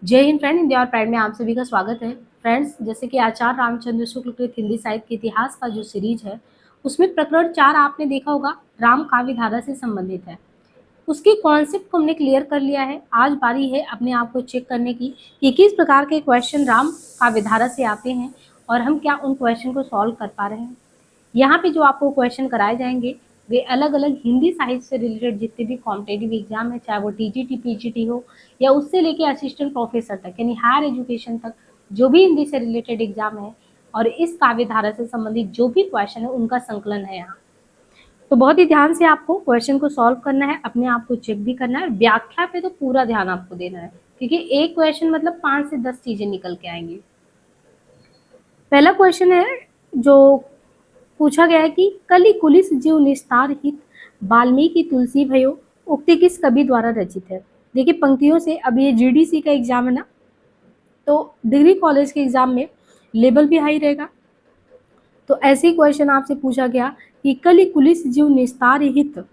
जय हिंद फ्रेंड, हिंदी और प्राइड में आप सभी का स्वागत है। फ्रेंड्स, जैसे कि आचार्य रामचंद्र शुक्ल कृत हिंदी साहित्य के इतिहास का जो सीरीज है, उसमें प्रकरण 4 आपने देखा होगा, राम काव्य धारा से संबंधित है। उसके कॉन्सेप्ट को हमने क्लियर कर लिया है। आज बारी है अपने आप को चेक करने की कि किस प्रकार के क्वेश्चन राम काव्य धारा से आते हैं और हम क्या उन क्वेश्चन को सॉल्व कर पा रहे हैं। यहाँ पे जो आपको क्वेश्चन कराए जाएंगे वे अलग अलग हिंदी साहित्य से रिलेटेड जितने भी कॉम्पिटेटिव एग्जाम है, चाहे वो टीजीटी पीजीटी हो या उससे लेके असिस्टेंट प्रोफेसर तक, यानी हायर एजुकेशन तक जो भी हिंदी से रिलेटेड एग्जाम है और इस काव्य धारा से संबंधित जो भी क्वेश्चन है उनका संकलन है यहाँ। तो बहुत ही ध्यान से आपको क्वेश्चन को सॉल्व करना है, अपने आप को चेक भी करना है। व्याख्या पे तो पूरा ध्यान आपको देना है, क्योंकि एक क्वेश्चन मतलब 5 से 10 चीजें निकल के आएंगी। पहला क्वेश्चन है जो पूछा गया है कि कलि कुलिस जीव निस्तार हित वाल्मीकि तुलसी भयो उक्ति किस कवि द्वारा रचित है। देखिए पंक्तियों से, अब ये जीडीसी का एग्जाम है ना, तो डिग्री कॉलेज के एग्जाम में लेवल भी हाई रहेगा। तो ऐसे ही क्वेश्चन आपसे पूछा गया कि कलि कुलिस जीव निस्तार हित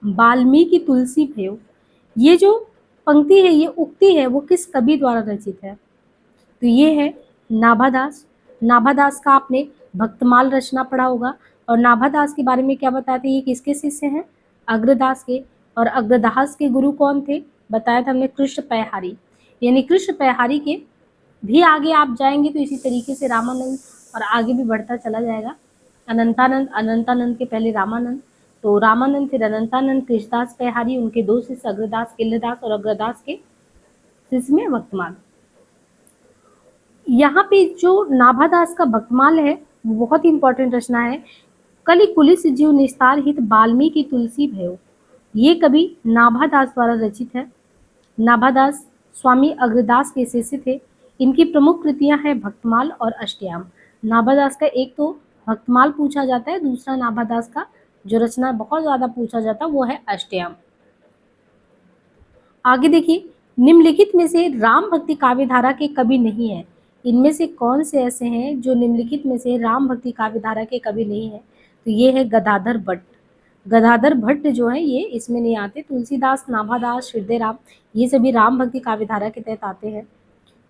वाल्मीकि तुलसी भयो, ये जो पंक्ति है, ये उक्ति है, वो किस कवि द्वारा रचित है। तो ये है नाभादास। नाभादास का आपने भक्तमाल रचना पढ़ा होगा। और नाभादास के बारे में क्या बताते हैं, ये किसके शिष्य हैं, अग्रदास के। और अग्रदास के गुरु कौन थे, बताया था हमने, कृष्ण पैहारी। यानी कृष्ण पैहारी के भी आगे आप जाएंगे तो इसी तरीके से रामानंद और आगे भी बढ़ता चला जाएगा। अनंतानंद, अनंतानंद के पहले रामानंद, तो रामानंद फिर अनंतानंद, कृष्णदास पैहारी, उनके दो शिष्य अग्रदास, किल्लदास और अग्रदास के शिष्य में भक्तमाल। यहाँ पे जो नाभादास का भक्तमाल है वो बहुत ही इंपॉर्टेंट रचना है। कलि कुलिस जीव निस्तार हित वाल्मीकि तुलसी भयो, ये कवि नाभादास द्वारा रचित है। नाभादास स्वामी अग्रदास के शिष्य थे। इनकी प्रमुख कृतियां हैं भक्तमाल और अष्टयाम। नाभादास का एक तो भक्तमाल पूछा जाता है, दूसरा नाभादास का जो रचना बहुत ज्यादा पूछा जाता है वो है अष्टयाम। आगे देखिए, निम्नलिखित में से राम भक्ति काव्य धारा के कवि नहीं है। इनमें से कौन से ऐसे हैं जो निम्नलिखित में से राम भक्ति काव्य धारा के कवि नहीं है। तो ये है गदाधर भट्ट। गदाधर भट्ट जो है ये इसमें नहीं आते। तुलसीदास, नाभादास, हृदयराम, ये सभी राम भक्ति काव्य धारा के तहत आते हैं।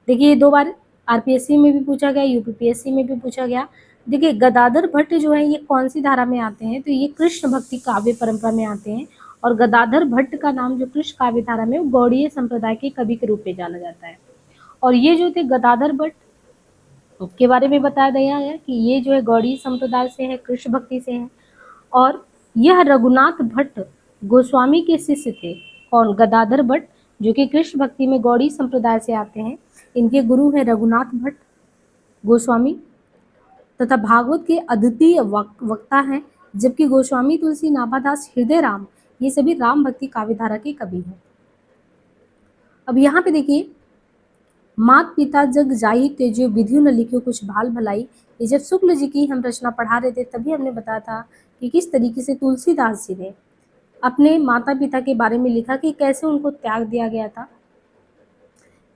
देखिए ये 2 बार आरपीएससी में भी पूछा गया, यूपीपीएससी में भी पूछा गया। देखिए गदाधर भट्ट जो है ये कौन सी धारा में आते हैं, तो ये कृष्ण भक्ति काव्य परंपरा में आते हैं। और गदाधर भट्ट का नाम जो कृष्ण काव्य धारा में, वो गौड़ीय संप्रदाय के कवि के रूप में जाना जाता है। और ये जो थे गदाधर भट्ट, उसके बारे में बताया गया है कि ये जो है गौड़ीय संप्रदाय से है, कृष्ण भक्ति से है। और यह रघुनाथ भट्ट गोस्वामी के शिष्य थे। कौन, गदाधर भट्ट, जो कि कृष्ण भक्ति में गौड़ी संप्रदाय से आते हैं। इनके गुरु हैं रघुनाथ भट्ट गोस्वामी तथा भागवत के अद्वितीय वक्ता हैं। जबकि गोस्वामी, तुलसी, नाभादास, हृदयराम, ये सभी राम भक्ति काव्य धारा के कवि हैं। अब यहाँ पे देखिए, मात पिता जग जाई तेजो विधियो न लिखियो कुछ भाल भलाई, ये जब शुक्ल जी की हम रचना पढ़ा रहे थे तभी हमने बताया था कि किस तरीके से तुलसीदास जी ने अपने माता पिता के बारे में लिखा कि कैसे उनको त्याग दिया गया था।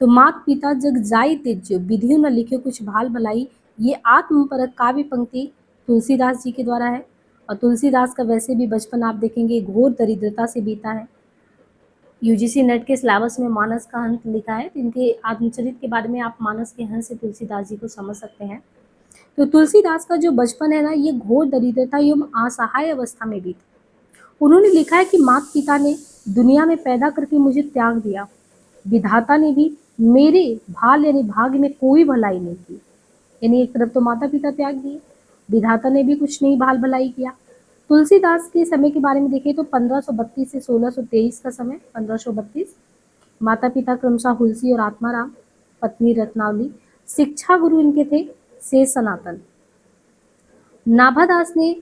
तो मात पिता जग जाई तेजो विधियो न लिखियो कुछ भाल भलाई, ये आत्मपरक काव्य पंक्ति तुलसीदास जी के द्वारा है। और तुलसीदास का वैसे भी बचपन आप देखेंगे घोर दरिद्रता से बीता है। यूजीसी नेट के सिलेबस में मानस का हंस लिखा है, तो इनके आत्मचरित के बारे में आप मानस के हंस से तुलसीदास जी को समझ सकते हैं। तो तुलसीदास का जो बचपन है ना, ये घोर दरिद्रता एवं असहाय अवस्था में बीता। उन्होंने लिखा है कि माता पिता ने दुनिया में पैदा करके मुझे त्याग दिया, विधाता ने भी मेरे भाल यानी भाग्य में कोई भलाई नहीं की। यानी एक तरफ तो माता पिता त्याग दिए, विधाता ने भी कुछ नहीं भाल भलाई किया। तुलसीदास के समय के बारे में देखें तो 1532 से 1623 का समय। 1532, माता पिता क्रमशः हुलसी और आत्माराम, पत्नी रत्नावली। शिक्षा गुरु इनके थे शेष सनातन। नाभादास ने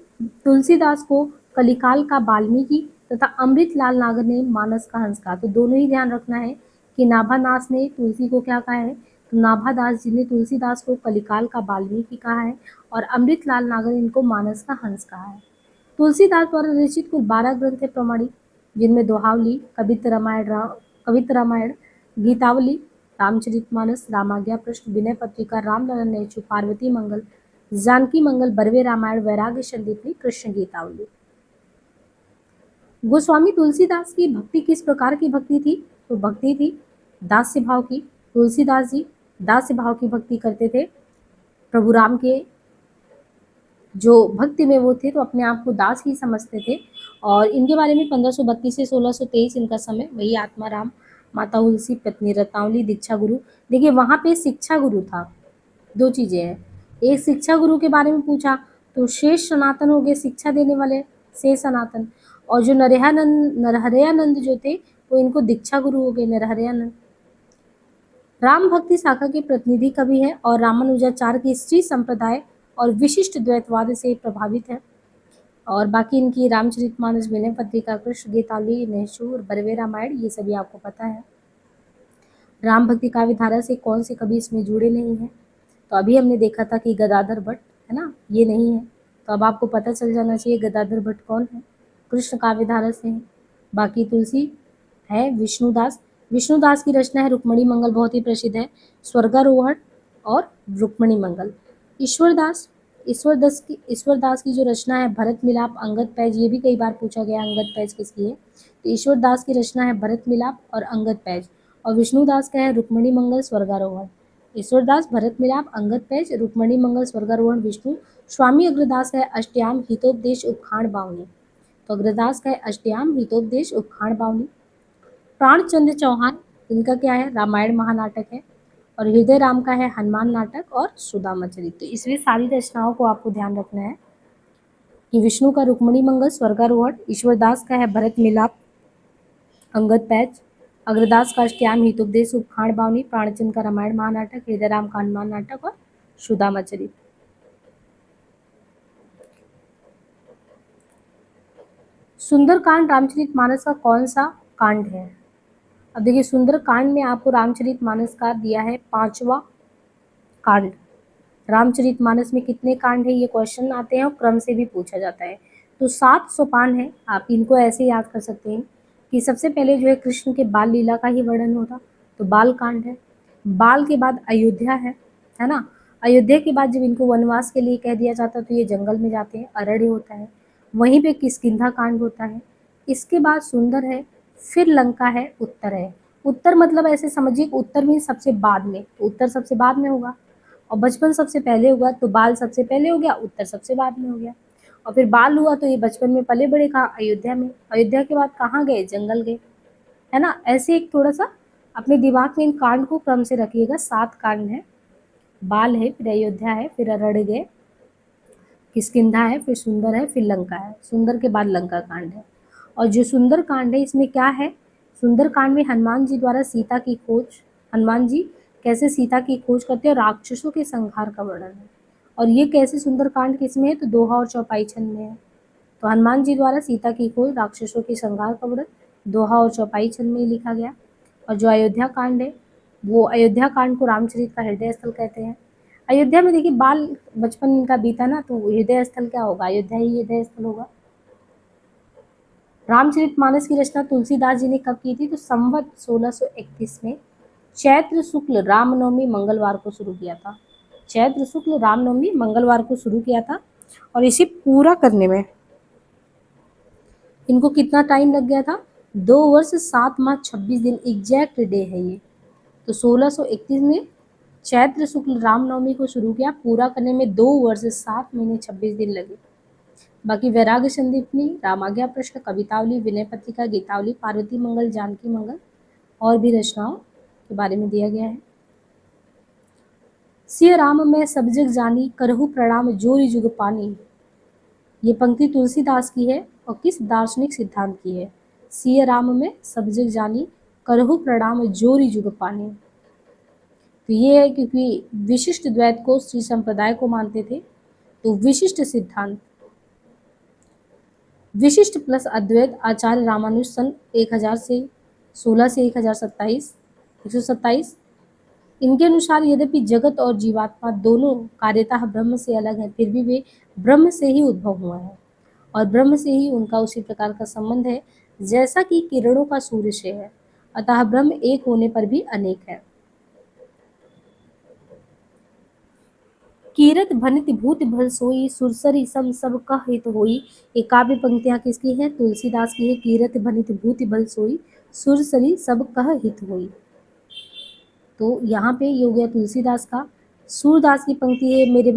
तुलसीदास को कलिकाल का वाल्मीकि तथा अमृतलाल नागर ने मानस का हंस कहा। तो दोनों ही ध्यान रखना है कि नाभादास ने तुलसी को क्या कहा है, तो नाभादास जी ने तुलसीदास को कलिकाल का वाल्मीकि कहा है और अमृतलाल नागर इनको मानस का हंस कहा है। तुलसीदास द्वारा रचित कुल 12 ग्रंथ है प्रमाणिक, जिनमें दोहावली, कवित्त रामायण, गीतावली, रामचरितमानस, रामाज्ञा प्रश्न, विनय पत्रिका, रामललन नेचु, पार्वती मंगल, जानकी मंगल, बरवे रामायण, वैराग्य संदीपनी, कृष्ण गीतावली। गोस्वामी तुलसीदास की भक्ति किस प्रकार की भक्ति थी, तो भक्ति थी दास्य भाव की। तुलसीदास जी दास्य भाव की भक्ति करते थे। प्रभु राम के जो भक्ति में वो थे तो अपने आप को दास ही समझते थे। और इनके बारे में 1532 से 1623 इनका समय, वही आत्माराम, माता तुलसी, पत्नी रत्नावली, दीक्षा गुरु। देखिए वहाँ पे शिक्षा गुरु था, दो चीज़ें हैं। एक शिक्षा गुरु के बारे में पूछा तो शेष सनातन हो गए शिक्षा देने वाले, शेष सनातन। और जो नरहरयानंद जो थे वो इनको दीक्षा गुरु हो गए, नरहरयानंद। राम भक्ति शाखा के प्रतिनिधि कवि है और रामानुजाचार्य की स्त्री संप्रदाय और विशिष्ट द्वैतवाद से प्रभावित है। और बाकी इनकी रामचरितमानस, विनय पत्रिका, कृष्ण गीतावली, नैषूर, बरवे रामायण, ये सभी आपको पता है। राम भक्ति काव्य धारा से कौन से कवि इसमें जुड़े नहीं हैं? तो अभी हमने देखा था कि गदाधर भट्ट, है ना, ये नहीं है। तो अब आपको पता चल जाना चाहिए गदाधर भट्ट कौन है, कृष्ण काव्य धारा से हैं। बाकी तुलसी है विष्णुदास। विष्णुदास की रचना है रुक्मणी मंगल, बहुत ही प्रसिद्ध है, स्वर्गारोहण और रुक्मणी मंगल। ईश्वरदास, ईश्वरदास की जो रचना है भरत मिलाप, अंगद पैज, ये भी कई बार पूछा गया अंगद पैज किसकी है। तो ईश्वरदास की रचना है भरत मिलाप और अंगद पैज। और विष्णुदास का है रुक्मणी मंगल, स्वर्गारोहण। ईश्वरदास, भरत मिलाप, अंगद पैज, रुक्मणी मंगल, स्वर्गारोहण विष्णु। स्वामी अग्रदास का है अष्टयाम हितोपदेश उपखाण बावनी। तो अग्रदास का है अष्टयाम हितोपदेश उपखाण बावनी। प्राणचंद्र चौहान, इनका क्या है, रामायण महानाटक है। और हृदय राम का है हनुमान नाटक और सुदामा चरित। तो इसमें सारी रचनाओं को आपको ध्यान रखना है कि विष्णु का रुक्मणी मंगल, स्वर्गारोहण, ईश्वरदास का है भरत मिलाप, अंगद पैच, अग्रदास का अष्टयाम हितोपदेश उपखाण बावनी, प्राणचंद का रामायण महानाटक, हृदय राम का हनुमान नाटक और सुदामा चरित। सुंदरकांड रामचरितमानस का कौन सा कांड है? अब देखिए सुंदरकांड में आपको रामचरितमानस का दिया है 5वां कांड। रामचरितमानस में कितने कांड है ये क्वेश्चन आते हैं और क्रम से भी पूछा जाता है। तो 7 सोपान है, आप इनको ऐसे याद कर सकते हैं कि सबसे पहले जो है कृष्ण के बाल लीला का ही वर्णन होता, तो बाल कांड है। बाल के बाद अयोध्या है ना। अयोध्या के बाद जब इनको वनवास के लिए कह दिया जाता तो ये जंगल में जाते हैं, अरण्य होता है, वहीं पे किष्किंधा कांड होता है। इसके बाद सुंदर है, फिर लंका है, उत्तर है। उत्तर मतलब ऐसे समझिए कि उत्तर में सबसे बाद में, उत्तर सबसे बाद में होगा। और बचपन सबसे पहले होगा तो बाल सबसे पहले हो गया, उत्तर सबसे बाद में हो गया। और फिर बाल हुआ तो ये बचपन में पले बड़े कहाँ, अयोध्या में। अयोध्या के बाद कहाँ गए, जंगल गए, है ना। ऐसे एक थोड़ा सा अपने दिमाग में इन कांड को क्रम से रखिएगा। 7 कांड है, बाल है, फिर अयोध्या है, फिर अरण्य गए, किष्किंधा है, फिर सुंदर है, फिर लंका है। सुंदर के बाद लंका कांड है। और जो सुंदर कांड है इसमें क्या है, सुंदर कांड में हनुमान जी द्वारा सीता की खोज, हनुमान जी कैसे सीता की खोज करते हैं और राक्षसों के संहार का वर्णन है। और ये कैसे सुंदर कांड किसमें है, तो दोहा और चौपाई छंद में है। तो हनुमान जी द्वारा सीता की खोज, राक्षसों के संहार का वर्णन दोहा और चौपाई छंद में लिखा गया। और जो अयोध्या कांड है वो अयोध्या कांड को रामचरित का हृदय स्थल कहते हैं। अयोध्या में देखिए बाल बचपन इनका बीता ना, तो हृदय स्थल क्या होगा, अयोध्या ही हृदय स्थल होगा। रामचरितमानस की रचना तुलसीदास जी ने कब की थी, तो संवत 1631 में चैत्र शुक्ल रामनवमी मंगलवार को शुरू किया था। चैत्र शुक्ल रामनवमी मंगलवार को शुरू किया था। और इसे पूरा करने में इनको कितना टाइम लग गया था, 2 वर्ष 7 माह 26 दिन, एग्जैक्ट डे है ये। तो 1631 में चैत्र शुक्ल रामनवमी को शुरू किया, पूरा करने में 2 वर्ष 7 महीने 26 दिन लगे। बाकी वैराग्य संदीपनी, रामाज्ञा प्रश्न, कवितावली, विनय पत्रिका, गीतावली, पार्वती मंगल, जानकी मंगल और भी रचनाओं के बारे में दिया गया है। सिय राम मैं सब जग जानी, करहु प्रणाम जोरी जुग पानी। ये पंक्ति तुलसीदास की है और किस दार्शनिक सिद्धांत की है, सिय राम में सब जग जानी, करहु प्रणाम जोरी जुग पानी। तो ये है क्योंकि विशिष्ट द्वैत को श्री संप्रदाय को मानते थे, तो विशिष्ट सिद्धांत, विशिष्ट प्लस अद्वैत आचार्य रामानुज सन 1000 से 16 से 127, इनके अनुसार यद्यपि जगत और जीवात्मा दोनों कार्यतः ब्रह्म से अलग हैं, फिर भी वे ब्रह्म से ही उद्भव हुआ है और ब्रह्म से ही उनका उसी प्रकार का संबंध है जैसा कि किरणों का सूर्य से है। अतः ब्रह्म एक होने पर भी अनेक है। कीरत भनित भूत भल सोई, सुरसरी सम सब कह हित होई। ये काव्य पंक्तियां किसकी हैं, तुलसीदास की है। कीरत भनित भूत भल सोई, सुरसरी सब कह हित होई। तो यहाँ पे ये हो गया तुलसीदास का। सूरदास की पंक्ति है, मेरे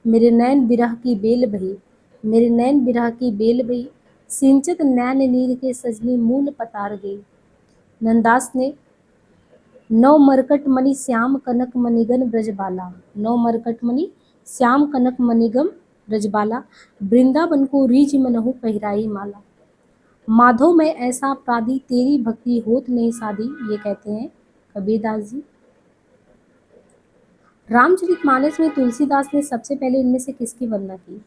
मेरे नैन बिरह की बेल बही, मेरे नैन बिरह की बेल बही, सिंचत नैन नीर के सजनी मूल पतार गई। नंदास ने नौ मरकट मणि श्याम कनक मणिगन ब्रजबाला, नौ मरकट मणि श्याम कनक मणिगम ब्रजबाला, वृंदावन को रीझ मनहु पहिराई माला। माधो में ऐसा अपराधी तेरी भक्ति होत नहीं साधी, ये कहते हैं कबीरदास जी। रामचरितमानस में तुलसीदास ने सबसे पहले इनमें से किसकी वंदना की?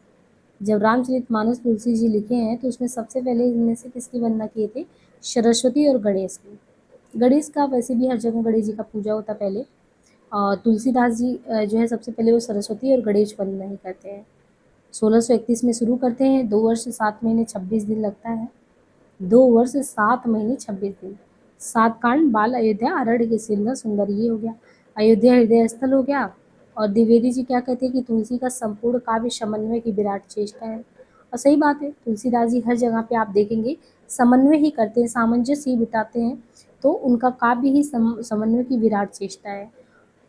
जब रामचरितमानस तुलसी जी लिखे हैं तो उसमें सबसे पहले इनमें से किसकी वंदना किए थे? सरस्वती और गणेश की। गणेश का वैसे भी हर जगह गणेश जी का पूजा होता पहले, और तुलसीदास जी जो है सबसे पहले वो सरस्वती और गणेश वंदना ही करते हैं। 1631 में शुरू करते हैं, 2 वर्ष 7 महीने 26 दिन लगता है। 2 वर्ष 7 महीने 26 दिन। 7 कांड बाल अयोध्या अरण्य के सिंदर सुंदर, ये हो गया। अयोध्या हृदय स्थल हो गया। और द्विवेदी जी क्या कहते हैं कि तुलसी का संपूर्ण काव्य समन्वय की विराट चेष्टा है। और सही बात है, तुलसीदास जी हर जगह पे आप देखेंगे समन्वय ही करते हैं, सामंजस्य ही बिताते हैं, तो उनका काव्य ही समन्वय की विराट चेष्टा है।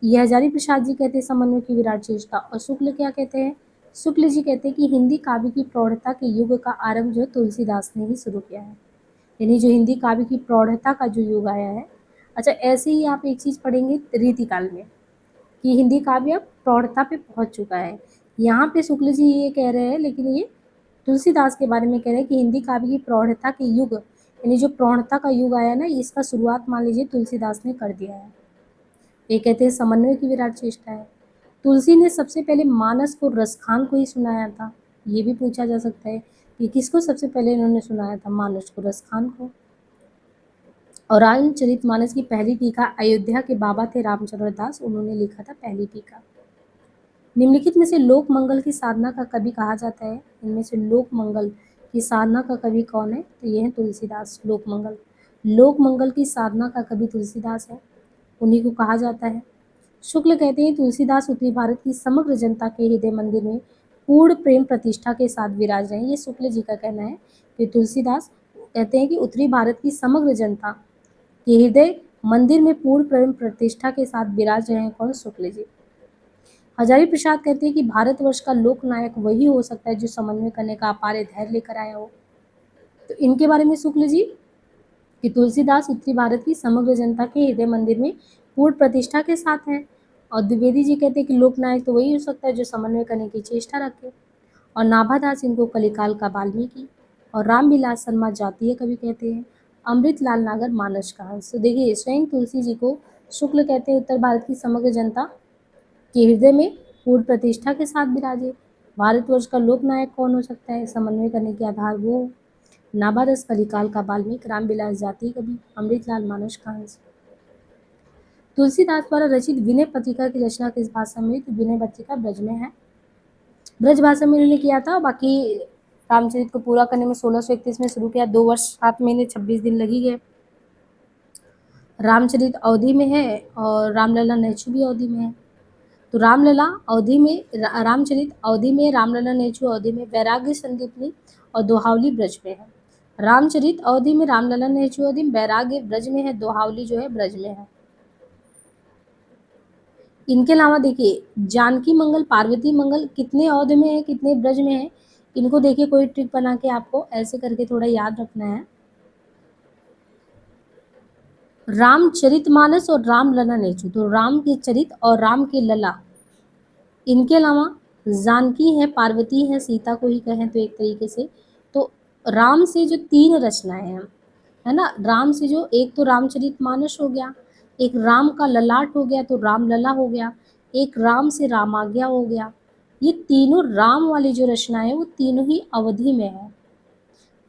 ये हजारी प्रसाद जी कहते हैं समन्वय की विराट चेष्टा। और शुक्ल क्या कहते हैं? शुक्ल जी कहते हैं कि हिंदी काव्य की प्रौढ़ता के युग का आरंभ जो है तुलसीदास ने ही शुरू किया है, यानी जो हिंदी काव्य की प्रौढ़ता का जो युग आया है। अच्छा, ऐसे ही आप एक चीज़ पढ़ेंगे रीतिकाल में कि हिंदी काव्य अब प्रौढ़ता पे पहुंच चुका है। यहाँ पे शुक्ल जी ये कह रहे हैं, लेकिन ये तुलसीदास के बारे में कह रहे हैं कि हिंदी काव्य की प्रौढ़ता के युग, यानी जो प्रौढ़ता का युग आया ना, इसका शुरुआत मान लीजिए तुलसीदास ने कर दिया है। ये कहते हैं समन्वय की विराट चेष्टा है। तुलसी ने सबसे पहले मानस को रसखान को ही सुनाया था। ये भी पूछा जा सकता है कि किसको सबसे पहले इन्होंने सुनाया था? मानस को, रसखान को। और रामचरितमानस की पहली टीका अयोध्या के बाबा थे रामचंद्र दास, उन्होंने लिखा था पहली टीका। निम्नलिखित में से लोक मंगल की साधना का कवि कहा जाता है? इनमें से लोक मंगल की साधना का कवि कौन है? तो ये है तुलसीदास। लोक मंगल की साधना का कवि तुलसीदास है, उन्हीं को कहा जाता है। शुक्ल कहते हैं तुलसीदास उत्तरी भारत की समग्र जनता के हृदय मंदिर में पूर्ण प्रेम प्रतिष्ठा के साथ विराज रहे हैं। ये शुक्ल जी का कहना है कि तुलसीदास कहते हैं कि उत्तरी भारत की समग्र जनता के हृदय मंदिर में पूर्ण प्रेम प्रतिष्ठा के साथ विराज रहे हैं। कौन? शुक्ल जी। हजारी प्रसाद कहते हैं कि भारतवर्ष का लोकनायक वही हो सकता है जो समन्वय करने का अपार धैर्य लेकर आया हो। तो इनके बारे में शुक्ल जी कि तुलसीदास उत्तरी भारत की समग्र जनता के हृदय मंदिर में पूर्ण प्रतिष्ठा के साथ हैं। और द्विवेदी जी कहते हैं कि लोकनायक तो वही हो सकता है जो समन्वय करने की चेष्टा रखे। और नाभादास इनको कलिकाल का वाल्मीकि और रामविलास शर्मा जातीय कवि कहते हैं। अमृतलाल नागर मानस का हंस। तो देखिए, स्वयं तुलसी जी को शुक्ल कहते हैं उत्तर भारत की समग्र जनता के हृदय में पूर्ण प्रतिष्ठा के साथ विराजे। भारतवर्ष का लोकनायक कौन हो सकता है? समन्वय करने के आधार वो। नाभादास कलिकाल का वाल्मीकि, रामविलास जातीय कवि, अमृतलाल मानस का हंस। तुलसीदास द्वारा रचित विनय पत्रिका की रचना किस भाषा में? तो विनय पत्रिका ब्रज में है, ब्रज भाषा में इन्होंने किया था। बाकी रामचरित को पूरा करने में 1631 में शुरू किया, 2 वर्ष 7 महीने 26 दिन लगी गए। रामचरित अवधि में है और रामलला नेचु भी अवधि में है। तो रामलला अवधि में, रामचरित अवधि में, रामलला नेचु अवधि में, वैराग्य संदीपनी और दोहावली ब्रज में है। रामचरित अवधि में, रामलला नेचु अवधि में, वैराग्य ब्रज में है, दोहावली जो है ब्रज में है। इनके अलावा देखिए जानकी मंगल, पार्वती मंगल कितने अवध में है, कितने ब्रज में है? इनको देखिए कोई ट्रिक बना के आपको ऐसे करके थोड़ा याद रखना है। रामचरितमानस और रामलला नेचु, तो राम के चरित और राम के लला। इनके अलावा जानकी है, पार्वती है, सीता को ही कहें तो एक तरीके से। तो राम से जो 3 रचनाएं हैं, है ना, राम से जो एक तो रामचरितमानस हो गया, एक राम का ललाट हो गया तो रामलला हो गया, एक राम से रामाज्ञा हो गया। ये तीनों राम वाली जो रचनाएं हैं वो तीनों ही अवधि में है,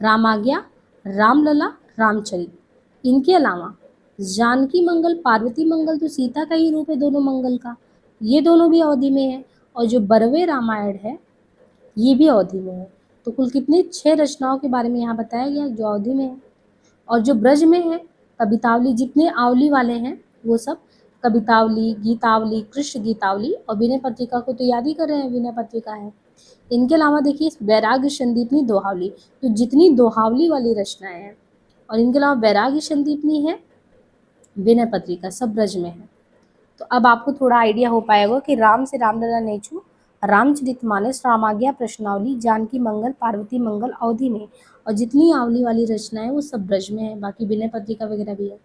रामाज्ञा, रामलला, रामचरित। इनके अलावा जानकी मंगल, पार्वती मंगल तो सीता का ही रूप है दोनों मंगल का, ये दोनों भी अवधि में है। और जो बरवे रामायण है ये भी अवधि में है। तो कुल कितने 6 रचनाओं के बारे में यहाँ बताया गया जो अवधि में है। और जो ब्रज में है कवितावली, जितने आवली वाले हैं वो सब कवितावली, गीतावली, कृष्ण गीतावली और विनय पत्रिका को तो याद ही कर रहे हैं, विनय पत्रिका है। इनके अलावा देखिए वैराग्य संदीपनी, दोहावली, तो जितनी दोहावली वाली रचनाएं हैं और इनके अलावा वैराग्य संदीपनी है, विनय पत्रिका, सब ब्रज में है। तो अब आपको थोड़ा आइडिया हो पाएगा कि राम से रामलला नेचू, रामचरितमानस, रामाज्ञा प्रश्नावली, जानकी मंगल, पार्वती मंगल अवधि में, और जितनी आवली वाली रचनाएं वो सब ब्रज में है, बाकी विनय पत्रिका वगैरह भी है।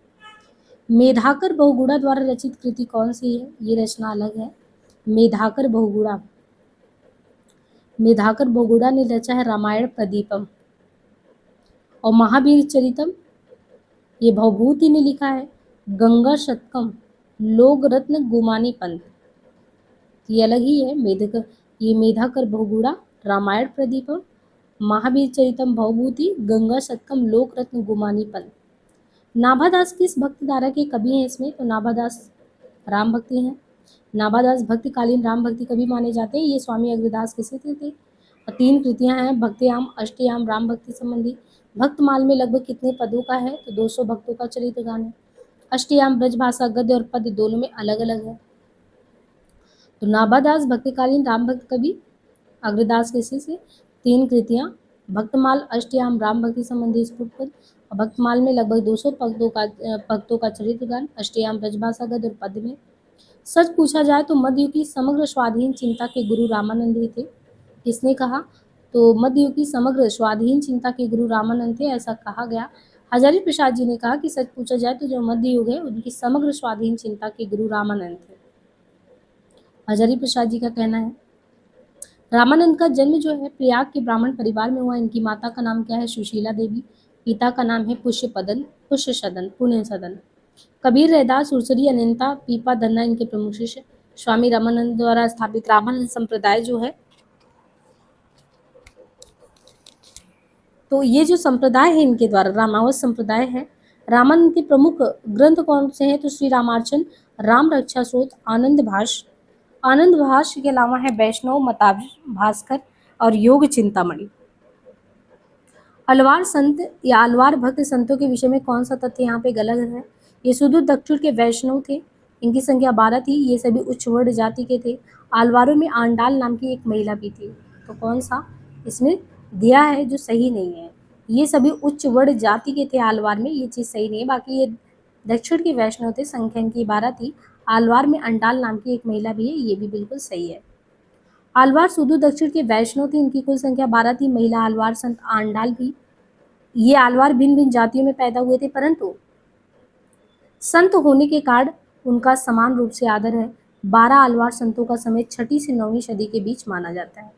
मेधाकर बहुगुणा द्वारा रचित कृति कौन सी है? ये रचना अलग है। मेधाकर बहुगुणा, मेधाकर बहुगुणा ने रचा है रामायण प्रदीपम। और महावीर चरितम ये भवभूति ने लिखा है। गंगा शतकम लोक रत्न गुमानी पंथ, ये अलग ही है। ये मेधाकर बहुगुणा, रामायण प्रदीपम, महावीर चरितम भवभूति, गंगा शतकम लोक रत्न गुमानी पंथ। नाभादास किस भक्ति धारा के कवि हैं इसमें? तो नाभादास राम भक्ति हैं। नाभादास भक्तिकालीन राम भक्ति कवि माने जाते हैं। ये स्वामी अग्रदास के शिष्य थे। और 3 कृतियां हैं भक्तियाम, अष्टयाम, राम भक्ति संबंधी। भक्तमाल में लगभग कितने पदों का है? तो 200 भक्तों का चरित्र गान है। अष्टयाम ब्रजभाषा गद्य और पद्य दोनों में अलग अलग है। तो नाभादास भक्तिकालीन राम भक्त कवि, अग्रदास के शिष्य, 3 कृतियां भक्तमाल, अष्टयाम, राम भक्ति संबंधी स्फुट पद। और भक्तमाल में लगभग 200 भक्तों का चरित्र गान, अष्टयाम ब्रजभाषा गद्य और पद्य में। सच पूछा जाए तो मध्ययुग की समग्र स्वाधीन चिंता के गुरु रामानंद ही थे। किसने कहा? तो मध्ययुग की समग्र स्वाधीन चिंता के गुरु रामानंद थे, ऐसा कहा गया। हजारी प्रसाद जी ने कहा कि सच पूछा जाए तो जो मध्य युग है उनकी समग्र स्वाधीन चिंता के गुरु रामानंद थे, हजारी प्रसाद जी का कहना है। रामानंद का जन्म जो है प्रयाग के ब्राह्मण परिवार में हुआ। इनकी माता का नाम क्या है? सुशीला देवी। पिता का नाम है पुष्य सदन, पुण्य सदन। कबीर, रैदास, सुरसरी, अनंता, पीपा, धन्ना इनके प्रमुख शिष्य। स्वामी रामानंद द्वारा स्थापित रामानंद संप्रदाय जो है, तो ये जो संप्रदाय है इनके द्वारा रामावत संप्रदाय है। रामानंद के प्रमुख ग्रंथ कौन से हैं? तो श्री रामार्चन, राम रक्षा स्रोत, आनंद भाष्य के अलावा है वैष्णव मताब्ज, भास्कर और योग चिंतामणि। अलवार संत या अलवार भक्त संतों के विषय में कौन सा तथ्य यहाँ पे गलत है? ये सुदूर दक्षिण के वैष्णव थे, इनकी संख्या 12 थी, ये सभी उच्च वर्ण जाति के थे। अलवारों में आंडाल नाम की एक महिला भी थी। तो कौन सा इसमें दिया है जो सही नहीं है? ये सभी उच्च वर्ण जाति के थे आलवार में, ये चीज़ सही नहीं है। बाकी ये दक्षिण के वैष्णव थे, संख्या इनकी 12 थी। आलवार में अंडाल नाम की एक महिला भी है, ये भी बिल्कुल सही है। आलवार सुदूर दक्षिण के वैष्णव थे, इनकी कुल संख्या 12 थी। महिला आलवार संत आंडाल भी। ये आलवार भिन्न भिन्न जातियों में पैदा हुए थे, परंतु संत होने के कारण उनका समान रूप से आदर है। 12 आलवार संतों का समय 6वीं से 9वीं सदी के बीच माना जाता है।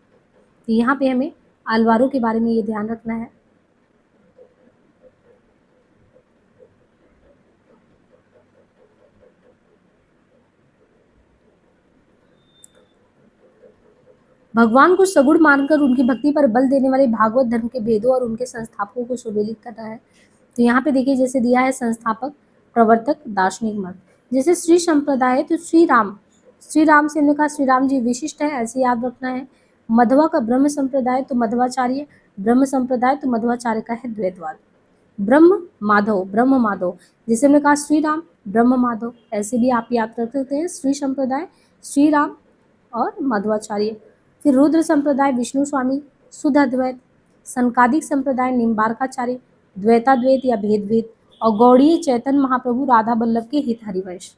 तो यहाँ पे हमें आलवारों के बारे में ये ध्यान रखना है। भगवान को सगुण मानकर उनकी भक्ति पर बल देने वाले भागवत धर्म के भेदों और उनके संस्थापकों को सुमेलित करना है। तो यहाँ पे देखिए जैसे दिया है संस्थापक, प्रवर्तक, दार्शनिक मत। जैसे श्री संप्रदाय है तो श्री राम से हमने कहा श्री राम जी विशिष्ट है, ऐसे याद रखना है। मध्वा का ब्रह्म संप्रदाय तो मध्वाचार्य, ब्रह्म संप्रदाय तो मध्वाचार्य का है द्वैतवाद। ब्रह्म माधव जैसे हमने कहा श्री राम ब्रह्म माधव, ऐसे भी आप याद रख सकते हैं। श्री संप्रदाय श्री राम और मध्वाचार्य। फिर रुद्र संप्रदाय विष्णु स्वामी, शुद्ध अद्वैत। संकादिक संप्रदाय निम्बार्काचार्य, द्वैताद्वैत या भेद। और गौड़ीय चैतन्य महाप्रभु राधा बल्लभ के हित हरिवंश।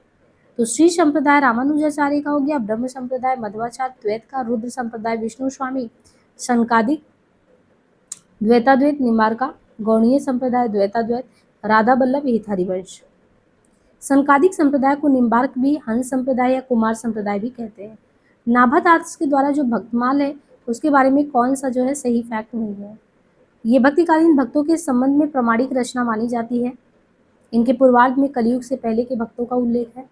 तो श्री संप्रदाय रामानुजाचार्य का हो गया, ब्रह्म संप्रदाय मध्वाचार्य द्वैत का, रुद्र संप्रदाय विष्णु स्वामी, संकादिक द्वैताद्वैत निम्बार्का, गौड़ीय संप्रदाय द्वैताद्वैत, राधा बल्लभ हित हरिवंश। संकादिक संप्रदाय को निम्बार्क भी, हंस संप्रदाय या कुमार संप्रदाय भी कहते हैं। नाभादास के द्वारा जो भक्तमाल है उसके बारे में कौन सा जो है सही फैक्ट नहीं है। ये भक्तिकालीन भक्तों के संबंध में प्रमाणिक रचना मानी जाती है। इनके पूर्वार्ध में कलयुग से पहले के भक्तों का उल्लेख है।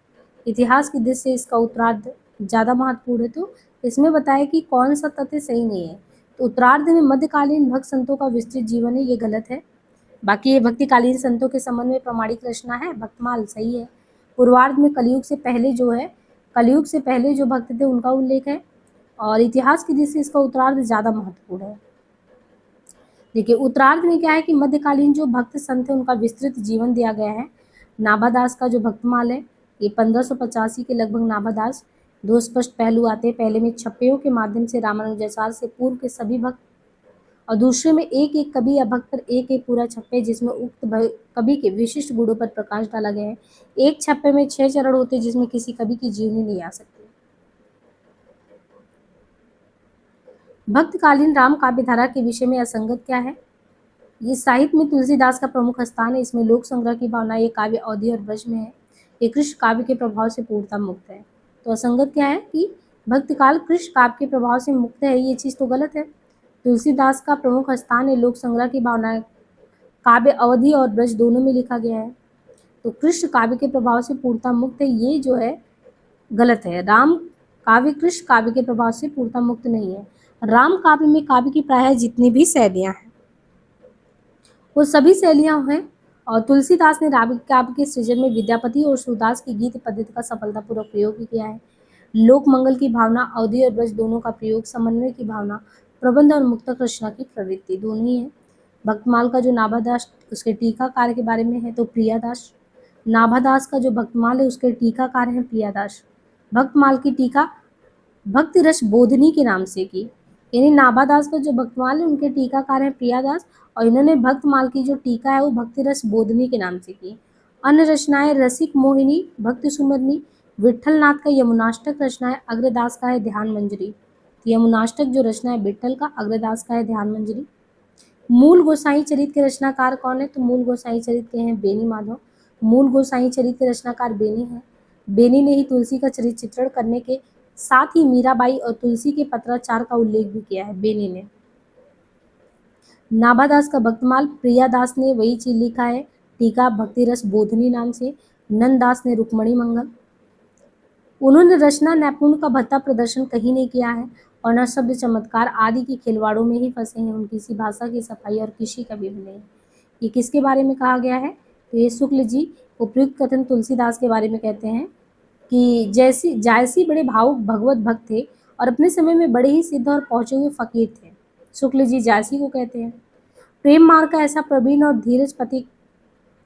इतिहास की दृष्टि से इसका उत्तरार्ध ज़्यादा महत्वपूर्ण है। तो इसमें बताया कि कौन सा तथ्य सही नहीं है। तो उत्तरार्ध में मध्यकालीन भक्त संतों का विस्तृत जीवन है, ये गलत है। बाकी ये भक्तिकालीन संतों के संबंध में प्रमाणिक रचना है, भक्तमाल सही है। पूर्वार्ध में कलयुग से पहले जो भक्त थे उनका उल्लेख है। और इतिहास की दृष्टि से इसका उत्तरार्ध ज़्यादा महत्वपूर्ण है। देखिए उत्तरार्ध में क्या है कि मध्यकालीन जो भक्त संत है उनका विस्तृत जीवन दिया गया है। नाभादास का जो भक्तमाल है ये 1585 के लगभग नाभादास। 2 स्पष्ट पहलू आते हैं। पहले में छप्पयों के माध्यम से रामानुजाचार्य से पूर्व के सभी भक्त और दूसरे में एक एक कवि या भक्त पर एक एक पूरा छप्पे जिसमें उक्त कवि के विशिष्ट गुणों पर प्रकाश डाला गया है। एक छप्पे में 6 चरण होते हैं जिसमें किसी कवि की जीवनी नहीं आ सकती। भक्तकालीन राम काव्य धारा के विषय में असंगत क्या है? ये साहित्य में तुलसीदास का प्रमुख स्थान है। इसमें लोक संग्रह की भावना, ये काव्य अवधि और ब्रज में है। ये कृष्ण काव्य के प्रभाव से पूर्णतः मुक्त है। तो असंगत क्या है कि भक्तकाल कृष्ण काव्य के प्रभाव से मुक्त है, ये चीज तो गलत है। तुलसीदास का प्रमुख स्थान है, लोक संग्रह की भावना है, काव्य अवधि और ब्रज दोनों में लिखा गया है। तो कृष्ण काव्य के प्रभाव से पूर्णतः मुक्त है, ये जो है गलत है। राम काव्य कृष्ण काव्य के प्रभाव से पूर्णतः मुक्त नहीं है। राम काव्य में काव्य की प्रायः जितनी भी शैलियां हैं वो सभी शैलियां हैं। और तुलसीदास ने राम काव्य के सृजन में विद्यापति और सूरदास की गीत पद्धति का सफलतापूर्वक प्रयोग भी किया है। लोक मंगल की भावना, अवधि और ब्रज दोनों का प्रयोग, समन्वय की भावना, प्रबंध और मुक्तक रचना की प्रवृत्ति दोनों ही है। भक्तमाल का जो नाभादास उसके टीकाकार के बारे में है तो प्रियादास। नाभादास का जो भक्तमाल है उसके टीकाकार हैं प्रियादास। भक्तमाल की टीका भक्ति रस बोधनी के नाम से की। यानी नाभादास का जो भक्तमाल है उनके टीकाकार हैं प्रियादास, और इन्होंने भक्तमाल की जो टीका है वो भक्ति रस बोधनी के नाम से की। अन्य रचनाएं रसिक मोहिनी, भक्ति सुमरनी, विट्ठलनाथ का यमुनाष्टक रचना है, अग्रदास का है ध्यान मंजरी। यमुनाष्टक जो रचना है विट्ठल का, अग्रदास का है ध्यान मंजरी। मूल गोसाई चरित के रचनाकार कौन है? तो मूल गोसाई चरित के हैं बेनी माधव। मूल गोसाई चरित के रचनाकार बेनी है। बेनी ने ही तुलसी का चरित चित्रण करने के साथ ही मीराबाई और तुलसी के पत्राचार का उल्लेख भी किया है बेनी ने। नाभादास का भक्तमाल प्रियादास ने वही चीज लिखा है, टीका भक्ति रस बोधनी नाम से। नंददास ने रुक्मणी मंगल। उन्होंने रचना नैपुण्य का भत्ता प्रदर्शन कहीं नहीं किया है और न शब्द चमत्कार आदि की खिलवाड़ों में ही फंसे हैं। उनकी किसी भाषा की सफाई और किसी का भी नहीं। ये किसके बारे में कहा गया है? तो ये शुक्ल जी उपयुक्त कथन तुलसीदास के बारे में कहते हैं कि जायसी बड़े भावुक भगवत भक्त थे और अपने समय में बड़े ही सिद्ध और पहुंचे हुए फकीर थे। शुक्ल जी जायसी को कहते हैं। प्रेम मार्ग का ऐसा प्रवीण और धीरज पथिक,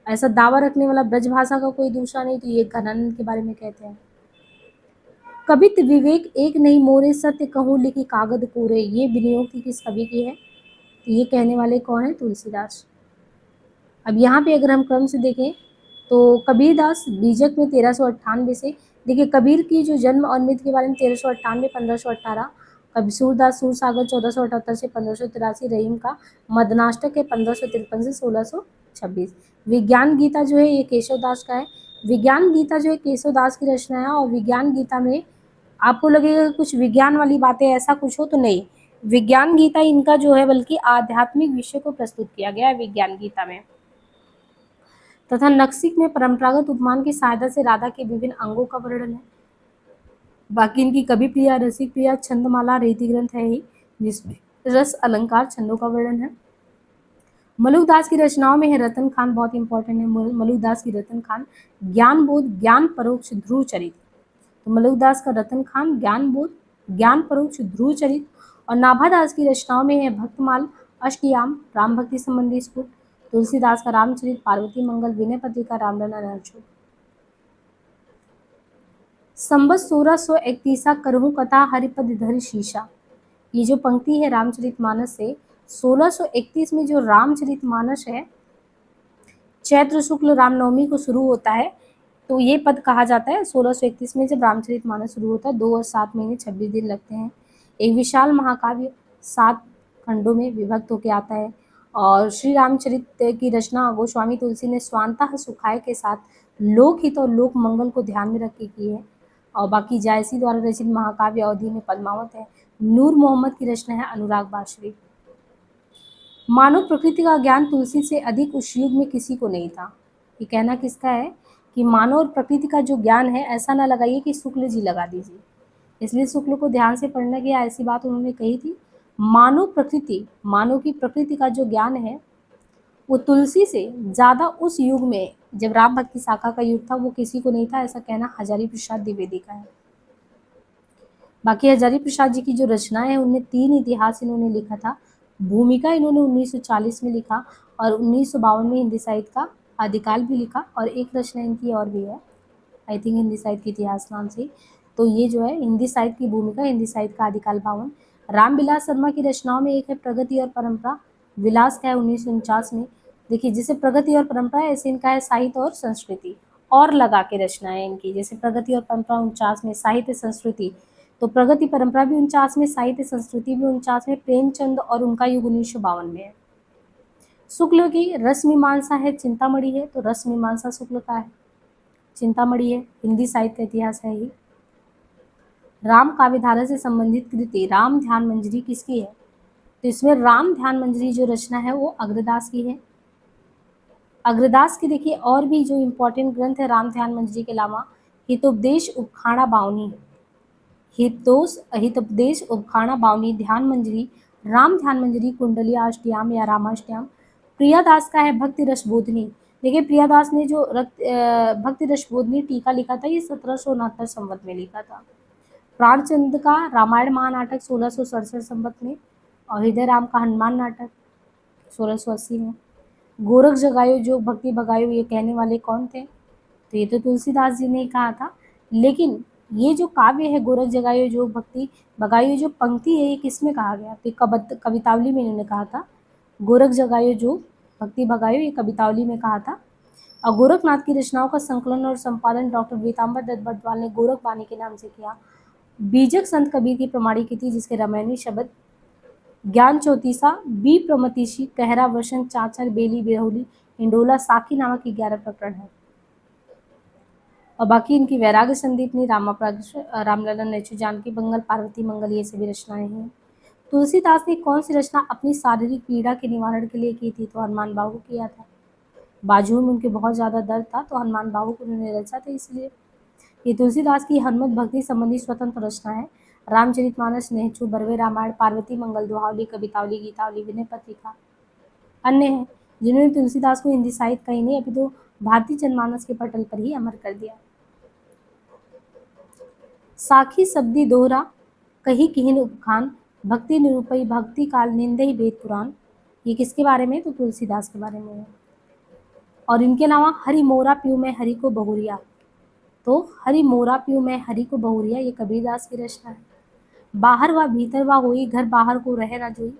ऐसा दावा रखने वाला ब्रजभाषा का कोई दूसरा नहीं। तो ये घनानंद के बारे में कहते हैं। कवित विवेक एक नहीं मोरे, सत्य कहूँ लिखी कागद कोरे। ये विनियोक्ति किस कवि की है? तो ये कहने वाले कौन है? तुलसीदास। अब यहाँ पे अगर हम क्रम से देखें तो कबीरदास बीजक में 1398 से, देखिए कबीर की जो जन्म और मृत्यु के बारे में 1398 1518, कबीर सूरदास सूरसागर 1478 से 1583, रहीम का मदनाष्टक है 1553 से 1626। विज्ञान गीता जो है ये केशवदास का है। विज्ञान गीता जो है केशवदास की रचना है और विज्ञान गीता में आपको लगेगा कुछ विज्ञान वाली बातें ऐसा कुछ हो, तो नहीं। विज्ञान गीता इनका जो है बल्कि आध्यात्मिक विषय को प्रस्तुत किया गया है विज्ञान गीता में। तथा नक्सिक में परंपरागत उपमान की सहायता से राधा के विभिन्न अंगों का वर्णन है। बाकी इनकी कवि प्रिया, रसिक प्रिया, छंदमाला, रीति ग्रंथ है ही जिसमें रस अलंकार छंदों का वर्णन है। मलुकदास की रचनाओं में है रतन खान, बहुत इंपॉर्टेंट है मलुकदास की रतन खान, ज्ञान बोध, ज्ञान परोक्ष, ध्रुव चरित। तो मलुकदास का रतन खान, ज्ञान बोध, ज्ञान परोक्ष, ध्रुव चरित। और नाभादास की रचनाओं में है भक्तमाल, अष्टयाम, राम भक्ति संबंधी स्फुट, तुलसीदास का रामचरित, पार्वती मंगल, विनय पत्रिका, रामलला, नरछोड़। संबत 1631 करहूँ कथा हरिपद धरि शीशा। ये जो पंक्ति है रामचरितमानस से 1631 में जो रामचरितमानस है चैत्र शुक्ल रामनवमी को शुरू होता है, तो ये पद कहा जाता है 1631 में जब रामचरितमानस शुरू होता है। 2 और 7 महीने 26 दिन लगते हैं। एक विशाल महाकाव्य 7 खंडों में विभक्त होकर आता है और श्री रामचरित की रचना गोस्वामी तुलसी ने स्वांतः सुखाय के साथ लोकहित और लोक मंगल को ध्यान में रख के की है। और बाकी जायसी द्वारा रचित महाकाव्य अवधि में पद्मावत है। नूर मोहम्मद की रचना है अनुराग बाशरी। मानव प्रकृति का ज्ञान तुलसी से अधिक उस युग में किसी को नहीं था। ये कहना किसका है कि मानव और प्रकृति का जो ज्ञान है, ऐसा ना लगाइए कि शुक्ल जी लगा दीजिए, इसलिए शुक्ल को ध्यान से पढ़ना गया, ऐसी बात उन्होंने कही थी। मानव की प्रकृति का जो ज्ञान है वो तुलसी से ज़्यादा उस युग में जब राम भक्ति शाखा का युग था वो किसी को नहीं था, ऐसा कहना हजारी प्रसाद द्विवेदी का है। बाकी हजारी प्रसाद जी की जो रचनाएं हैं उनमें 3 इतिहास इन्होंने लिखा था। भूमिका इन्होंने 1940 में लिखा और 1952 में हिंदी साहित्य का आदिकाल भी लिखा, और एक रचना इनकी और भी है, आई थिंक हिंदी साहित्य के इतिहास नाम से। तो ये जो है हिंदी साहित्य की भूमिका, हिंदी साहित्य का आदिकाल 52, रामविलास शर्मा की रचनाओं में एक है प्रगति और परंपरा, विलास का है 1949 में। देखिए जैसे प्रगति और परंपरा है, ऐसे इनका है साहित्य और संस्कृति, और लगा के रचना है इनकी। जैसे प्रगति और परंपरा 49 में, साहित्य संस्कृति तो प्रगति परंपरा भी 49 में, साहित्य संस्कृति भी 49 में। प्रेमचंद और उनका युग 1952 में है। शुक्ल की रस मीमांसा है चिंतामणि है, तो रस मीमांसा शुक्ल का है, चिंतामणि है, हिंदी साहित्य इतिहास है ही। राम काव्यधारा से संबंधित कृति राम ध्यान मंजरी किसकी है? तो इसमें राम ध्यान मंजरी जो रचना है वो अग्रदास की है। अग्रदास की देखिए और भी जो इम्पोर्टेंट ग्रंथ है राम ध्यान मंजरी के अलावा, हितोपदेश उपखाड़ा बावनी, हितोपदेश उपखाड़ा बावनी, ध्यान मंजरी, राम ध्यान मंजरी, कुंडली अष्टयाम या रामाष्टयाम। प्रियादास का है भक्ति रसबोधिनी। देखिए प्रियादास ने जो भक्ति रसबोधिनी टीका लिखा था ये 1769 संवत में लिखा था। प्राणचंद का रामायण महानाटक 1667 संवत में, और हृदय राम का हनुमान नाटक 1680 में। गोरख जगायो जो भक्ति भगायो ये कहने वाले कौन थे? तो ये तो तुलसीदास जी ने ही कहा था। लेकिन ये जो काव्य है गोरख जगायो जो भक्ति भगायो, जो पंक्ति है ये किसमें कहा गया? तो कवितावली में इन्होंने कहा था। गोरख जगायो जो भक्ति भगायो ये कवितावली में कहा था। और गोरखनाथ की रचनाओं का संकलन और संपादन डॉक्टर वेतांबर दत्त बटवाल ने गोरख वाणी के नाम से किया। बीजक संत कबीर की प्रमाणी की थी, जिसके रामायणी शब्द ज्ञान चौतीसा, बी प्रमतिशी, कहरा वसन, चाचर, बेली, बेहुली, इंडोला, साखी नामक 11 प्रकरण है। और बाकी इनकी वैराग्य संदीपनी, रामलला नेचु, जानकी मंगल, पार्वती मंगल ये सभी रचनाएं हैं। तुलसीदास ने कौन सी रचना अपनी शारीरिक पीड़ा के निवारण के लिए की थी? तो हनुमान बाहु किया था। बाजुओं में उनके बहुत ज़्यादा दर्द था तो हनुमान बाहु को उन्होंने रचा था इसलिए। ये तुलसीदास की हनुमत भक्ति संबंधी स्वतंत्र रचना है। रामचरितमानस, नेहचू, बरवे रामायण, पार्वती मंगल, दोहावली, कवितावली, गीतावली, विनय पत्रिका अन्य हैं जिन्होंने तुलसीदास को हिंदी साहित्य का ही नहीं अभी तो भारतीय जनमानस के पटल पर ही अमर कर दिया। साखी शब्दी दोहरा, कही किहिन उपखान, भक्ति निरूपई, भक्ति काल, निंदई वेद पुराण, ये किसके बारे में? तो तुलसीदास के बारे में है। और इनके अलावा हरि मोरा प्यू में हरि को बहुरिया, तो हरि मोरा प्यू में हरि को बहुरिया ये कबीरदास की रचना है। बाहर व भीतर व होई, घर बाहर को रह ना जोई,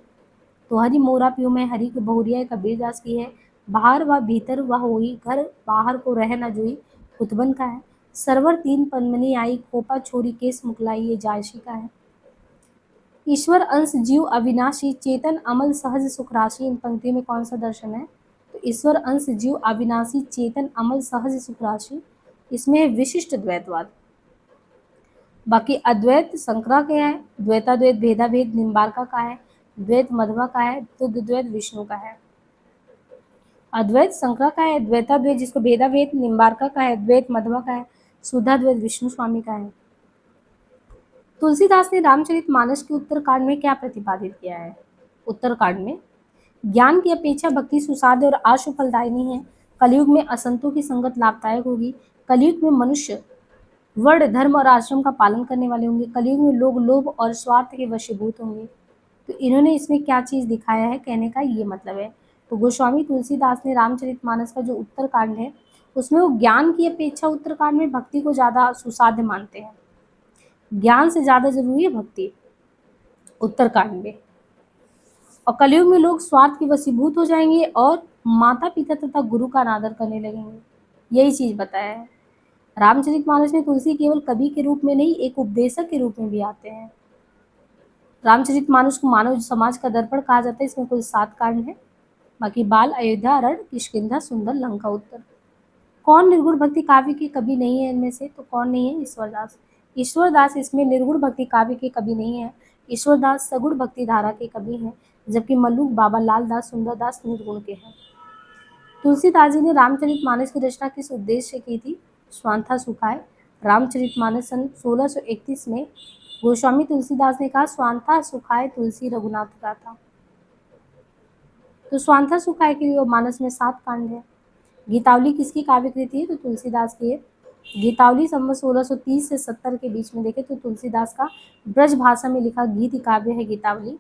तो हरि मोरा प्यू में हरि को बहुरिया ये कबीरदास की है। बाहर व भीतर व होई, घर बाहर को रह ना जोई कुतबन का है। सरवर तीन पद्मनी आई, खोपा छोरी केस मुकलाई ये जायसी का है। ईश्वर अंश जीव अविनाशी, चेतन अमल सहज सुख राशि, इन पंक्तियों में कौन सा दर्शन है? तो ईश्वर अंश जीव अविनाशी, चेतन अमल सहज सुख राशि, इसमें है विशिष्ट द्वैतवाद। बाकी अद्वैत शंकरा का है, द्वैताद्वैत भेदाभेद निम्बार्का का है, द्वैत मध्वा का है, तो द्वैत विष्णु का है। अद्वैत शंकरा का है, द्वैताद्वैत जिसको भेदाभेद निम्बार्का का है, द्वैत मध्वा का है, शुद्धाद्वैत विष्णु स्वामी का है। तुलसीदास ने रामचरितमानस के उत्तरकांड में क्या प्रतिपादित किया है? उत्तरकांड में ज्ञान की अपेक्षा भक्ति सुसाध्य और आशु फलदायिनी है। कलयुग में असंतों की संगत लाभदायक होगी। कलयुग में मनुष्य वर्ण धर्म और आश्रम का पालन करने वाले होंगे। कलयुग में लोग लोभ और स्वार्थ के वशीभूत होंगे। तो इन्होंने इसमें क्या चीज़ दिखाया है कहने का ये मतलब है। तो गोस्वामी तुलसीदास ने रामचरितमानस का जो उत्तरकांड है उसमें वो ज्ञान की अपेक्षा उत्तरकांड में भक्ति को ज़्यादा सुसाध्य मानते हैं। ज्ञान से ज़्यादा जरूरी है भक्ति उत्तरकांड में। और कलयुग में लोग स्वार्थ के वशीभूत हो जाएंगे और माता पिता तथा गुरु का अनादर करने लगेंगे, यही चीज़ बताया है। रामचरितमानस में तुलसी केवल कवि के रूप में नहीं एक उपदेशक के रूप में भी आते हैं। रामचरितमानस को मानव समाज का दर्पण कहा जाता है। इसमें कुल 7 कांड है। बाकी बाल, अयोध्या, अरण, किष्किंधा, सुंदर, लंका उत्तर। कौन निर्गुण भक्ति काव्य के कवि नहीं है इनमें से? तो कौन नहीं है? ईश्वरदास। ईश्वरदास इसमें निर्गुण भक्ति काव्य के कवि नहीं है। ईश्वरदास सगुण भक्ति धारा के कवि हैं, जबकि मल्लुक, बाबा लाल दास, सुंदरदास निर्गुण के हैं। तुलसीदास जी ने रामचरितमानस की रचना किस उद्देश्य से की थी? स्वांथा सुखाए। रामचरितमानस सन 1631 में गोस्वामी तुलसीदास ने कहा स्वांथा सुखाए तुलसी रघुनाथ गाथा। तो स्वांथा सुखाए के लिए मानस में 7 कांड है। गीतावली किसकी काव्य कृति है? तो तुलसीदास की है। गीतावली संवत 1630 से 70 के बीच में देखें तो तुलसीदास का ब्रज भाषा में लिखा गीत काव्य है गीतावली।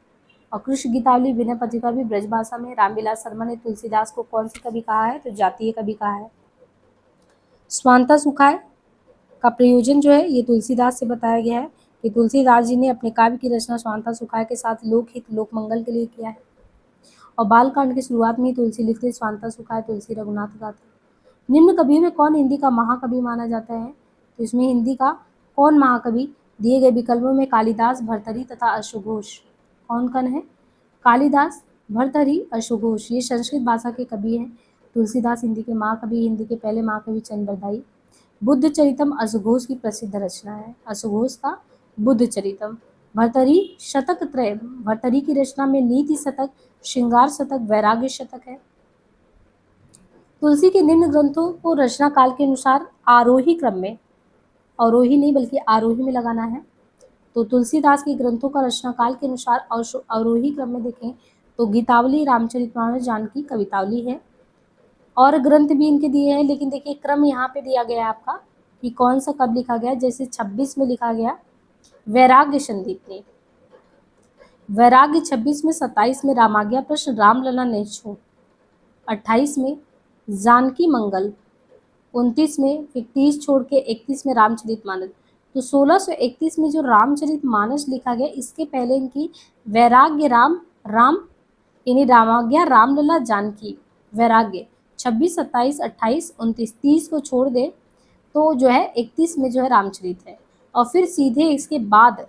और कृष्ण गीतावली विनय पत्रिका भी ब्रज भाषा में। रामविलास शर्मा ने तुलसीदास को कौन सी कवि कहा है? तो जातीय कवि कहा है। स्वांता सुखाए का प्रयोजन जो है ये तुलसीदास से बताया गया है कि तुलसीदास जी ने अपने काव्य की रचना स्वांतः सुखाय के साथ लोकहित लोक मंगल के लिए किया है। और बालकांड की शुरुआत में ही तुलसी लिखते स्वांतः सुखाय तुलसी रघुनाथ गाथा। निम्न कवियों में कौन हिंदी का महाकवि माना जाता है? तो इसमें हिंदी का कौन महाकवि? दिए गए विकल्पों में कालिदास, भर्तृहरि तथा अश्वघोष। कौन कौन है? कालिदास, भर्तृहरि, अश्वघोष। ये संस्कृत भाषा के कवि हैं। तुलसीदास हिंदी के महाकवि, हिंदी के पहले महाकवि चंद्रबरदाई। बुद्ध चरितम अश्वघोष की प्रसिद्ध रचना है। अश्वघोष का बुद्ध चरितम। भर्तृहरि शतक त्रय, भर्तृहरि की रचना में नीति शतक, श्रृंगार शतक, वैराग्य शतक है। तुलसी के निम्न ग्रंथों को रचना काल के अनुसार आरोही क्रम में, अवरोही नहीं बल्कि आरोही में लगाना है। तो तुलसीदास के ग्रंथों का रचना काल के अनुसार अवरोही क्रम में देखें तो गीतावली, रामचरितमानस, जानकी, कवितावली है। और ग्रंथ भी इनके दिए हैं, लेकिन देखिए क्रम यहाँ पे दिया गया है आपका कि कौन सा कब लिखा गया। जैसे 26 में लिखा गया वैराग्य संदीपनी, वैराग्य 26 में, 27 में रामाज्ञा प्रश्न, रामलला नेच्छो, 28 में जानकी मंगल, 29 में, फिर 30 छोड़ के 31 में रामचरितमानस। तो 1631 में जो रामचरितमानस लिखा गया, इसके पहले इनकी वैराग्य राम यानी रामाज्ञा, रामलला, जानकी, वैराग्य 26, 27, 28, 29, 30 को छोड़ दे तो जो है 31 में जो है रामचरित है। और फिर सीधे इसके बाद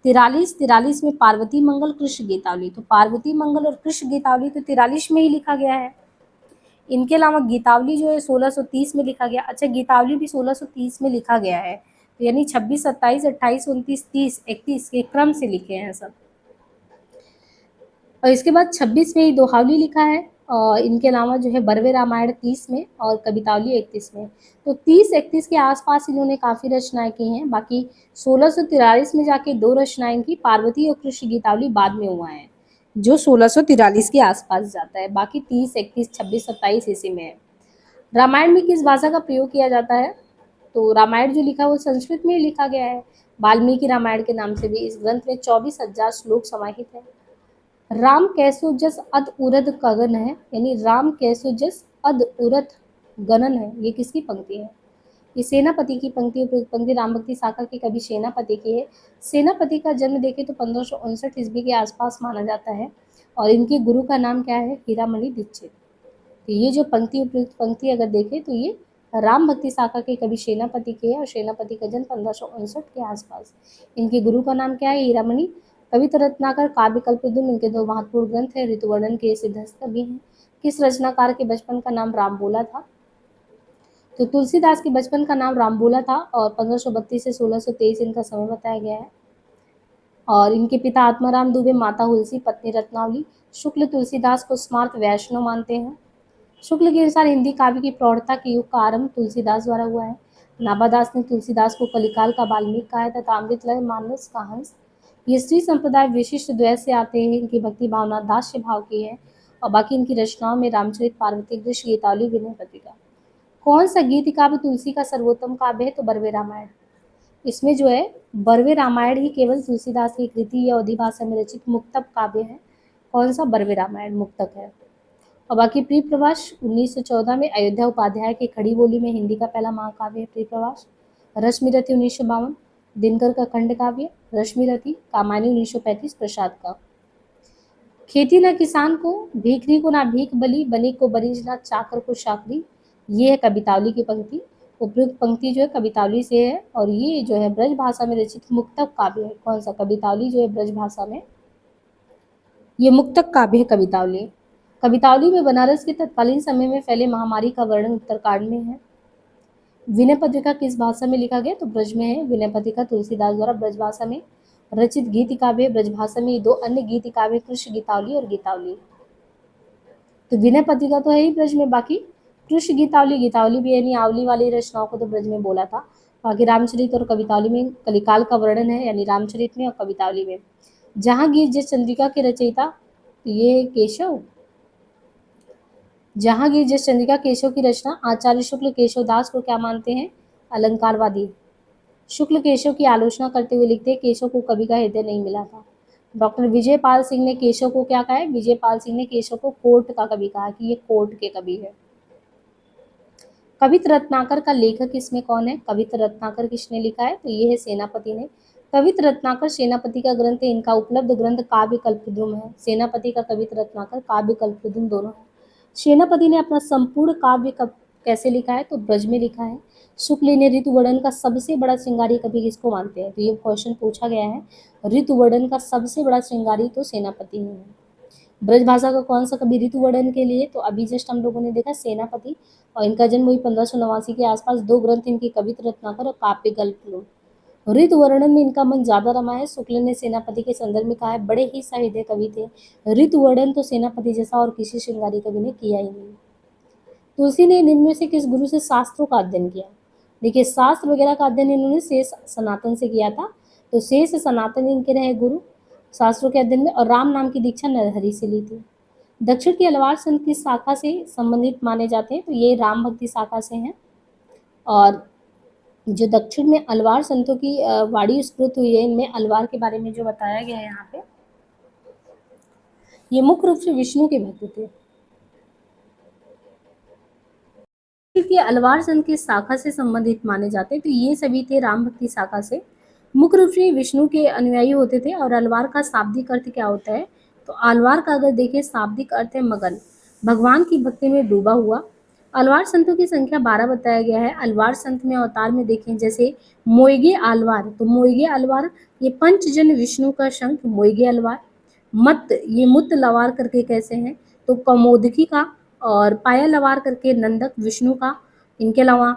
43 में पार्वती मंगल, कृष्ण गीतावली। तो पार्वती मंगल और कृष्ण गीतावली तो 43 में ही लिखा गया है। इनके अलावा गीतावली जो है 1630 में लिखा गया। अच्छा, गीतावली भी 1630 में लिखा गया है, तो यानी 26, 27, 28, 29, 30, 31 के क्रम से लिखे हैं सब। और इसके बाद 26 में ही दोहावली लिखा है। और इनके अलावा जो है बरवे रामायण 30 में और कवितावली 31 में। तो 30-31 के आसपास इन्होंने काफ़ी रचनाएं की हैं। बाकी 1643 में जाके 2 रचनाएं की, पार्वती और कृष्ण गीतावली बाद में हुआ है, जो 1643 के आसपास जाता है। बाकी 30, 31, 26, 27 इसी में है। रामायण में किस भाषा का प्रयोग किया जाता है? तो रामायण जो लिखा है वो संस्कृत में ही लिखा गया है। वाल्मीकि रामायण के नाम से भी इस ग्रंथ में 24,000 श्लोक समाहित है। राम कैसो जस अद उरद गगन है, यानी राम कैसो जस अद उरद गणन है, ये किसकी पंक्ति है? ये सेनापति की पंक्ति। पंक्ति राम भक्ति साखा के कवि सेनापति की है। सेनापति का जन्म देखें तो 1559 ईस्वी के आसपास माना जाता है। और इनके गुरु का नाम क्या है? हीरामणि दीक्षित। तो ये जो पंक्ति उपयुक्त पंक्ति अगर देखें तो ये राम भक्ति शाखा के कवि सेनापति के है। और सेनापति का जन्म 1559 के आसपास। इनके गुरु का नाम क्या है? हीरामणि। कविता रत्नाकर, काव्य कल्पद्रुम इनके 2 महत्वपूर्ण ग्रंथ है। ऋतुवर्णन के सिद्धहस्त भी हैं। किस रचनाकार के बचपन का नाम रामबोला था? तो तुलसीदास के बचपन का नाम रामबोला था। और 1532 से 1623 इनका समय बताया गया है। और इनके पिता आत्माराम दुबे, माता हुलसी, पत्नी रत्नावली। शुक्ल तुलसीदास को स्मार्त वैष्णव मानते हैं। शुक्ल के अनुसार हिंदी काव्य की प्रौढ़ता के युग का आरंभ तुलसीदास द्वारा हुआ है। नाभादास ने तुलसीदास को कलिकाल का वाल्मीकि कहा है तथा अमृतलय मानस का हंस। ये स्त्री संप्रदाय विशिष्ट द्वैत से आते हैं। इनकी भक्ति भावना दास्य भाव की है। और बाकी इनकी रचनाओं में रामचरित, पार्वती, कृष्ण गीतावली, विनय पत्रिका। कौन सा गीत काव्य तुलसी का सर्वोत्तम काव्य है? तो बरवे रामायण। इसमें जो है बरवे रामायण ही केवल तुलसीदास की कृति या अवधी भाषा में रचित मुक्तक काव्य है। कौन सा? बरवे रामायण मुक्तक है। और बाकी प्रिय प्रवास 1914 में अयोध्या उपाध्याय की खड़ी बोली में हिंदी का पहला महाकाव्य है प्रिय प्रवास। रश्मिरथी 1952, दिनकर का खंड काव्य रश्मिरथी। कामायनी 1935 प्रसाद का। खेती न किसान को, भीखरी को ना भीख बली, बनी को बनिज ना चाकर को चाकरी। ये है कवितावली की पंक्ति। उपयुक्त पंक्ति जो है कवितावली से है। और ये जो है ब्रज भाषा में रचित मुक्तक काव्य है। कौन सा? कवितावली जो है ब्रज भाषा में, ये मुक्तक काव्य है कवितावली। कवितावली में बनारस के तत्कालीन समय में फैले महामारी का वर्णन उत्तरकांड में है। विनय पत्रिका किस भाषा में लिखा गया? तो ब्रज में है। विनय पत्रिका तुलसीदास द्वारा ब्रज भाषा में रचित गीत काव्य ब्रज भाषा में। 2 अन्य गीत काव्य कृष्ण गीतावली और गीतावली। तो विनय पत्रिका तो है ही ब्रज में। बाकी कृष्ण गीतावली, गीतावली भी यानी आवली वाली रचनाओं को तो ब्रज में बोला था। बाकी रामचरित और कवितावली में कलिकाल का वर्णन है, यानी रामचरित में और कवितावली में। जहांगीर जिस चंद्रिका के रचयिता, ये केशव। जहांगीर जिस चंद्रिका केशव की रचना आचार्य शुक्ल केशव दास को क्या मानते हैं? अलंकारवादी। शुक्ल केशव की आलोचना करते हुए लिखते हैं केशव को कवि का हृदय नहीं मिला था। डॉक्टर विजयपाल सिंह ने केशव को क्या कहा है? विजयपाल सिंह ने केशव को कोर्ट का कवि कहा कि ये कोर्ट के कवि है। कवित रत्नाकर का लेखक इसमें कौन है? कवित रत्नाकर किसने लिखा है? तो ये है सेनापति ने। कवित रत्नाकर सेनापति का ग्रंथ है, इनका उपलब्ध ग्रंथ काव्य कल्पद्रुम है। सेनापति का कवित रत्नाकर, काव्य कल्पद्रुम दोनों है। सेनापति ने अपना संपूर्ण काव्य कब कैसे लिखा है, तो ब्रज में लिखा है। शुक्ल ने ऋतुवर्णन का सबसे बड़ा श्रृंगारी कवि किसको मानते हैं, तो ये क्वेश्चन पूछा गया है। ऋतुवर्णन का सबसे बड़ा श्रृंगारी तो सेनापति ही है। ब्रज भाषा का कौन सा कवि ऋतुवर्णन के लिए, तो अभी जस्ट हम लोगों ने देखा सेनापति, और इनका जन्म हुई 1589 के आसपास। दो ग्रंथ इनके कवित रत्नाकर और काव्य कल्पद्रुम। ऋतु वर्णन में इनका मन ज्यादा रमा है। शुक्ल ने सेनापति के संदर्भ में कहा है बड़े ही साहित्य कवि थे। ऋतु वर्णन तो सेनापति जैसा और किसी श्रृंगारी कवि ने किया ही नहीं। तुलसी ने निम्न में से किस गुरु से शास्त्रों का अध्ययन किया, देखिए शास्त्र वगैरह का अध्ययन इन्होंने शेष सनातन से किया था, तो शेष सनातन इनके रहे गुरु शास्त्रों के अध्ययन में, और राम नाम की दीक्षा नरहरि से ली थी। दक्षिण के अलवार संत किस शाखा से संबंधित माने जाते हैं, तो ये राम भक्ति शाखा से हैं। और जो दक्षिण में अलवार संतों की वाणी स्फुरित हुई है, इनमें अलवार के बारे में जो बताया गया है यहाँ पे, ये मुख्य रूप से विष्णु के भक्त थे। कि अलवार संत की शाखा से संबंधित माने जाते हैं, तो ये सभी थे राम भक्ति शाखा से। मुख्य रूप से विष्णु के अनुयायी होते थे। और अलवार का शाब्दिक अर्थ क्या होता है, तो अलवार का अगर देखें शाब्दिक अर्थ है मगन, भगवान की भक्ति में डूबा हुआ। अलवार संतों की संख्या 12 बताया गया है। अलवार संत में अवतार में देखें जैसे मोइगे आलवार, तो मोइगे आलवार ये पंचजन विष्णु का शंख मोइगे अलवार। मत ये मुत लवार करके कैसे हैं, तो कमोदकी का, और पाया लवार करके नंदक विष्णु का। इनके अलावा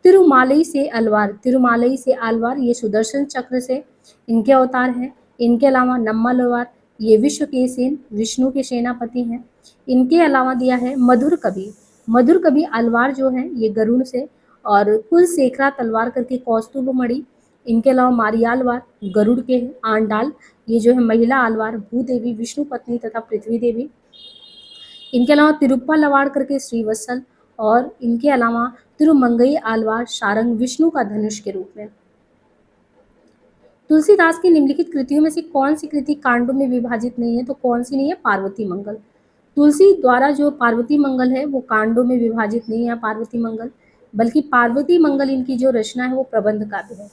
तिरुमालई से अलवार, तिरुमालई से अलवार ये सुदर्शन चक्र से इनके अवतार हैं। इनके अलावा नम्मा लवार ये विश्व के सेन विष्णु के सेनापति हैं। इनके अलावा दिया है मधुर कवि, मधुर कवि अलवार जो है ये गरुड़ से, और कुल शेखरा तलवार करके कौस्तुभ मणि। इनके अलावा मारियालवार गरुड़ के हैं। आंडाल ये जो है महिला अलवार भूदेवी विष्णु पत्नी तथा पृथ्वी देवी। इनके अलावा तिरुप्पा लवाड़ करके श्रीवत्सल, और इनके अलावा तिरुमंगई आलवार शारंग विष्णु का धनुष के रूप में। तुलसीदास की निम्नलिखित कृतियों में से कौन सी कृति कांडों में विभाजित नहीं है, तो कौन सी नहीं है, पार्वती मंगल। तुलसी द्वारा जो पार्वती मंगल है वो कांडों में विभाजित नहीं है पार्वती मंगल, बल्कि पार्वती मंगल इनकी जो रचना है वो प्रबंध काव्य है।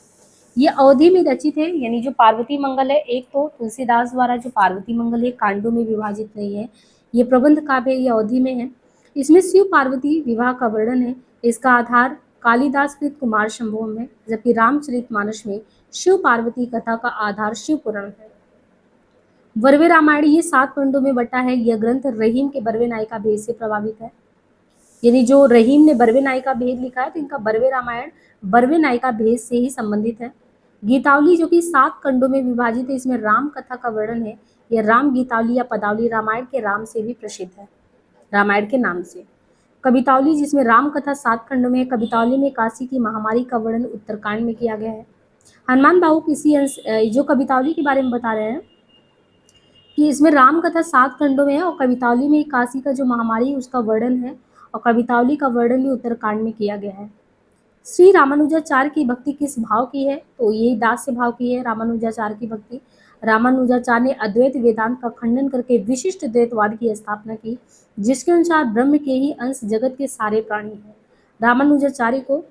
ये अवधि में रचित है, यानी जो पार्वती मंगल है, एक तो तुलसीदास द्वारा जो पार्वती मंगल है कांडों में विभाजित नहीं है, ये प्रबंध काव्य ये अवधि में है। इसमें शिव पार्वती विवाह का वर्णन है। इसका आधार कालिदास कृत कुमार संभव है, जबकि रामचरितमानस में शिव पार्वती कथा का आधार शिव पुराण है। बर्वे रामायण ये 7 खंडों में बटा है। यह ग्रंथ रहीम के बर्वे नायिका भेद से प्रभावित है, यानी जो रहीम ने बर्वे नायिका भेद लिखा है तो इनका बर्वे रामायण बर्वे नायिका भेद से ही संबंधित है। गीतावली जो कि 7 खंडों में विभाजित है, इसमें राम कथा का वर्णन है। यह राम गीतावली या पदावली रामायण के राम से भी प्रसिद्ध है, रामायण के नाम से। कवितावली जिसमें राम कथा 7 खंडों में है। कवितावली में काशी की महामारी का वर्णन उत्तरकांड में किया गया है। हनुमान बाबू किसी अंश जो कवितावली के बारे में बता रहे हैं कि इसमें राम कथा 7 खंडों में है, और कवितावली में काशी का जो महामारी है उसका वर्णन है, और कवितावली का वर्णन भी उत्तरकांड में किया गया है। श्री रामानुजाचार्य की भक्ति किस भाव की है, तो ये दास्य भाव की है रामानुजाचार्य की भक्ति। रामानुजाचार्य ने अद्वैत वेदांत का खंडन करके विशिष्ट द्वैतवाद की स्थापना की, जिसके अनुसार ब्रह्म के ही अंश जगत के सारे प्राणी हैं। रामानुजाचार्य को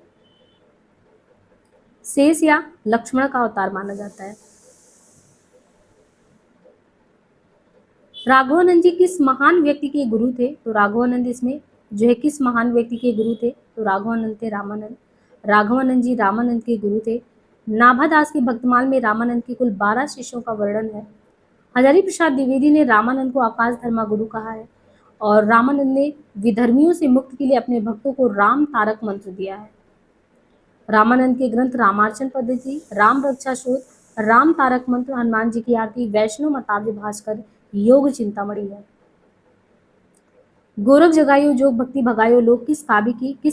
शेष या लक्ष्मण का अवतार माना जाता है। राघवानंद जी किस महान व्यक्ति के गुरु थे, तो राघवानंद इसमें जो है किस महान व्यक्ति के गुरु थे, तो राघवानंद थे रामानंद। राघवानंद जी रामानंद के गुरु थे। नाभादास के भक्तमाल में रामानंद के कुल 12 शिष्यों का वर्णन है। हजारी प्रसाद द्विवेदी ने रामानंद को आकाश धर्मा गुरु कहा है, और रामानंद ने विधर्मियों से मुक्ति के लिए अपने भक्तों को राम तारक मंत्र दिया है। रामानंद के ग्रंथ रामार्चन पद्धति, राम रक्षा शोध, राम तारक मंत्र, हनुमान जी की आरती, वैष्णव मताव्य भास्कर, योग चिंतामणि है। गोरख जगायो जोग भक्ति भगायो लोग किस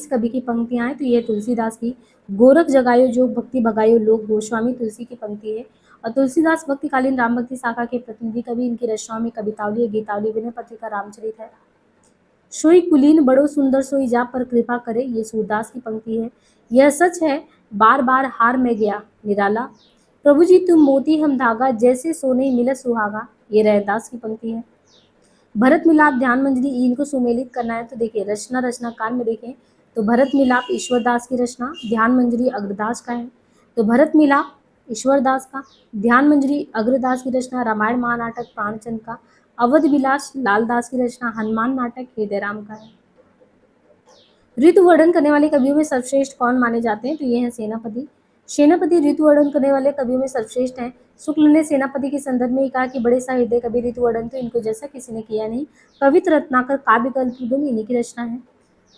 कवि की पंक्तियां हैं, तो ये तुलसीदास की। गोरख जगायो जोग भक्ति भगायो लोग गोस्वामी तुलसी की पंक्ति है। और तुलसीदास भक्तिकालीन राम भक्ति शाखा के प्रतिनिधि कवि। इनकी रचनाओं में कवितावली, गीतावली, विनय पत्रिका, रामचरित है। सोई कुलीन बड़ो सुंदर सोई जा पर कृपा करे, ये सूरदास की पंक्ति है। यह सच है बार बार हार में गया निराला, प्रभु जी तुम मोती हम धागा, जैसे सोने मिला सुहागा, ये रैदास की पंक्ति है। भरत मिलाप ध्यान मंजरी, इनको सुमेलित करना है तो देखिए रचनाकार में देखें तो भरत मिलाप ईश्वर दास की रचना, ध्यान मंजरी अग्रदास का है। तो भरत मिलाप ईश्वरदास का, ध्यान मंजरी अग्रदास की रचना, रामायण महानाटक प्राणचंद का, अवध विलास लालदास की रचना, हनुमान नाटक हृदय राम का है। ऋतु वर्णन करने वाले कवियों में सर्वश्रेष्ठ कौन माने जाते हैं? तो ये हैं सेनापति। सेनापति ऋतु वर्णन करने वाले कवियों में सर्वश्रेष्ठ हैं। शुक्ल ने सेनापति के संदर्भ में कहा कि बड़े सहृदय कवि ऋतु वर्णन तो इनको जैसा किसी ने किया नहीं। पवित्र रत्नाकर काव्य कल्पद्रुम इन्हीं की रचना है।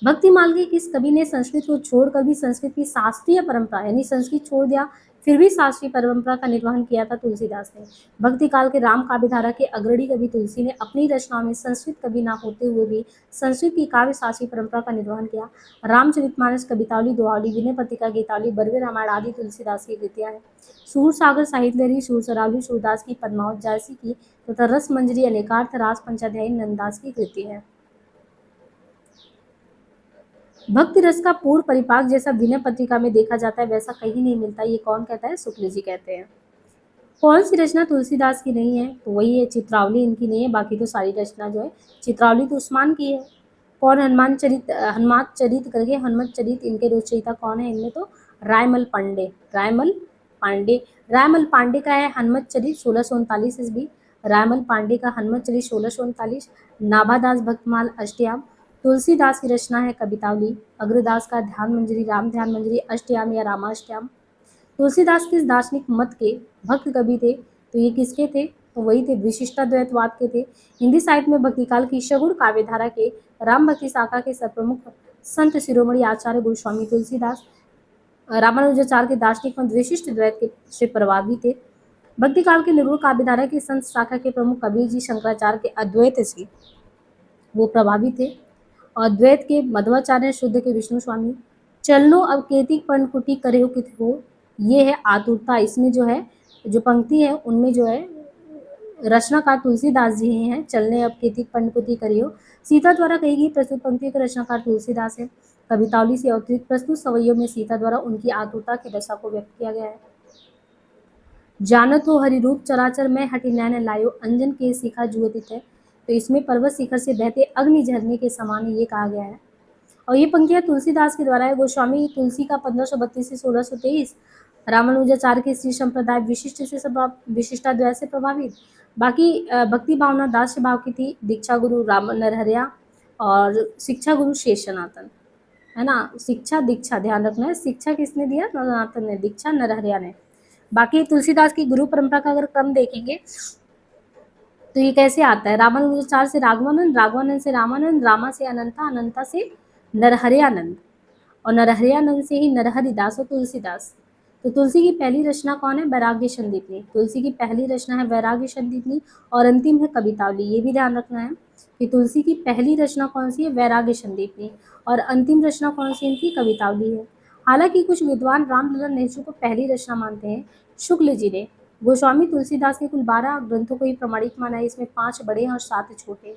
भक्तिमाल के किस कवि ने संस्कृत को छोड़कर भी संस्कृत की शास्त्रीय परंपरा यानी संस्कृत छोड़ दिया फिर भी शास्त्रीय परंपरा का निर्वहन किया था? तुलसीदास ने। भक्ति काल के राम काव्यधारा के अग्रणी कवि तुलसी ने अपनी रचनाओं में संस्कृत कवि न होते हुए भी संस्कृत की काव्य शास्त्रीय परंपरा का निर्वहन किया। रामचरितमानस, कवितावली, दोहावली, विनय पत्रिका, गीतावली, बरवे रामायण आदि तुलसीदास की कृतियां हैं। सूर सागर, साहित्य लहरी, सूर सरावली सूरदास की, पद्मावत जायसी की तथा रस मंजरी, अनेकार्थ रास पंचाध्यायी नंददास की कृति है। भक्ति रस का पूर्ण परिपाक जैसा विनय पत्रिका में देखा जाता है वैसा कहीं नहीं मिलता। ये कौन कहता है? शुक्ल जी कहते हैं। कौन सी रचना तुलसीदास की नहीं है? तो वही है चित्रावली, इनकी नहीं है। बाकी तो सारी रचना जो है, चित्रावली तो उस्मान की है। कौन हनुमान चरित करके हनुमत चरित इनके रचयिता कौन है? इनमें तो रायमल पांडे। रायमल पांडे का है हनुमत चरित 1639 ईस्वी। रायमल पांडे का हनुमत चरित 1639। नाभादास भक्तमाल अष्टयाम। तुलसीदास की रचना है कवितावली। अग्रदास का ध्यान मंजरी, राम ध्यान मंजरी, अष्टयाम या रामाष्टयाम। तुलसीदास किस दार्शनिक मत के भक्त कवि थे? तो ये किसके थे? तो वही थे विशिष्टाद्वैतवाद के थे। हिंदी साहित्य में भक्तिकाल की सगुण काव्यधारा के राम भक्ति शाखा के सर्वप्रमुख संत शिरोमणि आचार्य गोस्वामी तुलसीदास रामानुजाचार्य के दार्शनिक मत विशिष्ट द्वैत के से प्रभावित थे। भक्तिकाल के निर्गुण काव्यधारा के संत शाखा के प्रमुख कबीर जी शंकराचार्य के अद्वैत से वो प्रभावित थे और द्वैत के मध्वाचार्य, शुद्ध के विष्णु स्वामी। चलनो अब केतिक पन कुटी करे कित हो, ये है आतुरता। इसमें जो है जो पंक्ति है उनमें जो है रचनाकार तुलसीदास जी हैं। चलने अब केतिक पंकुति करियो, सीता द्वारा कही गई प्रस्तुत पंक्तियों के रचनाकार तुलसीदास है। कवितावली से अवतरित प्रस्तुत सवैयों में सीता द्वारा उनकी आतुरता की दशा को व्यक्त किया गया है। जानत हो हरि रूप चराचर में हटि नैन लायो, अंजन के शिखा जुवतित है। तो इसमें पर्वत शिखर से बहते अग्नि झरने के समान ये कहा गया है। और ये पंक्तियां तुलसीदास के द्वारा है। गोस्वामी तुलसी का 1532 से 1623। रामानुजाचार्य के श्री संप्रदाय विशिष्टाद्वैत से प्रभावित। बाकी भक्ति भावना दास भाव की थी। दीक्षा गुरु राम नरहरिया और शिक्षा गुरु शेष सनातन, है ना। शिक्षा दीक्षा ध्यान रखना है। शिक्षा किसने दिया? सनातन ने। दीक्षा नरहरिया ने। बाकी तुलसीदास की गुरु परंपरा का अगर क्रम देखेंगे तो ये कैसे आता है? रामानुजाचार्य से राघवानंद, राघवानंद से रामानंद, रामा से अनंता, अनंता से नरहरियानंद और नरहरियानंद से ही नरहरिदास और तुलसीदास। तो तुलसी की पहली रचना कौन है? वैराग्य संदीपनी। तुलसी की पहली रचना है वैराग्य संदीपनी और अंतिम है कवितावली। ये भी ध्यान रखना है कि तुलसी की पहली रचना कौन सी है? वैराग्य संदीपनी और अंतिम रचना कौन सी इनकी? कवितावली है। हालांकि कुछ विद्वान रामललन नेहरू को पहली रचना मानते हैं, शुक्ल जी ने। गोस्वामी तुलसीदास के कुल 12 ग्रंथों को ही प्रमाणिक माना है। इसमें 5 बड़े हैं और 7 छोटे हैं।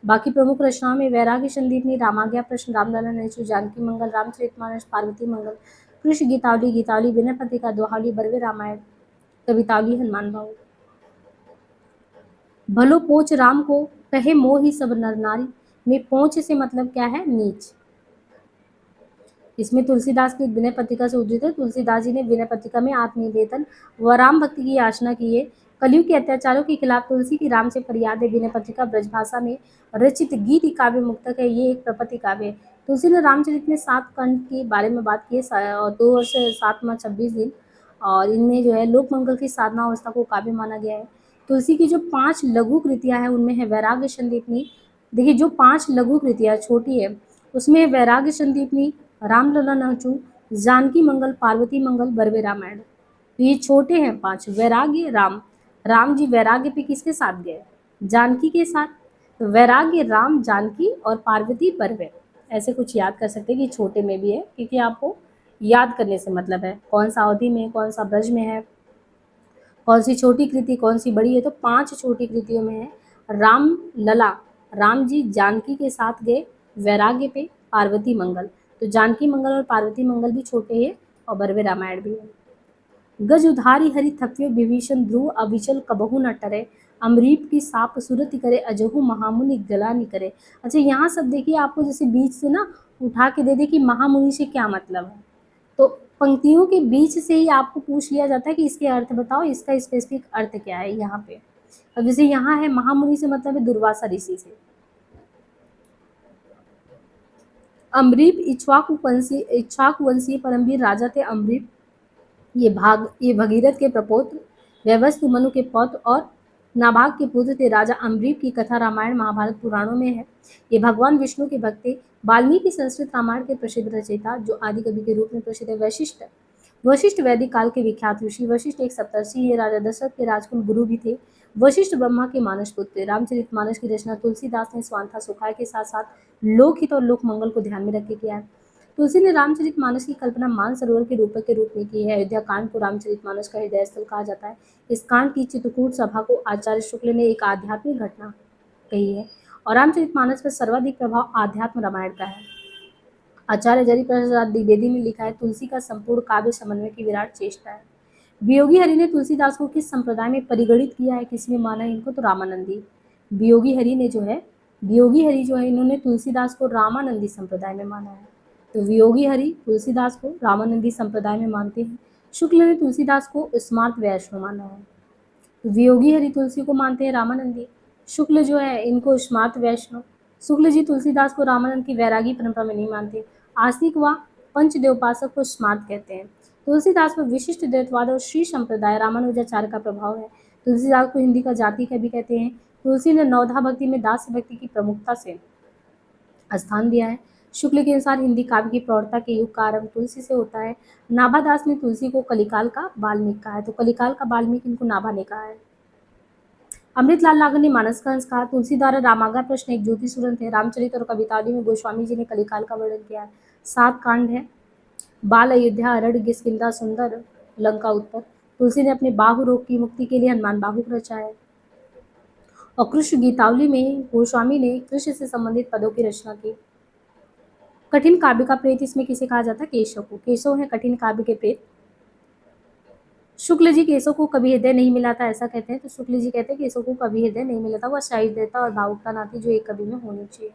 बाकी प्रमुख रचनाओं में वैराग्य संदीपनी, रामाज्ञा प्रश्न, रामललन नेहरू, जानकी मंगल, रामचरितमानस, पार्वती मंगल, कृष्ण गीतावली, गीतावली, विनय पत्रिका, दोहावली, बरवे रामायण, कवितावली, हनुमान भाव। भलो पोच राम को कहे मोहि सब नर नारी, में पोच से मतलब क्या है? नीच। इसमें तुलसीदास की विनय पत्रिका से उद्धृत है। तुलसीदास जी ने विनय पत्रिका में आत्मनिवेदन व राम भक्ति की याचना की है। कलयुग के अत्याचारों के खिलाफ तुलसी की राम से फरियाद है। विनय पत्रिका ब्रजभाषा में रचित गीत काव्य मुक्तक है। ये एक प्रपत्ति काव्य है। तुलसी ने रामचरित में 7 खंड के बारे में बात की है और 2 वर्ष 7 माह 26 दिन और इनमें जो है लोक मंगल की साधना अवस्था को काव्य माना गया है। तुलसी की जो 5 लघु कृतियां हैं उनमें है वैराग्य संदीपनी। देखिए जो 5 लघु कृतियां छोटी है उसमें वैराग्य संदीपनी, रामलला नहचू, जानकी मंगल, पार्वती मंगल, बरवे रामायण। तो ये छोटे हैं 5। वैराग्य राम जी वैराग्य पे किसके साथ गए? जानकी के साथ। तो वैराग्य राम, जानकी और पार्वती, बरवे, ऐसे कुछ याद कर सकते हैं कि छोटे में भी है क्योंकि आपको याद करने से मतलब है कौन सा अवधि में, कौन सा ब्रज में है, कौन सी छोटी कृति, कौन सी बड़ी है। तो 5 छोटी कृतियों में है राम लला, राम जी जानकी के साथ गए वैराग्य पे, पार्वती मंगल। तो जानकी मंगल और पार्वती मंगल भी छोटे हैं और बरवे रामायण भी है। गज उधारी हरि थप्यो विभीषण ध्रुव, अविचल कबहू न टरे, अमरीप की साप सुरति करे, अजहू महामुनि गलानी करे। अच्छा यहाँ सब देखिए आपको जैसे बीच से ना उठा के दे दे कि महामुनि से क्या मतलब है। तो पंक्तियों के बीच से ही आपको पूछ लिया जाता है कि इसके अर्थ बताओ, इसका स्पेसिफिक अर्थ क्या है यहाँ पे। अब जैसे यहाँ है महामुनि से मतलब है दुर्वासा ऋषि से। अम्बरीप इक्ष्वाकुवंशीय परमवीर राजा थे अम्बरीप। ये भगीरथ के प्रपौत्र, व्यवस्तु मनु के पौत्र और नाभाग के पुत्र थे। राजा अम्बरीप की कथा रामायण महाभारत पुराणों में है। ये भगवान विष्णु के भक्त थे। वाल्मीकि संस्कृत रामायण के प्रसिद्ध रचयिता, जो आदि कवि के रूप में प्रसिद्ध है। वशिष्ठ वशिष्ठ वैदिक काल के विख्यात ऋषि। वशिष्ठ एक सप्तर्षि है। राजा दशरथ के राजकुल गुरु भी थे। वशिष्ठ ब्रह्मा के मानस पुत्र थे। रामचरितमानस की रचना तुलसीदास ने स्वांथा सुखाय के साथ साथ लोकहित और लोक मंगल को ध्यान में रख के किया है। तुलसी ने रामचरितमानस की कल्पना मानसरोवर के रूपक के रूप में की है। अयोध्या कांड को रामचरितमानस का हृदय स्थल कहा जाता है। इस कांड की चित्रकूट सभा को आचार्य शुक्ल ने एक आध्यात्मिक घटना कही है और रामचरितमानस पर सर्वाधिक प्रभाव आध्यात्म रामायण का है। आचार्य जरी प्रसाद द्विवेदी ने लिखा है, तुलसी का संपूर्ण काव्य समन्वय की विराट चेष्टा है। वियोगी हरि ने तुलसीदास को किस संप्रदाय में परिगणित किया है, किसमें माना है इनको, तो रामानंदी। वियोगी हरि ने जो है वियोगी हरि जो है इन्होंने तुलसीदास को रामानंदी संप्रदाय में माना है। तो वियोगी हरि तुलसीदास को रामानंदी संप्रदाय में मानते हैं। शुक्ल ने तुलसीदास को स्मार्त वैष्णव माना है। तो वियोगी हरि तुलसी को मानते हैं रामानंदी, शुक्ल जो है इनको स्मार्त वैष्णव। शुक्ल जी तुलसीदास को रामानंद की वैरागी परंपरा में नहीं मानते। आस्तिक व पंचदेवोपासक को स्मार्त कहते हैं। तुलसीदास पर विशिष्ट द्वैतवाद और श्री संप्रदाय रामानुजाचार्य का प्रभाव है। तुलसीदास को हिंदी का जाति कवि कहते हैं। तुलसी ने नवधा भक्ति में दास्य भक्ति की प्रमुखता से स्थान दिया है। शुक्ल के अनुसार हिंदी काव्य की प्रौढ़ता के युग का आरंभ तुलसी से होता है। नाभादास ने तुलसी को कलिकाल का वाल्मीकि कहा है। तो कलिकाल का वाल्मीकि इनको नाभा ने कहा है। अमृतलाल नागर ने मानस का अंश कहा। तुलसी द्वारा रामागा प्रश्न एक ज्योतिषुरंत है। रामचरित और कवितावली में गोस्वामी जी ने कलिकाल का वर्णन किया है। 7 कांड है। बाल अयोध्या, अरण्य, किष्किंधा, सुंदर, लंका उत्तर। तुलसी ने अपने बाहु रोग की मुक्ति के लिए हनुमान बाहुक रचा है। और कृष्ण गीतावली में गोस्वामी ने कृष्ण से संबंधित पदों की रचना की। कठिन काव्य का प्रेत इसमें किसे कहा जाता है, केशव को। केशव है कठिन काव्य के प्रेत। शुक्ल जी केशव को कभी हृदय नहीं मिला था, ऐसा कहते हैं। तो शुक्ल जी कहते हैं केशव को कभी हृदय नहीं मिला था, वह सहिष्णुता और भावुकता ना थी जो एक कवि में होनी चाहिए।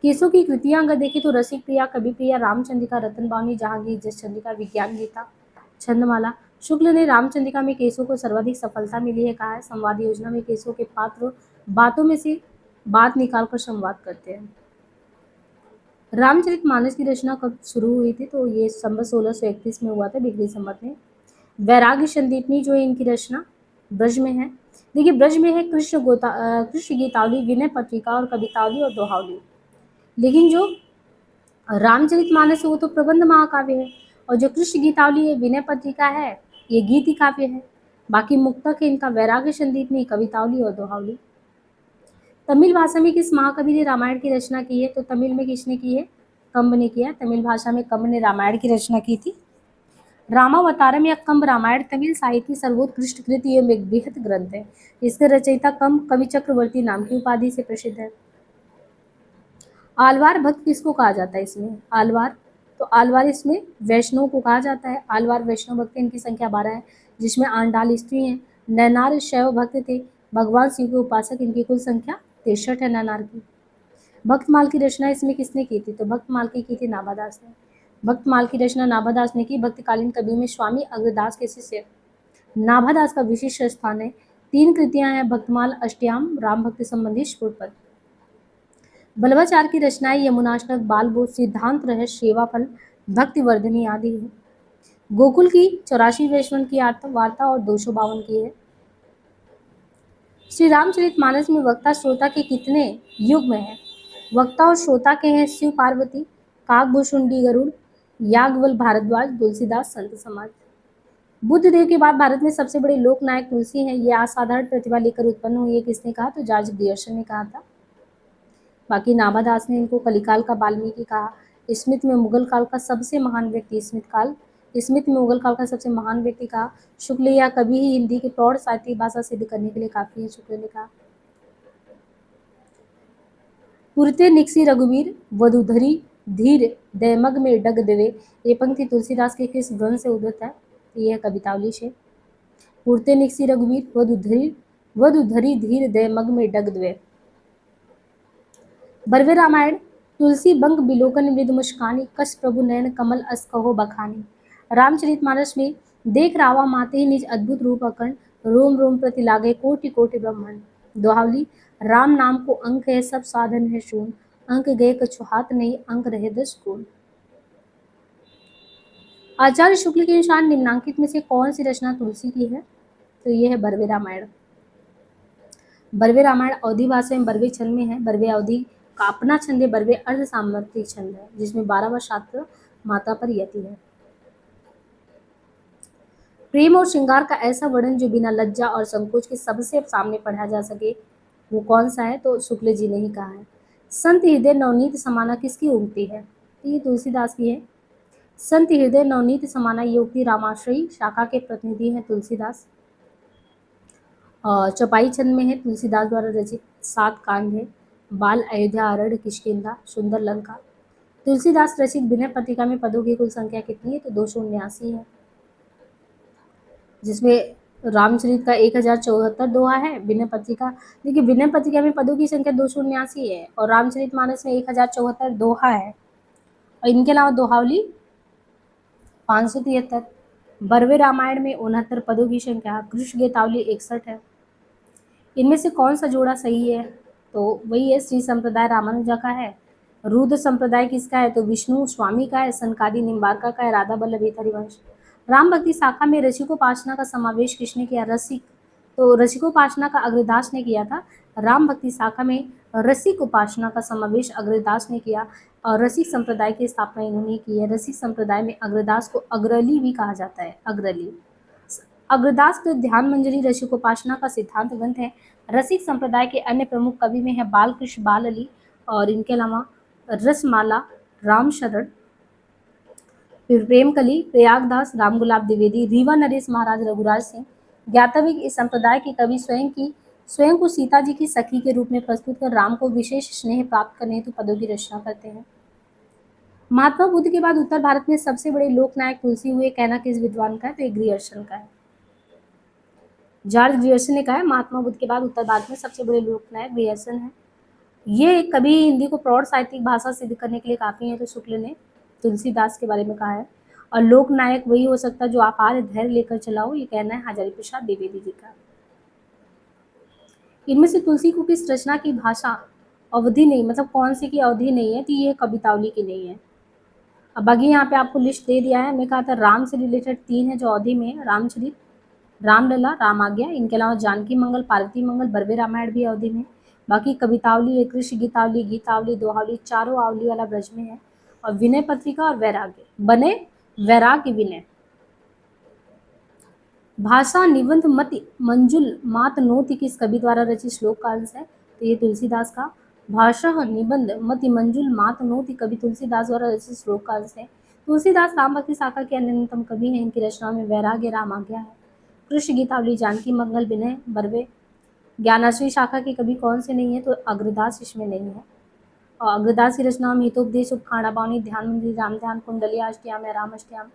केशव की कृतियां अगर देखें तो रसिक प्रिया, कवि प्रिया, रामचंद्रिका, रतन बावनी, जहांगीर, जस चंद्रिका, विज्ञान गीता, छंदमाला। शुक्ल ने रामचंद्रिका में केशव को सर्वाधिक सफलता मिली है कहा है। संवाद योजना में केशव के पात्र बातों में से बात निकालकर संवाद करते हैं। रामचरितमानस की रचना कब शुरू हुई थी, तो ये संवत 1631 में हुआ था, बिगड़ी संवत में। वैराग्य संदीपनी जो है इनकी रचना ब्रज में है। देखिए ब्रज में है कृष्ण गीतावली, विनय पत्रिका और कवितावली और दोहावली। लेकिन जो रामचरितमानस है वो तो प्रबंध महाकाव्य है, और जो कृष्ण गीतावली है, विनय पत्रिका है, ये गीति काव्य है। बाकी मुक्तक है इनका वैराग्य संदीपनी, कवितावली और दोहावली। तमिल भाषा में किस महाकवि ने रामायण की रचना की है, तो तमिल में किसने की है, कंब ने किया। तमिल भाषा में कंब ने रामायण की रचना की थी। रामावतारम या कंब रामायण तमिल साहित्य सर्वोत्कृष्ट कृति एवं एक बृहत ग्रंथ है। इसके रचयिता कंब कवि चक्रवर्ती नाम की उपाधि से प्रसिद्ध है। आलवार भक्त किसको कहा जाता है इसमें, आलवार, तो आलवार इसमें वैष्णव को कहा जाता है। आलवार वैष्णव भक्त, इनकी संख्या 12 है, जिसमें आंडाल स्त्री हैं। नैनार शैव भक्त थे, भगवान शिव के उपासक, इनकी कुल संख्या 63 है नैनार की। भक्तमाल की रचना इसमें किसने की थी, तो भक्तमाल की थी नाभादास ने। भक्तमाल की रचना नाभादास ने की। भक्तकालीन कवि में स्वामी अग्रदास के शिष्य नाभादास का विशिष्ट स्थान है। 3 कृतियां हैं, भक्तमाल, अष्टयाम, राम भक्ति संबंधी स्फुटपद। बल्लभाचार्य की रचनाएं यमुनाष्टक, बालबोध, सिद्धांत रहस्य, सेवाफल, भक्तिवर्धनी आदि है। गोकुल की 84 वैष्णव की वार्ता और 252 की है। श्री रामचरितमानस में वक्ता श्रोता के कितने युग्म हैं, वक्ता और श्रोता के हैं शिव पार्वती, काकभूषुंडी गरुड़, याज्ञवल्क्य भारद्वाज, तुलसीदास, संत समाज। बुद्ध देव के बाद भारत में सबसे बड़े लोक नायक तुलसी हैं। ये असाधारण प्रतिभा लेकर उत्पन्न हुई है, किसने कहा, तो जॉर्ज ग्रियर्सन ने कहा था। बाकी नाभादास ने इनको कलिकाल का वाल्मीकि कहा। स्मिथ में मुगल काल का सबसे महान व्यक्ति, स्मिथ में मुगल काल का सबसे महान व्यक्ति कहा। शुक्ल या कभी ही हिंदी की प्रौढ़ साहित्यिक भाषा सिद्ध करने के लिए काफी है, शुक्ल ने कहा। पुरते निकसी रघुवीर वधुधरी धीर दैमग में डग देवे, ये पंक्ति तुलसीदास के किस ग्रंथ से उद्धृत है, ये है कवितावली से। पुरते निकसी रघुवीर वधुधरी धीर दैमग में डग देवे। बर्वे रामायण, तुलसी बंग बिलोकन विद मुस्कानी, कस प्रभु नयन कमल अस कहो बखानी। रामचरितमानस में देख रावा माते ही निज अद्भुत रूप अखंड, रोम रोम प्रति लागे कोटि कोटि ब्रह्मांड। दोहावली, राम नाम को अंक है सब साधन है शून, अंक गए कछु हाथ नहीं अंक रहे 10 गुण। आचार्य शुक्ल के अनुसार निम्नांकित में से कौन सी रचना तुलसी की है? तो ये है बर्वे रामायण। बर्वे रामायण अवधी भाषा में बर्वे छंद में है। बर्वे अवधी का अपना छंद है, बर्वे अर्ध सामर्थ्यिक छंद है, जिसमें 12वां शास्त्र माता पर यति है। प्रेम और श्रृंगार का ऐसा वर्णन जो बिना लज्जा और संकोच के सबसे सामने पढ़ा जा सके, वो कौन सा है? तो शुक्ल जी ने ही कहा है। संत हृदय नवनीत समाना किसकी उक्ति है? तो ये तुलसीदास की है। संत हृदय नवनीत समाना ये उक्ति रामाश्रयी शाखा के प्रतिनिधि हैं तुलसीदास। चौपाई छंद में है, तुलसीदास द्वारा रचित। 7 कांड है, बाल, अयोध्या, अरण्य, किष्किंधा, सुंदर लंका। तुलसीदास रचित विनय पत्रिका में पदों की कुल संख्या कितनी है? तो 279 है, जिसमें रामचरित का 1074 दोहा है। विनय पत्रिका, देखिए विनय पत्रिका में पदों की संख्या 279 है और रामचरितमानस में 1074 दोहा है, और इनके अलावा दोहावली 573। बर्वे रामायण में 69 पदों की संख्या, कृष्ण गीतावली 61 है। इनमें से कौन सा जोड़ा सही है? तो वही है, श्री संप्रदाय रामानुजा का है। रुद्र संप्रदाय किसका है? तो विष्णु स्वामी का है। सनकादि निम्बार्का का है। राधा बल्लभ हरिवंश। राम भक्ति शाखा में रसिकोपासना का समावेश किसने किया? रसिक, तो रसिकोपासना का अग्रदास ने किया था। राम भक्ति शाखा में रसिक उपासना का समावेश अग्रदास ने किया और रसिक संप्रदाय की स्थापना इन्होंने की है। रसिक संप्रदाय में अग्रदास को अग्रली भी कहा जाता है। अग्रली, अग्रदास कृत ध्यान मंजरी रसिकोपासना का सिद्धांत ग्रंथ है। रसिक संप्रदाय के अन्य प्रमुख कवि में है बालकृष्ण बाल अली, और इनके अलावा रसमाला, राम शरण, प्रेमकली, प्रयागदास, राम गुलाब द्विवेदी, रीवा नरेश, महाराज रघुराज सिंह। ज्ञातव्य इस संप्रदाय के कवि स्वयं को सीता जी की सखी के रूप में प्रस्तुत कर राम को विशेष स्नेह प्राप्त करने हेतु पदों की रचना करते हैं। महात्मा बुद्ध के बाद उत्तर भारत में सबसे बड़े लोकनायक तुलसी हुए, कहना किस विद्वान का है? तो ये ग्रियर्सन का है। जॉर्ज ग्रियर्सन ने कहा है महात्मा बुद्ध के बाद उत्तर भारत में सबसे बड़े लोकनायक ग्रियर्सन है। ये कवि हिंदी को प्रौढ़ साहित्यिक भाषा सिद्ध करने के लिए काफी है, तो शुक्ल ने तुलसीदास के बारे में कहा है। और लोकनायक वही हो सकता है जो अपार धैर्य लेकर चलाओ, ये कहना है हजारी प्रसाद द्विवेदी जी का। इनमें से तुलसी को किस रचना की भाषा अवधि नहीं, मतलब कौन सी की अवधि नहीं है? तो ये कवितावली की नहीं है। अब बाकी यहाँ पे आपको लिस्ट दे दिया है। मैं कहा था राम से रिलेटेड 3 है जो अवधि में है, रामचरित, रामलला, राम आज्ञा। इनके अलावा जानकी मंगल, पार्वती मंगल, बर्वे रामायण भी अवधि में। बाकी कवितावली, कृष्ण गीतावली, गीतावली, दोहावली, चारों आवली वाला ब्रज में है। और विनय पत्रिका और वैराग्य, बने वैराग्य विनय। भाषा निबंध मति मंजुल मात नोति किस कवि द्वारा रचित श्लोक का अंश है? तो ये तुलसीदास का। भाषा निबंध मति मंजुल मात नोति कवि तुलसीदास द्वारा रचित श्लोक का अंश है। तुलसीदास राम भक्ति शाखा के अन्यतम कवि हैं। इनकी रचनाओं में वैराग्य, राम आज्ञा है। कृष्ण गीतावली, जानकी मंगल, विनय, बर्वे। ज्ञानाश्री शाखा के कवि कौन से नहीं है? तो अग्रदास इसमें नहीं है। और अग्रदास की रचनाओं में हितोपदेश, उपखाड़ा बावनी, ध्यान मंदिर, राम ध्यान, कुंडली अष्टयाम या राम अष्टयाम।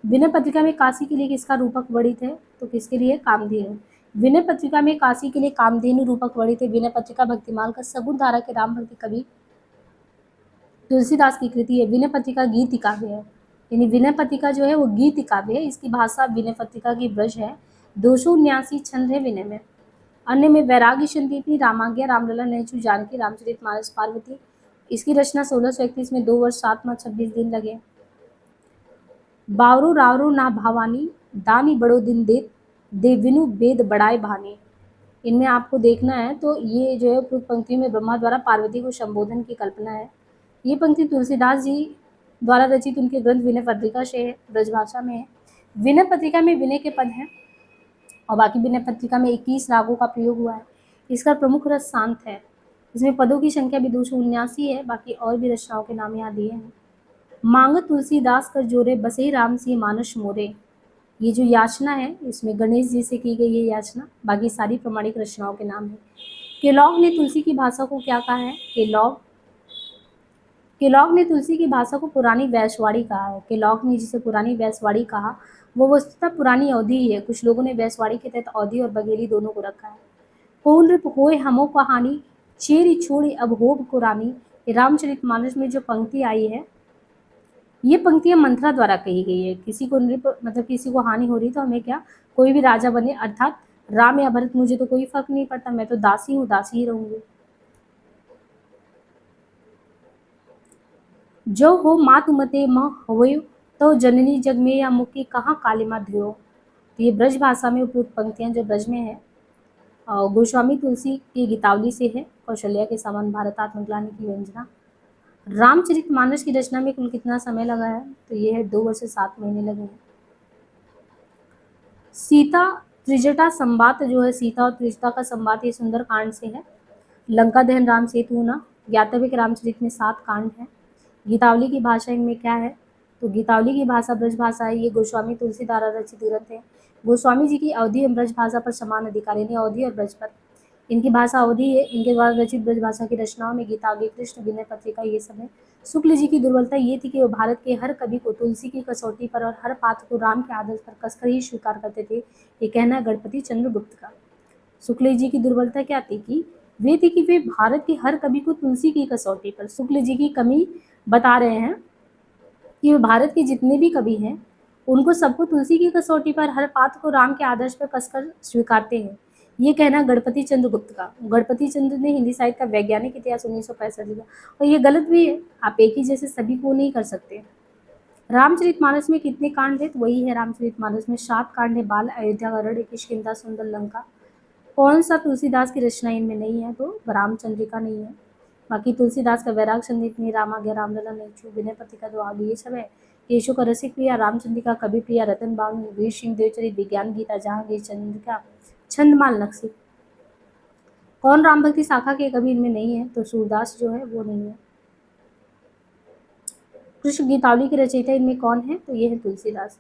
विनय पत्रिका में काशी के लिए किसका रूपक वर्णित है? तो किसके लिए? कामधेनु। विनय पत्रिका में काशी के लिए कामधेनु रूपक वर्णित है। विनय पत्रिका भक्तिमाल का सगुण धारा के राम भक्ति कवि तुलसीदास की कृति है। विनय पत्रिका गीत काव्य है, यानी विनय पत्रिका जो है वो गीत काव्य है। इसकी भाषा विनय पत्रिका की ब्रज है। 279 छंद है विनय में। अन्य में वैराग्य, संदीपनी, रामाज्ञा, रामलला, नैचु, जानकी, रामचरितमानस, पार्वती। इसकी रचना 1631 में 2 वर्ष 7 माह 26 दिन लगे। बावरो रावरो ना भावानी, दानी बड़ो दिन दे विनु वेद बड़ाए भानी। इनमें आपको देखना है तो ये जो है उपयुक्त पंक्ति में ब्रह्मा द्वारा पार्वती को संबोधन की कल्पना है। ये पंक्ति तुलसीदास जी द्वारा रचित उनके ग्रंथ विनय पत्रिका से है, ब्रजभाषा में है। विनय पत्रिका में विनय के पद हैं और बाकी विनय पत्रिका में 21 रागों का प्रयोग हुआ है। इसका प्रमुख रस शांत है। इसमें पदों की संख्या भी 279 है। बाकी और भी रचनाओं के नाम यहाँ दिए हैं। मांगत तुलसीदास कर जोरे, बसे राम सी मानस मोरे। ये जो याचना है इसमें गणेश जी से की गई है याचना। बाकी सारी प्रमाणिक रचनाओं के नाम है। केलॉग ने तुलसी की भाषा को क्या कहा है? केलॉग ने तुलसी की भाषा को पुरानी वैशवाड़ी कहा है। केलॉग ने जिसे पुरानी वैशवाड़ी कहा वो वस्तुतः पुरानी अवधि ही है। कुछ लोगों ने वैशवाड़ी के तहत अवधि और बघेली दोनों को रखा है। कौन रिप होए हमो कहानी, चेरी छोड़ी अब होब कुरानी। रामचरितमानस में जो पंक्ति आई है ये पंक्तियां मंत्रा द्वारा कही गई है। किसी को मतलब किसी को हानि हो रही तो हमें क्या, कोई भी राजा बने, अर्थात राम या भरत, मुझे तो कोई फर्क नहीं पड़ता, मैं तो दासी हूँ, दासी ही रहूंगी। जो हो मातुमते म होयो, तो जननी जग में या मुक्ति कहाँ कालिमा ध्यो। तो ये ब्रज भाषा में उपयुक्त पंक्तियां जो ब्रज में है, गोस्वामी तुलसी की गीतावली से है। कौशल्या के समान भारत आत्मग्लानि की व्यंजना। रामचरितमानस की रचना में कुल कितना समय लगा है, तो ये है 2 वर्ष से 7 महीने लगे हैं। सीता त्रिजटा संवाद जो है, सीता और त्रिजटा का संवाद, ये सुंदर कांड से है। लंका दहन राम सेतु होना, ज्ञातव्य के रामचरित में 7 कांड हैं। गीतावली की भाषा इनमें क्या है, तो गीतावली की भाषा ब्रज भाषा है। ये गोस्वामी तुलसी द्वारा रचित ग्रंथ है। गोस्वामी जी की अवधि एवं ब्रज भाषा पर समान अधिकार, यानी अवधि और ब्रज पर इनकी भाषा अवधि है। इनके द्वारा रचित ब्रज भाषा की रचनाओं में गीतावली, कृष्ण विनय पत्रिका, ये सब है। शुक्ल जी की दुर्बलता ये थी कि वो भारत के हर कवि को तुलसी की कसौटी पर और हर पात्र को राम के आदर्श पर कसकर ही स्वीकार करते थे। ये कहना है गणपति चंद्रगुप्त का। शुक्ल जी की दुर्बलता क्या थी कि वे भारत के हर कवि को तुलसी की कसौटी पर, शुक्ल जी की कमी बता रहे हैं कि वे भारत के जितने भी कवि हैं उनको सबको तुलसी की कसौटी पर, हर पात्र को राम के आदर्श पर कसकर स्वीकारते हैं। ये कहना गणपति चंद्रगुप्त का। गणपति चंद्र ने हिंदी साहित्य का वैज्ञानिक इतिहास 1965 लिखा, और ये गलत भी है। आप एक ही जैसे सभी को नहीं कर सकते। रामचरितमानस में कितने कांड है, तो वही है, रामचरितमानस में 7 कांड है। बाल, अयोध्या, गरुड़, किष्किंधा, सुंदर लंका। कौन सा तुलसीदास की रचना इनमें नहीं है, तो रामचंद्रिका नहीं है। बाकी तुलसीदास का वैराग संदीपनी, रामाज्ञा, रामलला, नेचु, विनय पत्रिका, दोहाली, ये सब है। केशव का रसिक प्रिया, रामचंद्रिका, कवि प्रिया, रतन बावन, वीर सिंह देवचरित, विज्ञान गीता, जहांगीर, चंद्रिका, छंदमाल, नक्शी। कौन राम भक्ति शाखा के कवि इनमें नहीं है, तो सूरदास जो है वो नहीं है। कृष्ण गीतावली के रचयिता इनमें कौन है, तो ये है तुलसीदास।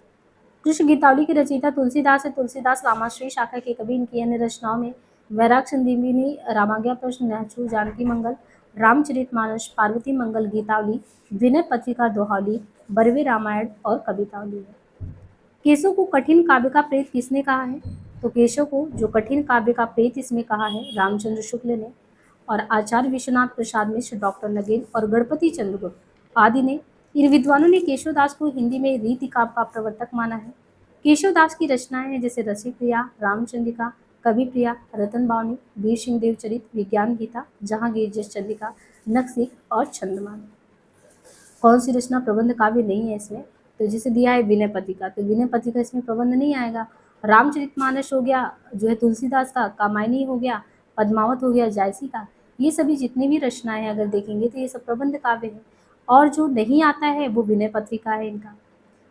कृष्ण गीतावली के रचयिता तुलसीदास है। तुलसीदास रामाश्रय शाखा के कवि। इनकी अन्य रचनाओं में वैराग संदीपिनी, रामाज्ञा प्रश्न, नहचु, जानकी मंगल, रामचरितमानस, पार्वती मंगल, गीतावली, विनय पत्रिका, दोहाली, बरवे रामायण और कवितावली है। केशव को कठिन काव्य का प्रेत किसने कहा है, तो केशव को जो कठिन काव्य का प्रेत इसमें कहा है रामचंद्र शुक्ल ने, और आचार्य विश्वनाथ प्रसाद मिश्र, डॉक्टर नगेन और गणपति चंद्रगुप्त आदि ने। इन विद्वानों ने केशवदास को हिंदी में रीति काव्य का प्रवर्तक माना है। केशवदास की रचनाएं हैं जैसे रसिक प्रिया, रामचंद्रिका, कवि प्रिया, रतन बावनी, वीर सिंह देवचरित, विज्ञान गीता, जहांगीर, जस चंद्रिका, नक्शी और छंदमान। कौन सी रचना प्रबंध काव्य नहीं है इसमें, तो जिसे दिया है विनय पत्रिका, तो विनय पत्रिका इसमें प्रबंध नहीं आएगा। रामचरितमानस हो गया जो है तुलसीदास का, कामायनी हो गया, पद्मावत हो गया जायसी का, ये सभी जितनी भी रचनाएं अगर देखेंगे तो ये सब प्रबंध काव्य है। और जो नहीं आता है वो विनय पत्रिका है इनका।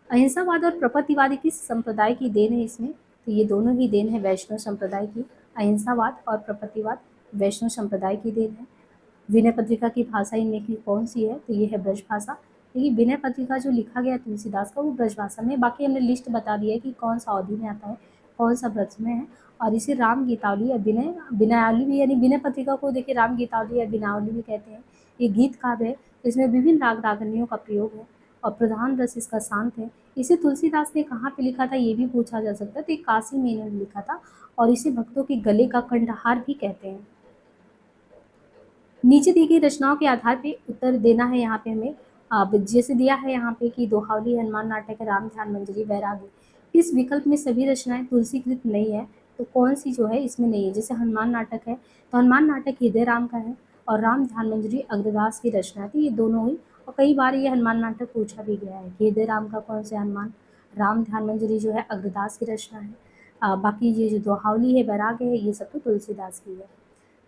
अहिंसावाद और प्रपत्तिवादी किस संप्रदाय की देन है इसमें, तो ये दोनों ही देन है वैष्णव संप्रदाय की। अहिंसावाद और प्रपत्तिवाद वैष्णव संप्रदाय की देन है। विनय पत्रिका की भाषा इनमें की कौन सी है, तो ये है ब्रज भाषा। लेकिन विनय पत्रिका जो लिखा गया तुलसीदास का वो ब्रज भाषा में। बाकी हमने लिस्ट बता दिया है कि कौन सा अवधि में आता है, कौन सा ब्रज में है। और इसे राम गीतावली या विनयावली भी, यानी विनय पत्रिका को देखिए राम गीतावली या विनयावली भी कहते हैं। ये गीत काव्य है, इसमें विभिन्न राग रागनियों का प्रयोग है और प्रधान रस इसका शांत है। इसे तुलसीदास ने कहाँ पे लिखा था ये भी पूछा जा सकता है, तो काशी में इन्होंने लिखा था और इसे भक्तों के गले का कंठहार भी कहते हैं। नीचे दी गई रचनाओं के आधार पे उत्तर देना है यहाँ पे हमें। अब जैसे दिया है यहाँ पे कि दोहावली, हनुमान नाटक है, राम ध्यान मंजरी, वैरागी। इस विकल्प में सभी रचनाएं तुलसीकृत नहीं है, तो कौन सी जो है इसमें नहीं है। जैसे हनुमान नाटक है, तो हनुमान नाटक हृदय राम का है और राम ध्यान मंजरी अग्रदास की रचना थी, ये दोनों हुई। और कई बार ये हनुमान नाटक पूछा भी गया है कि हृदय राम का कौन से हनुमान, राम ध्यान मंजरी जो है अग्रदास की रचना है। बाकी ये जो दोहावली है, वैराग है, ये सब तो तुलसीदास की है।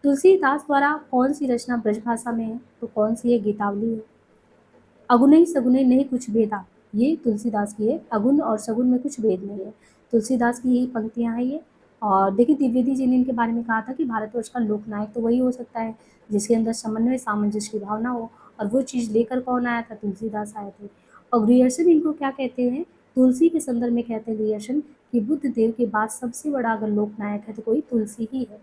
तुलसीदास द्वारा कौन सी रचना ब्रजभाषा में है, तो कौन सी है, गीतावली है। अगुन सगुन नहीं कुछ भेदा, ये तुलसीदास की है। अगुन और सगुन में कुछ भेद नहीं है, तुलसीदास की यही पंक्तियां हैं ये। और देखिए द्विवेदी जी ने इनके बारे में कहा था कि भारतवर्ष का लोकनायक तो वही हो सकता है जिसके अंदर समन्वय सामंजस्य की भावना हो, और वो चीज़ लेकर कौन आया था, तुलसीदास आए थे। और ग्रियर्सन इनको क्या कहते हैं, तुलसी के संदर्भ में कहते हैं ग्रियर्सन कि बुद्ध देव के बाद सबसे बड़ा अगर लोकनायक है तो कोई तुलसी ही है।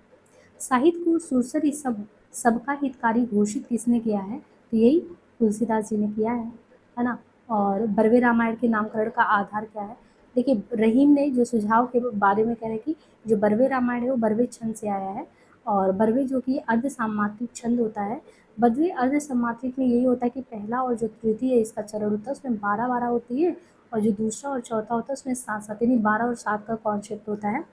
साहित्य को सुरसरी सबका हितकारी घोषित किसने किया है, तो यही तुलसीदास जी ने किया है ना। और बरवे रामायण के नामकरण का आधार क्या है, देखिए रहीम ने जो सुझाव के बारे में कह रहे कि जो बरवे रामायण है वो बरवे छंद से आया है और बरवे जो कि अर्ध सामात्रिक छंद होता है। बरवे अर्ध सामात्रिक में यही होता है कि पहला और जो तृतीय है इसका चरण होता है उसमें 12-12 होती है, और जो दूसरा और चौथा होता है उसमें 7-7, यानी 12 और 7 का कॉन्सेप्ट होता है।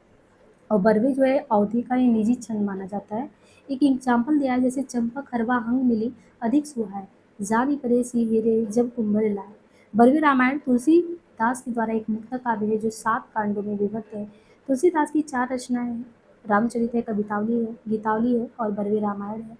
और बरवे जो है अवधि का ही निजी छंद माना जाता है। एक एग्जाम्पल दिया है, जैसे चंपक हरवा हंग मिली अधिक सुहाए, जानी परे सी हीरे जब कुंभल लाए। बरवे रामायण तुलसीदास के द्वारा एक मुक्त काव्य है जो 7 कांडों में विभक्त है। तुलसीदास की 4 रचनाएं हैं, रामचरित है, कवितावली है, गीतावली है और बरवे रामायण है।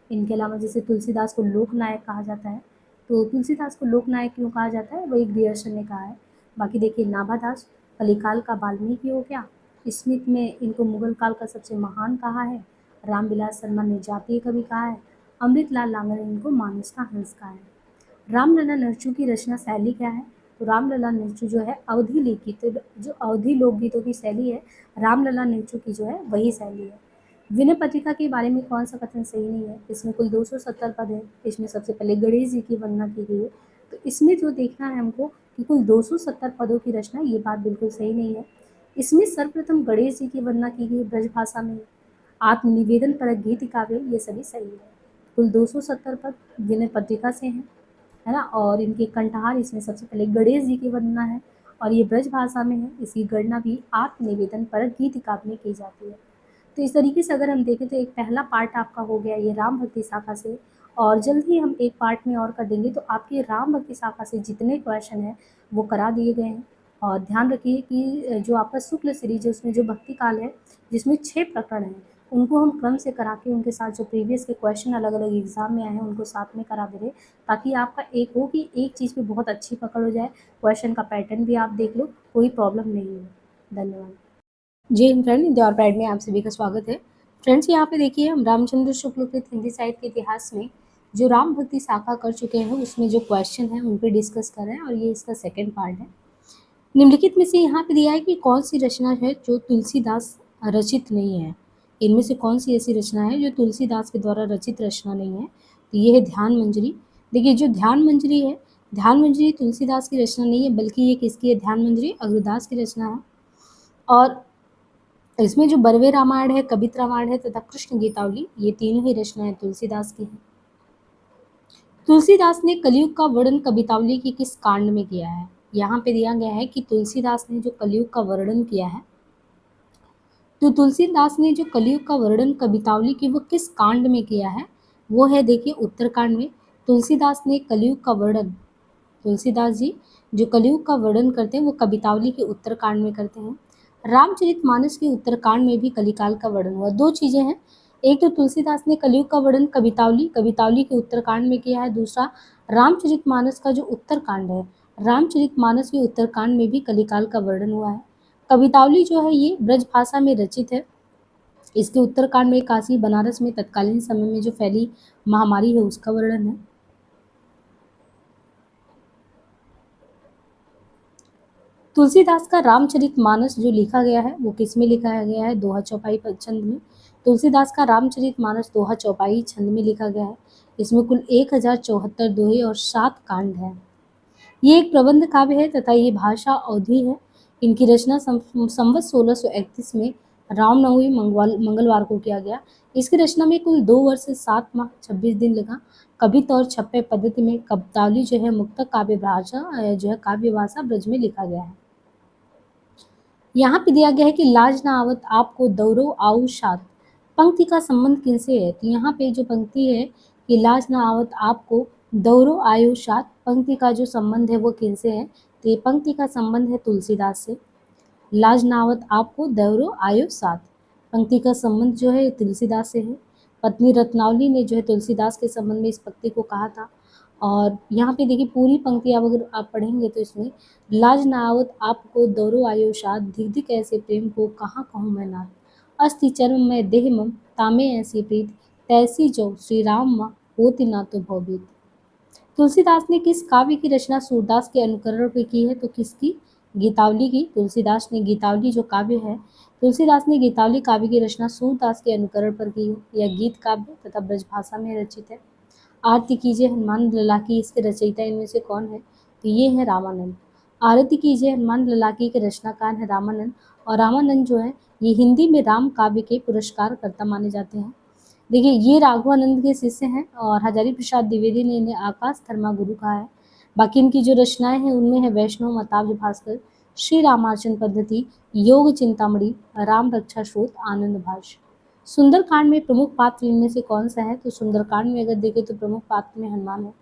इनके अलावा जैसे तुलसीदास को लोकनायक कहा जाता है, तो तुलसीदास को लोकनायक क्यों कहा जाता है, वही ग्रियर्सन ने कहा है। बाकी देखिए नाभादास कलिकाल का वाल्मीकि हो गया, स्मिथ में इनको मुगल काल का सबसे महान कहा है, रामविलास शर्मा ने जातीय कवि कहा है, अमृतलाल लांगर ने इनको मानस का हंस कहा है। रामलला नरचू की रचना शैली क्या है, तो रामलला नरचू जो है अवधि लिखित, जो अवधि लोकगीतों की शैली है, रामलला नरचू की जो है वही शैली है। विनय पत्रिका के बारे में कौन सा कथन सही नहीं है, इसमें कुल 270 पद है, इसमें सबसे पहले गणेश जी की वंदना की गई है, तो इसमें जो देखना है हमको कि कुल 270 पदों की रचना, ये बात बिल्कुल सही नहीं है। इसमें सर्वप्रथम गणेश जी की वंदना की गई ब्रज भाषा में, आत्मनिवेदन परक गीत काव्य, ये सभी सही है। कुल 270 पद विनय पत्रिका से हैं, है ना, और इनके कंठहार इसमें सबसे पहले गणेश जी की वंदना है, और ये ब्रज भाषा में है, इसकी गणना भी आत्मनिवेदन परक गीत काव्य में की जाती है। तो इस तरीके से अगर हम देखें तो एक पहला पार्ट आपका हो गया ये राम भक्ति शाखा से, और जल्द ही हम एक पार्ट में और कर देंगे, तो आपके राम भक्ति शाखा से जितने क्वेश्चन हैं वो करा दिए गए हैं। और ध्यान रखिए कि जो आपका शुक्ल सीरीज है उसमें जो भक्ति काल है जिसमें 6 प्रकरण हैं, उनको हम क्रम से करा के उनके साथ जो प्रीवियस के क्वेश्चन अलग अलग एग्जाम में आए हैं उनको साथ में करा दे रहे, ताकि आपका एक हो कि एक चीज़ पे बहुत अच्छी पकड़ हो जाए, क्वेश्चन का पैटर्न भी आप देख लो, कोई प्रॉब्लम नहीं है। धन्यवाद। जय हिंद फ्रेंड, इंदौर प्राइड में आप सभी का स्वागत है। फ्रेंड्स यहाँ पे देखिए हम रामचंद्र शुक्ल के हिंदी साहित्य के इतिहास में जो राम भक्ति शाखा कर चुके हैं उसमें जो क्वेश्चन है उन पे डिस्कस कर रहे हैं, और ये इसका सेकंड पार्ट है। निम्नलिखित में से यहाँ पे दिया है कि कौन सी रचना है जो तुलसीदास रचित नहीं है। इनमें से कौन सी ऐसी रचना है जो तुलसीदास के द्वारा रचित रचना नहीं है, तो ये है ध्यान मंजरी। देखिए जो ध्यान मंजरी है, ध्यान मंजरी तुलसीदास की रचना नहीं है, बल्कि ये किसकी है, ध्यान मंजरी अग्रदास की रचना है। और इसमें जो बरवे रामायण है, कबित रामायण है तथा कृष्ण गीतावली, ये तीनों ही रचनाएं तुलसीदास की हैं। तुलसीदास ने कलयुग का वर्णन कबितावली की किस कांड में किया है। यहाँ पे दिया गया है कि तुलसीदास ने जो कलयुग का वर्णन किया है, तो तुलसीदास ने जो कलयुग का वर्णन कबितावली की वो किस कांड में किया है, वो है देखिए उत्तरकांड में। तुलसीदास ने कलयुग का वर्णन, तुलसीदास जी जो कलयुग का वर्णन करते हैं वो कबितावली के उत्तरकांड में करते हैं। रामचरितमानस के उत्तरकांड में भी कलिकाल का वर्णन हुआ। दो चीजें हैं, एक तो तुलसीदास ने कलयुग का वर्णन कवितावली के उत्तरकांड में किया है, दूसरा रामचरितमानस का जो उत्तरकांड है, रामचरितमानस के उत्तरकांड में भी कलिकाल का वर्णन हुआ है। कवितावली जो है ये ब्रज भाषा में रचित है। इसके उत्तरकांड में काशी बनारस में तत्कालीन समय में जो फैली महामारी है उसका वर्णन है। तुलसीदास का रामचरितमानस जो लिखा गया है वो किस में लिखा गया है, दोहा चौपाई छंद में। तुलसीदास का रामचरितमानस दोहा चौपाई छंद में लिखा गया है। इसमें कुल 1074 दोहे और 7 कांड हैं। ये एक प्रबंध काव्य है तथा ये भाषा अवधी है। इनकी रचना संवत 1631 में रामनवमी मंगलवार को किया गया। इसकी रचना में कुल 2 वर्ष 7 माह 26 दिन लगा। कवित और छप्पे पद्धति में कबितावली जो है मुक्तक काव्य भाषा जो है काव्य भाषा ब्रज में लिखा गया है। यहाँ पे दिया गया है कि लाज ना आवत आपको दौरो आऊ शात, पंक्ति का संबंध किनसे है, तो यहाँ पे जो पंक्ति है कि लाज ना आवत आपको दौरो आयु शात, पंक्ति का जो संबंध है वो किनसे है, तो ये पंक्ति का संबंध है तुलसीदास से। लाज ना आवत आपको दौरो आयु सात, पंक्ति का संबंध जो है तुलसीदास से है। पत्नी रत्नावली ने जो है तुलसीदास के संबंध में इस पंक्ति को कहा था। और यहाँ पे देखिए पूरी पंक्ति आप अगर आप पढ़ेंगे तो इसमें लाज ना आवत आपको दौरो आयो शाद, धिक धिक ऐसे प्रेम को कहाँ कहूँ मैं नाथ, अस्थि चर्म में देह मम तामे ऐसी प्रीत, तैसी जो श्री राम माँ होती ना तो भवभीत। तुलसीदास ने किस काव्य की रचना सूरदास के अनुकरण पे की है, तो किसकी, गीतावली की। तुलसीदास ने गीतावली जो काव्य है, तुलसीदास ने गीतावली काव्य की रचना सूरदास के अनुकरण पर की है। यह गीत काव्य तथा ब्रज भाषा में रचित है। आरती कीजिए हनुमान लला की, इसके रचयिता इनमें से कौन है, तो ये है रामानंद। आरती कीजिए हनुमान लला की के रचनाकार है रामानंद, और रामानंद जो है ये हिंदी में राम काव्य के पुरस्कार कर्ता माने जाते हैं। देखिए ये राघवानंद के शिष्य हैं और हजारी प्रसाद द्विवेदी ने इन्हें आकाश धर्मा गुरु कहा है। बाकी इनकी जो रचनाएं हैं उनमें है वैष्णव मताब्ज भास्कर, श्री रामार्चन पद्धति, योग चिंतामणि, राम रक्षा स्रोत, आनंद भाष्य। सुंदरकांड में प्रमुख पात्र इनमें से कौन सा है? तो सुंदरकांड में अगर देखें तो प्रमुख पात्र में हनुमान है।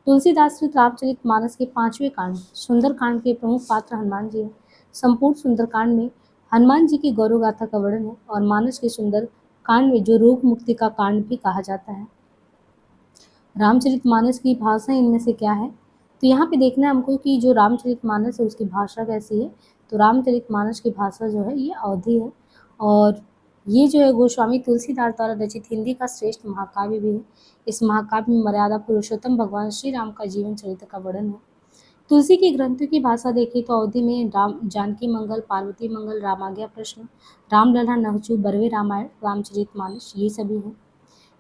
तुलसीदास कृत रामचरितमानस के 5वें कांड सुंदरकांड के प्रमुख पात्र हनुमान जी हैं। संपूर्ण सुंदरकांड में हनुमान जी की गौरव गाथा का वर्णन है और मानस के सुंदर कांड में जो रोग मुक्ति का कांड भी कहा जाता है। रामचरितमानस की भाषा इनमें से क्या है? तो यहाँ पे देखना है हमको कि जो रामचरितमानस है उसकी भाषा कैसी है। तो रामचरितमानस की भाषा जो है ये अवधी है और ये जो है गोस्वामी तुलसीदास द्वारा रचित हिंदी का श्रेष्ठ महाकाव्य भी है। इस महाकाव्य में मर्यादा पुरुषोत्तम भगवान श्री राम का जीवन चरित्र का वर्णन है। तुलसी के ग्रंथों की भाषा देखें तो अवधि में राम जानकी मंगल, पार्वती मंगल, रामाज्ञा प्रश्न, रामलला, नहचू, बरवे रामायण, रामचरितमानस ये सभी हैं।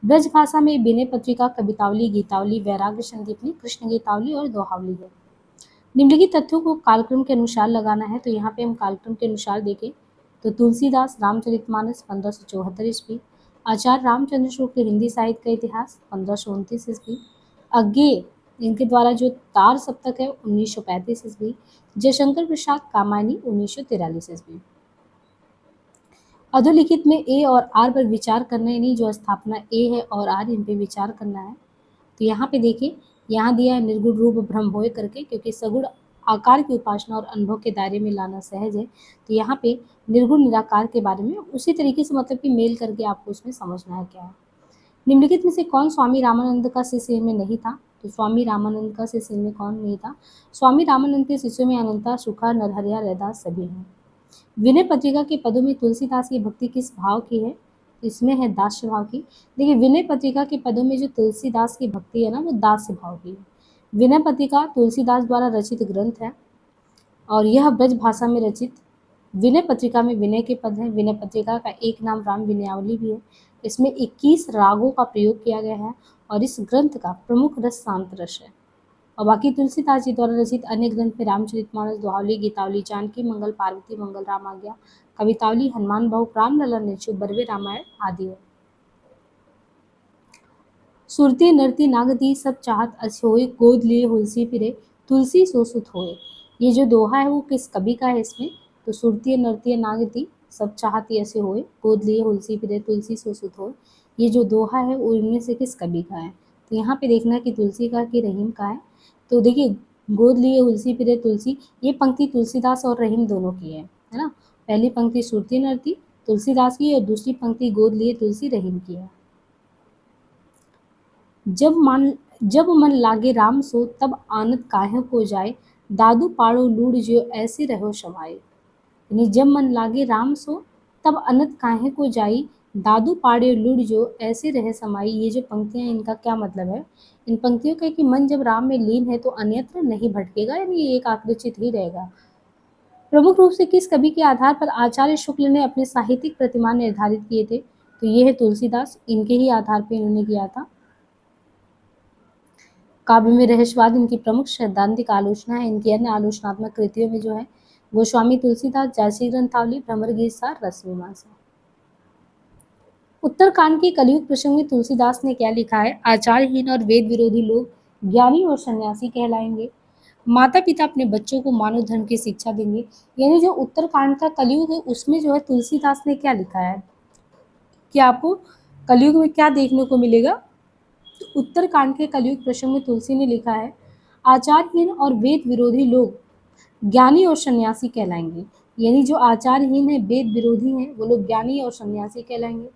ब्रज भाषा में विनय पत्रिका, कवितावली, गीतावली, वैराग्य संदीपनी, कृष्ण गीतावली और दोहावली है। निम्नलिखित तथ्यों को कालक्रम के अनुसार लगाना है। तो यहाँ पे हम कालक्रम के अनुसार देखें तो तुलसीदास रामचरितमानस 1574 ईस्वी, आचार्य रामचंद्र शुक्ल हिंदी साहित्य का इतिहास 1529 ईस्वी, अज्ञेय इनके द्वारा जो तार सप्तक है 1935 ईस्वी, जयशंकर प्रसाद कामायनी 1943 ईस्वी। अधोलिखित में ए और आर पर विचार करना है, यानी जो स्थापना ए है और आर इन पे विचार करना है। तो यहाँ पे देखिए यहाँ दिया है निर्गुण रूप ब्रह्म होय करके, क्योंकि सगुण आकार की उपासना और अनुभव के दायरे में लाना सहज है। तो यहाँ पे निर्गुण निराकार के बारे में उसी तरीके से मतलब कि मेल करके आपको उसमें समझना है क्या है। निम्नलिखित में से कौन स्वामी रामानंद का शिष्य में नहीं था? तो स्वामी रामानंद का शिष्य में कौन नहीं था? स्वामी रामानंद के शिष्यों में अनंता, सुखा, नरहरिया, रैदास सभी हैं। विनय पत्रिका के पदों में तुलसीदास की भक्ति किस भाव की है? इसमें है दास्य भाव की। देखिए विनय पत्रिका के पदों में जो तुलसीदास की भक्ति है ना वो दास्य भाव की है। विनय पत्रिका तुलसीदास द्वारा रचित ग्रंथ है और यह ब्रज भाषा में रचित। विनय पत्रिका में विनय के पद हैं। विनय पत्रिका का एक नाम राम विनयावली भी है। इसमें 21 रागों का प्रयोग किया गया है और इस ग्रंथ का प्रमुख रस शांत रस है। और बाकी तुलसीदास जी द्वारा रचित अन्य ग्रंथ में रामचरितमानस, दोहावली, गीतावली, जानकी मंगल, पार्वती मंगल, रामाज्ञा, कवितावली, हनुमान बहु, रामलला, नेचु, बरवे रामायण आदि है। सुरती नरती नागती सब चाहत अस होए, गोद लिए हुलसी फिरे, तुलसी सो सुत होए। ये जो दोहा है वो किस कवि का है इसमें? तो सुरती नरती नागती सब चाहती ऐसे होए, गोद लिए हुलसी फिरे, तुलसी सो सुत होए। ये जो दोहा है वो इनमें से किस कवि का है? तो यहाँ पे देखना है कि तुलसी का कि रहीम का है। तो देखिए गोद लिए हुलसी फिरे तुलसी, ये पंक्ति तुलसीदास और रहीम दोनों की है ना। पहली पंक्ति सुरती नरती तुलसीदास की और दूसरी पंक्ति गोद लिए तुलसी रहीम की है। जब मन लागे राम सो, तब आनत काहे को जाए, दादू पाड़ो लूड़ जो ऐसे रहो समाए। यानी जब मन लागे राम सो, तब अनत काहे को जाई, दादू पाड़े लूड़ जो ऐसे रहे समाई। ये जो पंक्तियां इनका क्या मतलब है? इन पंक्तियों का कि मन जब राम में लीन है तो अन्यत्र नहीं भटकेगा, यानी एक आकृचित ही रहेगा। प्रमुख रूप से किस कवि के आधार पर आचार्य शुक्ल ने अपने साहित्यिक प्रतिमान निर्धारित किए थे? तो ये है तुलसीदास, इनके ही आधार पर इन्होंने किया था। काव्य में रहस्यवाद इनकी प्रमुख सैद्धांतिक आलोचना है। इनकी अन्य आलोचनात्मक कृतियों में जो है गोस्वामी तुलसीदास, जयसी ग्रंथावली, भ्रमर गीत सार, रस मीमांसा। उत्तरकांड के कलयुग प्रसंग में तुलसीदास ने क्या लिखा है? आचारहीन और वेद विरोधी लोग ज्ञानी और सन्यासी कहलाएंगे। माता पिता अपने बच्चों को मानव धर्म की शिक्षा देंगे। यानी जो उत्तरकांड का कलयुग है उसमें जो है तुलसीदास ने क्या लिखा है कि आपको कलयुग में क्या देखने को मिलेगा? उत्तरकांड के कलयुग प्रसंग में तुलसी ने लिखा है आचारहीन और वेद विरोधी लोग ज्ञानी और सन्यासी कहलाएंगे। यानी जो आचारहीन है, वेद विरोधी हैं, वो लोग ज्ञानी और सन्यासी कहलाएंगे।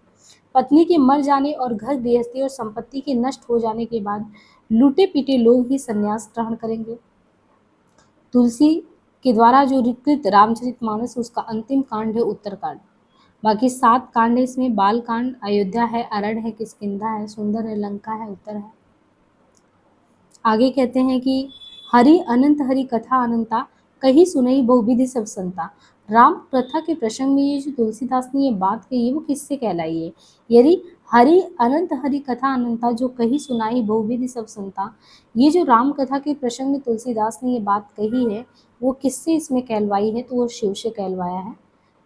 पत्नी के मर जाने और घर गृहस्थी और संपत्ति के नष्ट हो जाने के बाद लूटे पीटे लोग ही सन्यास ग्रहण करेंगे। तुलसी के द्वारा जो कृत रामचरितमानस उसका अंतिम कांड है उत्तरकांड। बाकी 7 कांड है इसमें। बाल कांड, अयोध्या है, अरण है, किष्किंधा है, सुंदर है, लंका है, उत्तर है। आगे कहते हैं कि हरि अनंत हरि कथा अनंता, कही सुनई बहुविधि सब संता। राम कथा के प्रसंग में ये जो तुलसीदास ने ये बात कही है वो किससे कहलाई है? यदि हरि अनंत हरि कथा अनंता जो कही सुनाई बहुविधि सब सुनता, ये जो राम कथा के प्रसंग में तुलसीदास ने ये बात कही है वो किससे इसमें कहलवाई है? तो वो शिव से कहलवाया है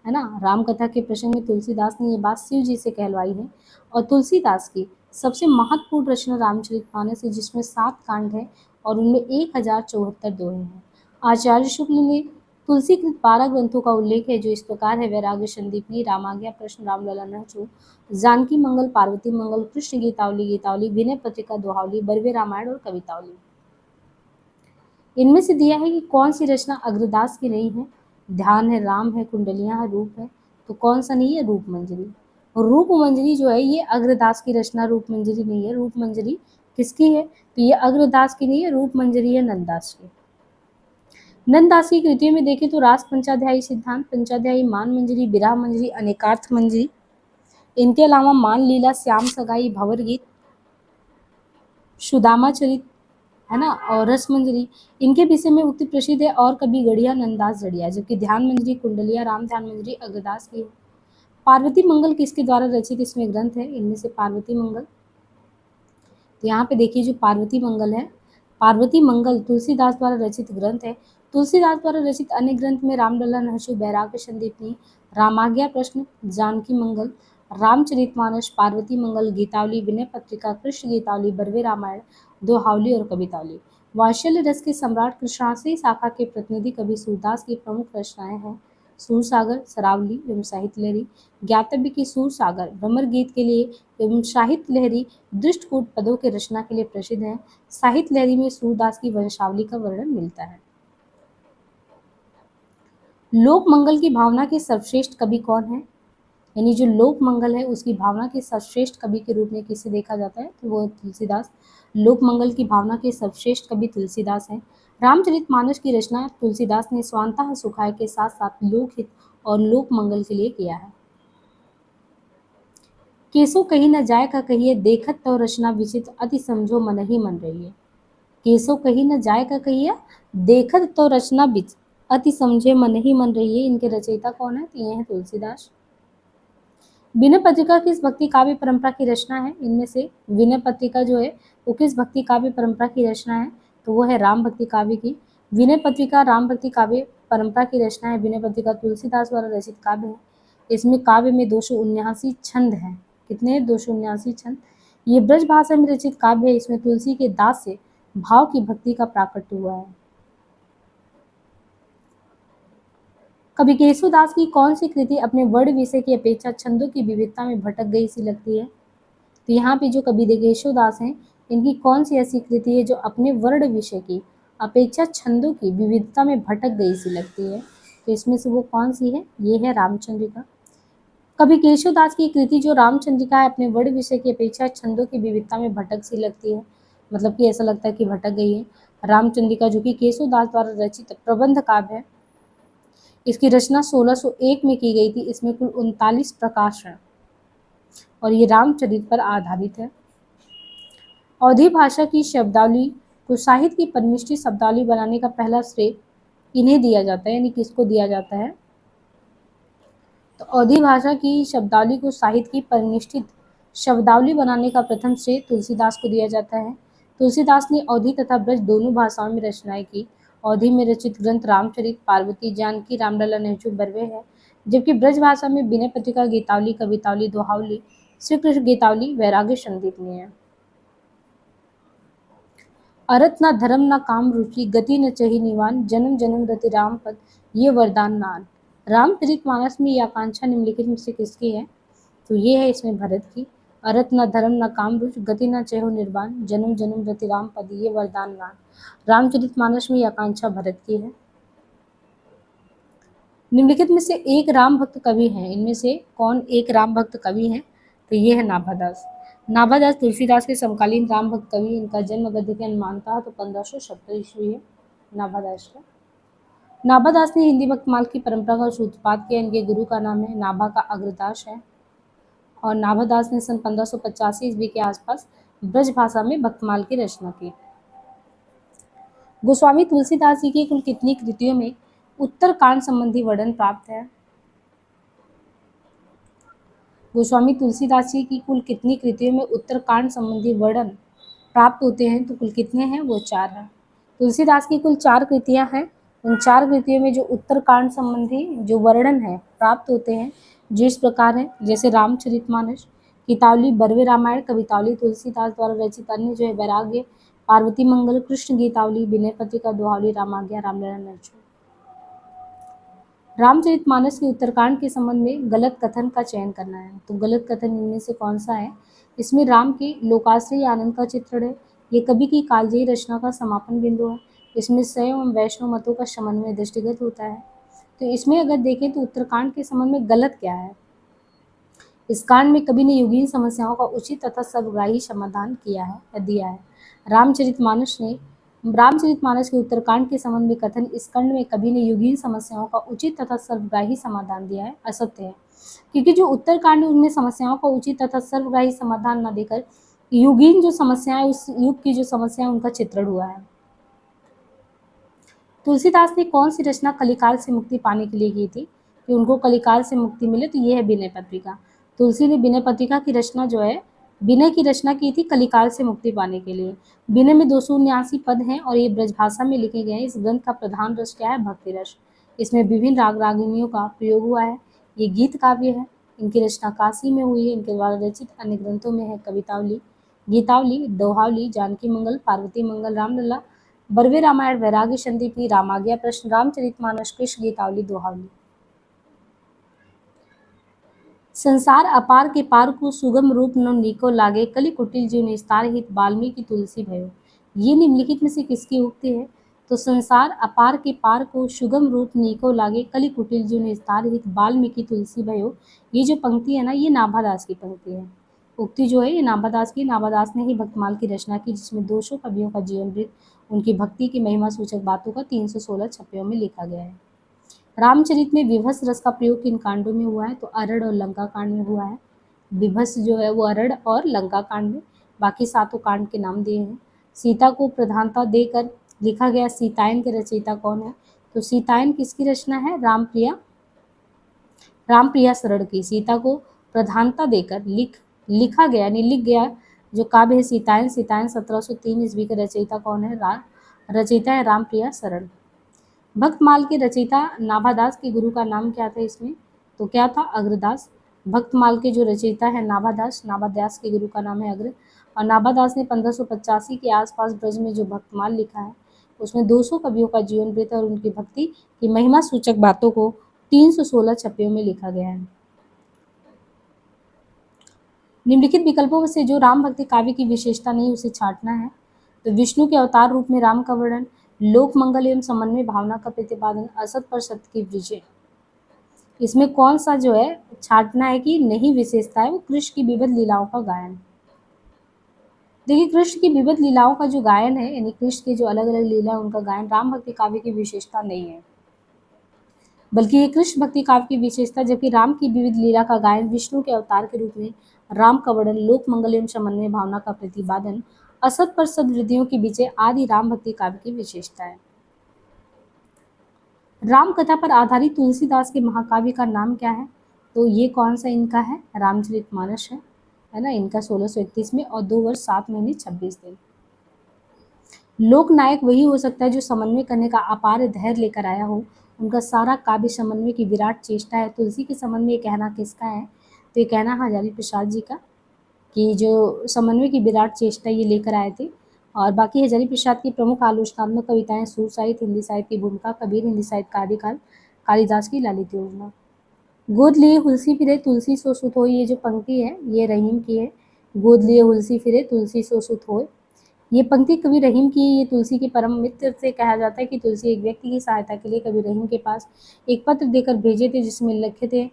ना। राम कथा के प्रसंग में तुलसीदास ने ये बात शिव जी से कहलवाई है। और तुलसीदास की सबसे महत्वपूर्ण रचना रामचरितमानस है, जिसमें 7 कांड है और उनमें 1074 दोहे हैं। आचार्य शुक्ल ने तुलसी कृत 12 ग्रंथों का उल्लेख है, जो इस प्रकार है: वैराग्य संदीपनी, रामाज्ञा, प्रश्न, रामलला नहचू, जानकी मंगल, पार्वती मंगल, कृष्ण गीतावली, गीतावली, विनय पत्रिका, दोहावली, बरवे रामायण और कवितावली। इनमें से दिया है कि कौन सी रचना अग्रदास की नहीं है? ध्यान है, राम है, कुंडलियां है, रूप है। तो कौन सा नहीं है? रूप मंजरी। और रूप मंजरी जो है ये अग्रदास की रचना रूप मंजरी नहीं है। रूप मंजरी किसकी है? तो ये अग्रदास की नहीं है, रूप मंजरी है नंददास की। नंददास की कृतियों में देखें तो रास पंचाध्यायी, सिद्धांत पंचाध्यायी, मान मंजरी, विराह मंजरी, अनेकार्थ मंजरी, इनके अलावा मान लीला, श्याम सगाई, भंवर गीत, सुदामा चरित, है ना, और रस मंजरी, इनके विषय में उक्ति प्रसिद्ध है। और कभी गढ़िया नंददास जड़िया। जबकि ध्यान मंजरी, कुंडलिया, राम ध्यान मंजरी अग्रदास की है। पार्वती मंगल किसके द्वारा रचित इसमें ग्रंथ है? इनमें से पार्वती मंगल, तो यहाँ पे देखिए जो पार्वती मंगल है, पार्वती मंगल तुलसीदास द्वारा रचित ग्रंथ है। तुलसीदास द्वारा रचित अन्य ग्रंथ में रामलला नहशु, बैराग्य संदीपनी, रामाज्ञा प्रश्न, जानकी मंगल, रामचरितमानस, पार्वती मंगल, गीतावली, विनय पत्रिका, कृष्ण गीतावली, बरवे रामायण, दोहावली और कवितावली। वात्सल्य रस के सम्राट कृष्णाश्री शाखा के प्रतिनिधि कवि सूरदास की प्रमुख रचनाएं हैं सूरसागर, सरावली एवं साहित्य लहरी। ज्ञातव्य की सूरसागर भ्रमर गीत के लिए एवं साहित्य लहरी दृष्टकूट पदों के रचना के लिए प्रसिद्ध है। साहित्य लहरी में सूरदास की वंशावली का वर्णन मिलता है। लोक मंगल की भावना के सर्वश्रेष्ठ कवि कौन है? यानी जो लोक मंगल है उसकी भावना के सर्वश्रेष्ठ कवि के रूप में किसे देखा जाता है? तो वो तुलसीदास। लोक मंगल की भावना के सर्वश्रेष्ठ कवि तुलसीदास हैं। रामचरितमानस की रचना तुलसीदास ने स्वांतः सुखाय के साथ साथ लोकहित और लोक मंगल के लिए किया है। केसो कही न जाय का कहिए, देखत तो रचना विचित्र, अति समझो मन ही मन रही है। केसो कही न जाय का कहिए, देखत तो रचना विचित्र, अति समझे मन ही मन रही है। इनके रचयिता कौन है? तो ये है तुलसीदास। विनय पत्रिका किस भक्ति काव्य परंपरा की रचना है? इनमें से विनय पत्रिका जो है वो किस भक्ति काव्य परंपरा की रचना है? तो वो है राम भक्ति काव्य की। विनय पत्रिका राम भक्ति काव्य परंपरा की रचना है। विनय पत्रिका तुलसीदास द्वारा रचित काव्य है। इसमें काव्य में 279 छंद हैं। कितने? 279 छंद। ये ब्रज भाषा में रचित काव्य है। इसमें तुलसी के दास से भाव की भक्ति का प्राकट्य हुआ है। कवि केशवदास की कौन सी कृति अपने वर्ण विषय की अपेक्षा छंदों की विविधता में भटक गई सी लगती है? तो यहाँ पे जो कवि केशवदास हैं इनकी कौन सी ऐसी कृति है जो अपने वर्ण विषय की अपेक्षा छंदों की विविधता में भटक गई सी लगती है? तो इसमें से वो कौन सी है? ये है रामचंद्रिका। कवि केशवदास की कृति जो रामचंद्रिका है अपने वर्ण विषय की अपेक्षा छंदों की विविधता में भटक सी लगती है, मतलब कि ऐसा लगता है कि भटक गई है। रामचंद्रिका जो कि केशवदास द्वारा रचित प्रबंध काव्य है, इसकी रचना 1601 में की गई थी। इसमें कुल 39 प्रकाश हैं और ये रामचरित पर आधारित है। अवधी भाषा की शब्दावली को साहित्य की परनिष्ठित शब्दावली बनाने का पहला श्रेय इन्हें दिया जाता है। यानी किसको दिया जाता है? तो अवधी भाषा की शब्दावली को साहित्य की परिनिष्ठित शब्दावली बनाने का प्रथम श्रेय तुलसीदास को दिया जाता है। तुलसीदास ने अवधी तथा ब्रज दोनों भाषाओं में रचनाएं की। अवधी में रचित ग्रंथ रामचरित, पार्वती, जानकी, रामलला, नहचू, बरवे है। जबकि ब्रज भाषा में विनय पत्रिका, गीतावली, कवितावली, दोहावली, श्री कृष्ण गीतावली, वैराग्य संदीपनी है। अरत न धर्म न काम रुचि, गति न चही निवान, जन्म जन्म रति राम पद, ये वरदान नान। रामचरितमानस में यह आकांक्षा निम्नलिखित में से किसकी है? तो ये है इसमें भरत की। अरत न धर्म न काम रुच, गति न चेहो निर्वाण, जन्म जन्म रति राम पद, ये वरदान नान। रामचरितमानस में यह आकांक्षा भरत की है। निम्नलिखित में से एक राम भक्त कवि है। इनमें से कौन एक राम भक्त कवि है? तो ये है नाभादास। नाभादास तुलसीदास के समकालीन राम भक्त कवि। इनका जन्म गद्य के अनुमानतः तो 1570 ईस्वी है नाभादास का। नाभादास ने हिंदी भक्तमाल की परंपरा का सूत्रपात किया। इनके गुरु का नाम है नाभा का अग्रदास है और नाभादास ने सन 1585 ईस्वी के आसपास ब्रज भाषा में भक्तमाल की रचना की। गोस्वामी तुलसीदास जी की कुल कितनी कृतियों में उत्तरकांड संबंधी वर्णन प्राप्त है। गोस्वामी तुलसीदास जी की कुल कितनी कृतियों में उत्तरकांड संबंधी वर्णन प्राप्त होते हैं? तो कुल कितने हैं? वो 4 हैं। तुलसीदास की कुल 4 कृतियां हैं। उन 4 कृतियों में जो उत्तरकांड संबंधी जो वर्णन है प्राप्त होते हैं जिस प्रकार है, जैसे रामचरितमानस, गीतावली, बरवे रामायण, कवितावली तुलसीदास द्वारा रचित, अन्य जो है वैराग्य, पार्वती मंगल, कृष्ण गीतावली, विनय पत्रिका, दोहावली, रामाज्ञा, रामलीला नरचूर। रामचरितमानस के उत्तरकांड के संबंध में गलत कथन का चयन करना है। तो गलत कथन इनमें से कौन सा है? इसमें राम के लोकाश्रय आनंद का चित्रण है। ये कवि की कालजयी रचना का समापन बिंदु है। इसमें शैव एवं वैष्णव मतों का समन्वय दृष्टिगत होता है। तो इसमें अगर देखें तो उत्तरकांड के संबंध में गलत क्या है? इस कांड में कवि ने युगीन समस्याओं का उचित तथा सर्वग्राही समाधान किया है या दिया है। रामचरितमानस के उत्तरकांड के संबंध में कथन, इस खंड में कवि ने युगीन समस्याओं का उचित तथा सर्वग्राही समाधान दिया है, असत्य है। क्योंकि जो उत्तरकांड है उनमें समस्याओं का उचित तथा सर्वग्राही समाधान न देकर युगीन जो समस्याएं, उस युग की जो समस्या है उनका चित्रण हुआ है। तुलसीदास ने कौन सी रचना कलिकाल से मुक्ति पाने के लिए की थी कि उनको कलिकाल से मुक्ति मिले? तो ये है विनय पत्रिका। तुलसी ने विनय पत्रिका की रचना जो है, विनय की रचना की थी कलिकाल से मुक्ति पाने के लिए। विनय में 279 पद हैं और ये ब्रजभाषा में लिखे गए हैं। इस ग्रंथ का प्रधान रस क्या है? भक्ति रस। इसमें विभिन्न राग रागिनियों का प्रयोग हुआ है। ये गीत काव्य है। इनकी रचना काशी में हुई है। इनके द्वारा रचित अन्य ग्रंथों में है कवितावली, गीतावली, दोहावली, जानकी मंगल, पार्वती मंगल, रामलला, बरवे रामायण, वैराग्य संदीपनी, रामाज्ञा प्रश्न, रामचरितमानस, कृष्ण गीतावली, दोहावली। संसार अपार के पार को सुगम रूप न नीको लागे, कलि कुटिल जीव निस्तार हित, वाल्मीकि तुलसी भयो। ये निम्नलिखित में से किसकी उक्ति है? तो संसार अपार के पार को सुगम रूप नीको लागे, कलि कुटिल जीव निस्तार हित, वाल्मीकि तुलसी भयो। ये जो पंक्ति है ना, ये नाभादास की पंक्ति है। उक्ति जो है ये नाभादास की, नाभादास ने ही भक्तमाल की रचना की, जिसमें 200 कवियों का जीवन वृत्त, उनकी भक्ति की महिमा सूचक बातों का 316 छप्पियों में लिखा गया है। रामचरित में विभस रस का प्रयोग किन कांडों में हुआ है? तो अरड़ और लंका कांड में हुआ है। विभस जो है वो अरड़ और लंका कांड में, बाकी सातों कांड के नाम दिए हैं। सीता को प्रधानता देकर लिखा गया सीतायन के रचयिता कौन है? तो सीतायन किसकी रचना है? रामप्रिया शरण की। सीता को प्रधानता देकर लिखा गया, यानी लिख गया जो काव्य है सीतायन। सीतायन 1703 ईस्वी के रचयिता कौन है? रचयिता है रामप्रिया शरण। भक्तमाल के रचयिता नाभादास के गुरु का नाम क्या था इसमें? तो क्या था? अग्रदास। भक्तमाल के जो रचयिता है नाभादास, नाभादास के गुरु का नाम है अग्र। और नाभादास ने 1585 के आसपास ब्रज में जो भक्तमाल लिखा है उसमें 200 कवियों का जीवन वृत्त और उनकी भक्ति की महिमा सूचक बातों को 316 छप्पियों में लिखा गया है। निम्नलिखित विकल्पों में से जो राम भक्ति काव्य की विशेषता नहीं उसे छांटना है। तो विष्णु के अवतार रूप में राम का वर्णन, लोक मंगल एवं समन्वय भावना का प्रतिपादन, असत पर सत्य की विजय। इसमें कौन सा जो है छांटना है कि नहीं विशेषता है? वो कृष्ण की विविध लीलाओं का गायन। देखिए, कृष्ण की विविध लीलाओं का जो गायन है, यानी कृष्ण के जो अलग अलग लीला उनका गायन राम भक्ति काव्य की विशेषता नहीं है, बल्कि ये कृष्ण भक्ति काव्य की विशेषता। जबकि राम की विविध लीला का गायन, विष्णु के अवतार के रूप में राम का वर्णन, लोक मंगल एवं समन्वय भावना का प्रतिपादन, असत पर सद्वृत्तियों की विजय आदि राम भक्ति काव्य की विशेषता है। राम कथा पर आधारित तुलसीदास के महाकाव्य का नाम क्या है? तो ये कौन सा इनका है? रामचरितमानस है ना। इनका 1631 में और 2 वर्ष 7 महीने 26 दिन। लोक नायक वही हो सकता है जो समन्वय करने का अपार धैर्य लेकर आया हो। उनका सारा काव्य समन्वय की विराट चेष्टा है। तुलसी के संबंध में ये कहना किसका है? तो ये कहना हजारी प्रसाद जी का, कि जो समन्वय की विराट चेष्टा ये लेकर आए थे। और बाकी हजारी प्रसाद की प्रमुख आलोचनात्मक कविताएं सूर साहित्य, हिंदी साहित्य की भूमिका, कबीर, हिंदी साहित्य का आदिकाल, कालिदास की ललित योजना। गोद लिए हुलसी फिरे तुलसी सो सुत होय, ये जो पंक्ति है ये रहीम की है। गोद लिए हुलसी फिरे तुलसी सो सुत होय, ये पंक्ति कवि रहीम की है। ये तुलसी के परम मित्र से कहा जाता है कि तुलसी एक व्यक्ति की सहायता के लिए कवि रहीम के पास एक पत्र देकर भेजे थे, जिसमें लिखे थे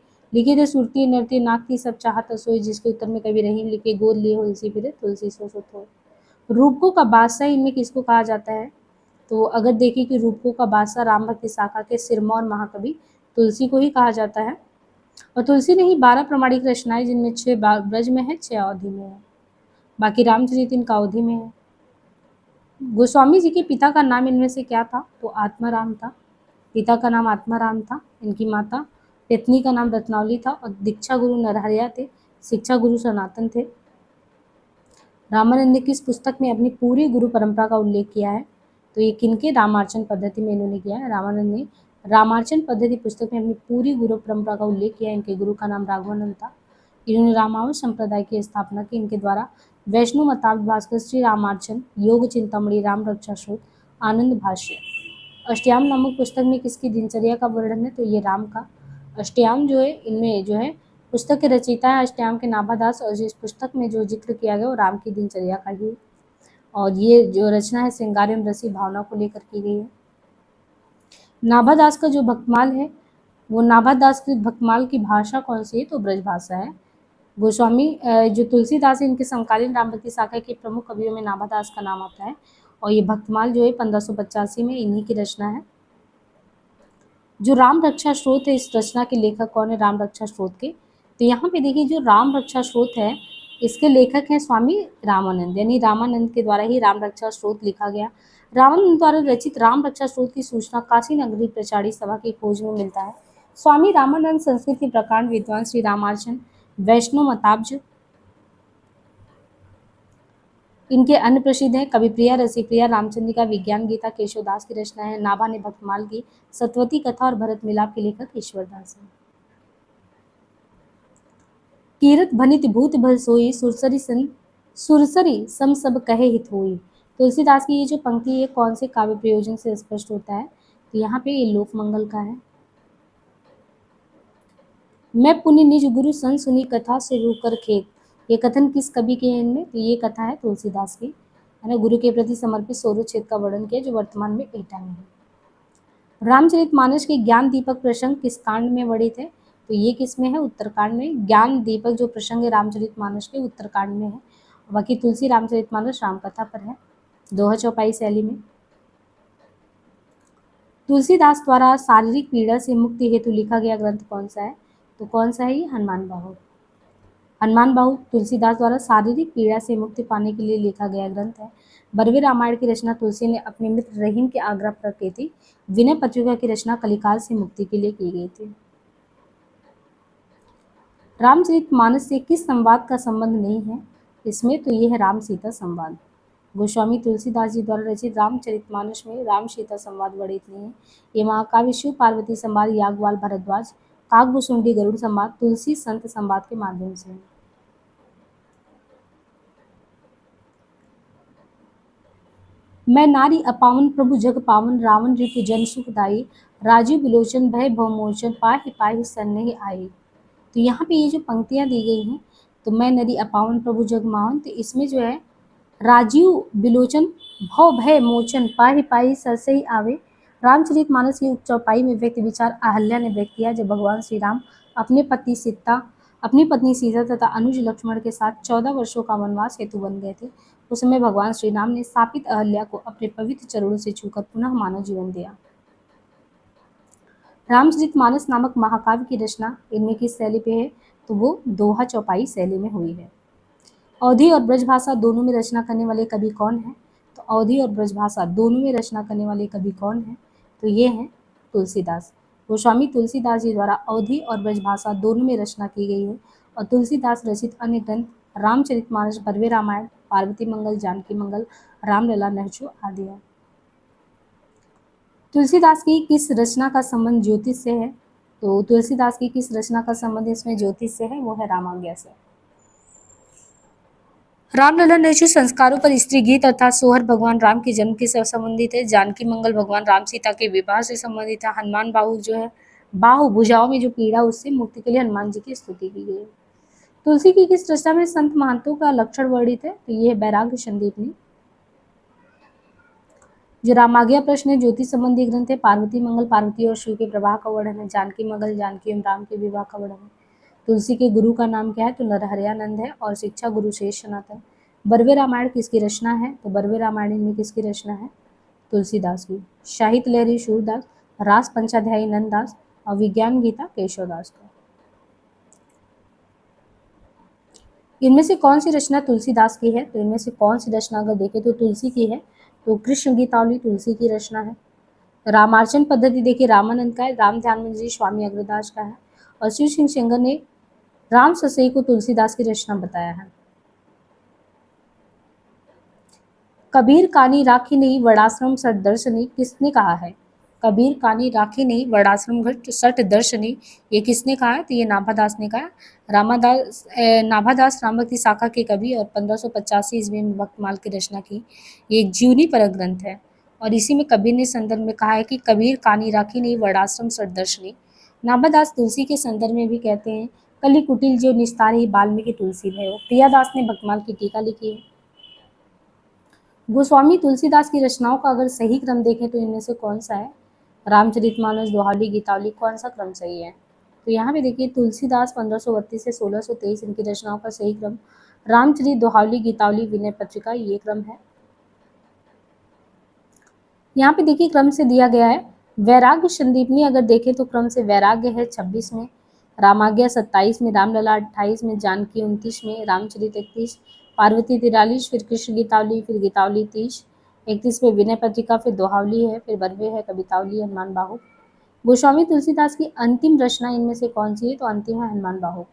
सुरती नरती नाकती सब चाहत सोई, जिसके उत्तर में कवि रहीम लिखे गोद लिए हुलसी फिरे तुलसी सो सुत होय। रूपकों का बादशाह इनमें किसको कहा जाता है? तो अगर देखें कि रूपकों का बादशाह राम भक्ति शाखा के सिरमौर महाकवि तुलसी को ही कहा जाता है। और तुलसी ने ही 12 प्रमाणिक रचनाएं, जिनमें 6 ब्रज में है, 6 अवधि में है। बाकी रामचरित इनका अवधि में है। गोस्वामी जी के पिता का नाम इनमें से क्या था? तो आत्माराम था। पिता का नाम आत्माराम था, इनकी माता पत्नी का नाम रत्नावली था और दीक्षा गुरु नरहरिया थे, शिक्षा गुरु सनातन थे। रामानंद ने किस पुस्तक में अपनी पूरी गुरु परंपरा का उल्लेख किया है? तो ये किनके रामार्चन पद्धति में इन्होंने किया है? रामानंद ने रामार्चन पद्धति पुस्तक में अपनी पूरी गुरु परंपरा का उल्लेख किया है। इनके गुरु का नाम राघवानंद था। इन्होंने रामावत संप्रदाय की स्थापना की। इनके द्वारा वैष्णव मताब्द भास्कर श्री रामार्चन, योग चिंतामणि, राम रक्षा स्रोत, आनंद भाष्य। अष्टयाम नामक पुस्तक में किसकी दिनचर्या का वर्णन है? तो ये राम का। अष्टयाम जो है, इनमें जो है पुस्तक के रचयिता है अष्टयाम के नाभादास, और इस पुस्तक में जो जिक्र किया गया वो राम की दिनचर्या का ही, और ये जो रचना है श्रृंगार एवं रसी भावना को लेकर की गई है। नाभादास का जो भक्तमाल है, वो नाभादास की भक्तमाल की भाषा कौन सी है? तो ब्रज भाषा है। गोस्वामी जो तुलसीदास है, इनके समकालीन राम भक्ति शाखा के प्रमुख कवियों में नाभादास का नाम आता है, और ये भक्तमाल जो है 1585 में इन्हीं की रचना है। जो राम रक्षा स्रोत है, इस रचना के लेखक कौन है? राम रक्षा स्रोत के, तो यहाँ पे देखिए जो राम रक्षा स्रोत है, इसके लेखक हैं स्वामी रामानंद, यानी रामानंद के द्वारा ही राम रक्षा स्रोत लिखा गया। रामानंद द्वारा रचित राम रक्षा स्रोत की सूचना काशी नगरी प्रचारी सभा की खोज में मिलता है। स्वामी रामानंद संस्कृत के प्रकांड विद्वान, श्री रामार्चन, वैष्णव मताब्ज, इनके अन्य प्रसिद्ध हैं कविप्रिया, रसिप्रिया, रामचंद्रिका, विज्ञान गीता केशवदास की रचना है। नाभा ने भक्तमाल की, सतवती कथा और भरत मिलाप के लेखक ईश्वरदास हैं। कीरत भनित भूत भल सोई, सुरसरी सम सब कहे हित होई। तुलसीदास की ये जो पंक्ति है कौन से काव्य प्रयोजन से स्पष्ट होता है? तो यहाँ पे ये लोकमंगल का है। मैं पुण्य निज गुरु सन सुनी कथा से रूकर खेत, ये कथन किस कवि के हैं इनमें? तो ये कथा है तुलसीदास की, है ना। गुरु के प्रति समर्पित सौरक्षेत्र का वर्णन किया जो वर्तमान में एटा में है। रामचरितमानस के ज्ञान दीपक प्रसंग किस कांड में वर्णित है? तो ये किस में है? उत्तरकांड में। ज्ञान दीपक जो प्रसंग है रामचरितमानस के, उत्तरकांड में है। बाकी तुलसी रामचरितमानस रामकथा पर है, दोहा चौपाई शैली में। तुलसीदास द्वारा शारीरिक पीड़ा से मुक्ति हेतु लिखा गया ग्रंथ कौन सा है? तो कौन सा है ये? हनुमान बाहु। हनुमान बाहु तुलसीदास द्वारा शारीरिक पीड़ा से मुक्ति पाने के लिए लिखा गया ग्रंथ है। बरवे रामायण की रचना तुलसी ने अपने मित्र रहीम के आग्रह पर की थी। विनय पत्रिका की रचना कलिकाल से मुक्ति के लिए की गई थी। रामचरितमानस से किस संवाद का संबंध नहीं है इसमें? तो ये है राम सीता संवाद। गोस्वामी तुलसीदास जी द्वारा रचित रामचरितमानस में राम सीता संवाद वर्णित नहीं है। ये महाकाव्य शिव पार्वती संवाद, याज्ञवल्क्य भारद्वाज, काकभूषुंडी गरुड़ संवाद, तुलसी संत संवाद के माध्यम से है। मैं नारी अपावन प्रभु जग पावन, रावण रिपु जन सुखदाई, राजीव विलोचन भय भवमोचन, पाहि पाहि सन्नेह आई। तो यहाँ पे ये जो पंक्तियाँ दी गई हैं, तो मैं नदी अपावन प्रभु जग मावन, तो इसमें जो है राजीव विलोचन भव भय मोचन पाहि पाहि सरसई आवे। रामचरितमानस की चौपाई में व्यक्त विचार अहल्या ने व्यक्त किया जब भगवान श्री राम अपनी पत्नी सीता तथा अनुज लक्ष्मण के साथ 14 वर्षों का वनवास हेतु बन गए थे। उस समय भगवान श्री राम ने शापित अहल्या को अपने पवित्र चरणों से छूकर पुनः मानव जीवन दिया। रामचरितमानस नामक महाकाव्य की रचना इनमें किस शैली पे है? तो वो दोहा चौपाई शैली में हुई है। अवधी और ब्रजभाषा दोनों में रचना करने वाले कवि कौन है? तो अवधी और ब्रजभाषा दोनों में रचना करने वाले कवि कौन है? तो ये हैं तुलसीदास। गोस्वामी तुलसीदास जी द्वारा अवधी और ब्रजभाषा दोनों में रचना की गई है, और तुलसीदास रचित अन्य ग्रंथ रामचरितमानस, बरवे रामायण, पार्वती मंगल, जानकी मंगल, रामलला, नहचो आदि है। तुलसीदास की किस रचना का संबंध ज्योतिष से है? तो तुलसीदास की किस रचना का संबंध इसमें ज्योतिष से है? वो है रामाज्ञा से। रामलला नहचो संस्कारों पर स्त्री गीत अर्थात सोहर भगवान राम के जन्म के से संबंधित है। जानकी मंगल भगवान राम सीता के विवाह से संबंधित है। हनुमान बाहु जो है, बाहु भुजाओं में जो पीड़ा उससे मुक्ति के लिए हनुमान जी की स्तुति की गई है। तुलसी की किस रचना में संत महंतों का लक्षण वर्णित है? तो ये है बैराग्य संदीपनी। जो रामाज्ञा प्रश्न है ज्योतिष संबंधी ग्रंथ है पार्वती मंगल, पार्वती और शिव के प्रवाह का वर्णन है। जानकी मंगल, जानकी एवं राम के विवाह का वर्णन है। तुलसी के गुरु का नाम क्या है? तो नरहरियानंद है, और शिक्षा गुरु शेष सनातन। बरवे रामायण किसकी रचना है? तो बरवे रामायण में किसकी रचना है? तुलसीदास की। साहित्य लहरी सूरदास, रास पंचाध्यायी नंददास, और विज्ञान गीता केशवदास का। इनमें से कौन सी रचना तुलसीदास की है? तो इनमें से कौन सी रचना अगर देखें तो तुलसी की है, तो कृष्ण गीतावली तुलसी की रचना है। रामार्चन पद्धति देखिए रामानंद का है, राम ध्यान मंजरी स्वामी अग्रदास का है, और शिव सिंह सेंगर ने राम ससई को तुलसीदास की रचना बताया है। कबीर कानी राखी नहीं वड़ाश्रम सठ दर्शनी किसने कहा है? कबीर कानी राखी नहीं वड़ाश्रम घट सठ दर्शनी, ये किसने कहा है? तो ये नाभादास ने कहा। नाभादास राम भक्ति शाखा के कवि और 1585 ईस्वी में भक्तमाल की रचना की। ये एक जीवनी परक ग्रंथ है और इसी में कबीर ने संदर्भ में कहा है कि कबीर कानी राखी नहीं वड़ाश्रम सठ दर्शनी। नाभादास तुलसी के संदर्भ में भी कहते हैं, कली कुटिल जो निस्तार ही बाल्मीकि तुलसी है। प्रियादास ने भक्तमाल की टीका लिखी है। गोस्वामी तुलसीदास की रचनाओं का अगर सही क्रम देखें तो इनमें से कौन सा है? रामचरितमानस, दोहावली, गीतावली, कौन सा क्रम सही है? तो यहाँ पे देखिए तुलसीदास 1532 से 1623 इनकी रचनाओं का सही क्रम, रामचरित, दोहावली, गीतावली, विनय पत्रिका, ये क्रम है। यहाँ पे देखिए क्रम से दिया गया है। वैराग्य संदीपनी अगर देखें तो क्रम से वैराग्य है 26 में, रामाज्ञा 27 में, रामलला 28 में, जानकी 29 में, रामचरित 31, पार्वती 43, फिर कृष्ण गीतावली, फिर गीतावली 30, 31 में विनय पत्रिका, फिर दोहावली है, फिर बरवे है, कवितावली, हनुमान बाहुक। गोस्वामी तुलसीदास की अंतिम रचना इनमें से कौन सी है? तो अंतिम है हनुमान बाहुक।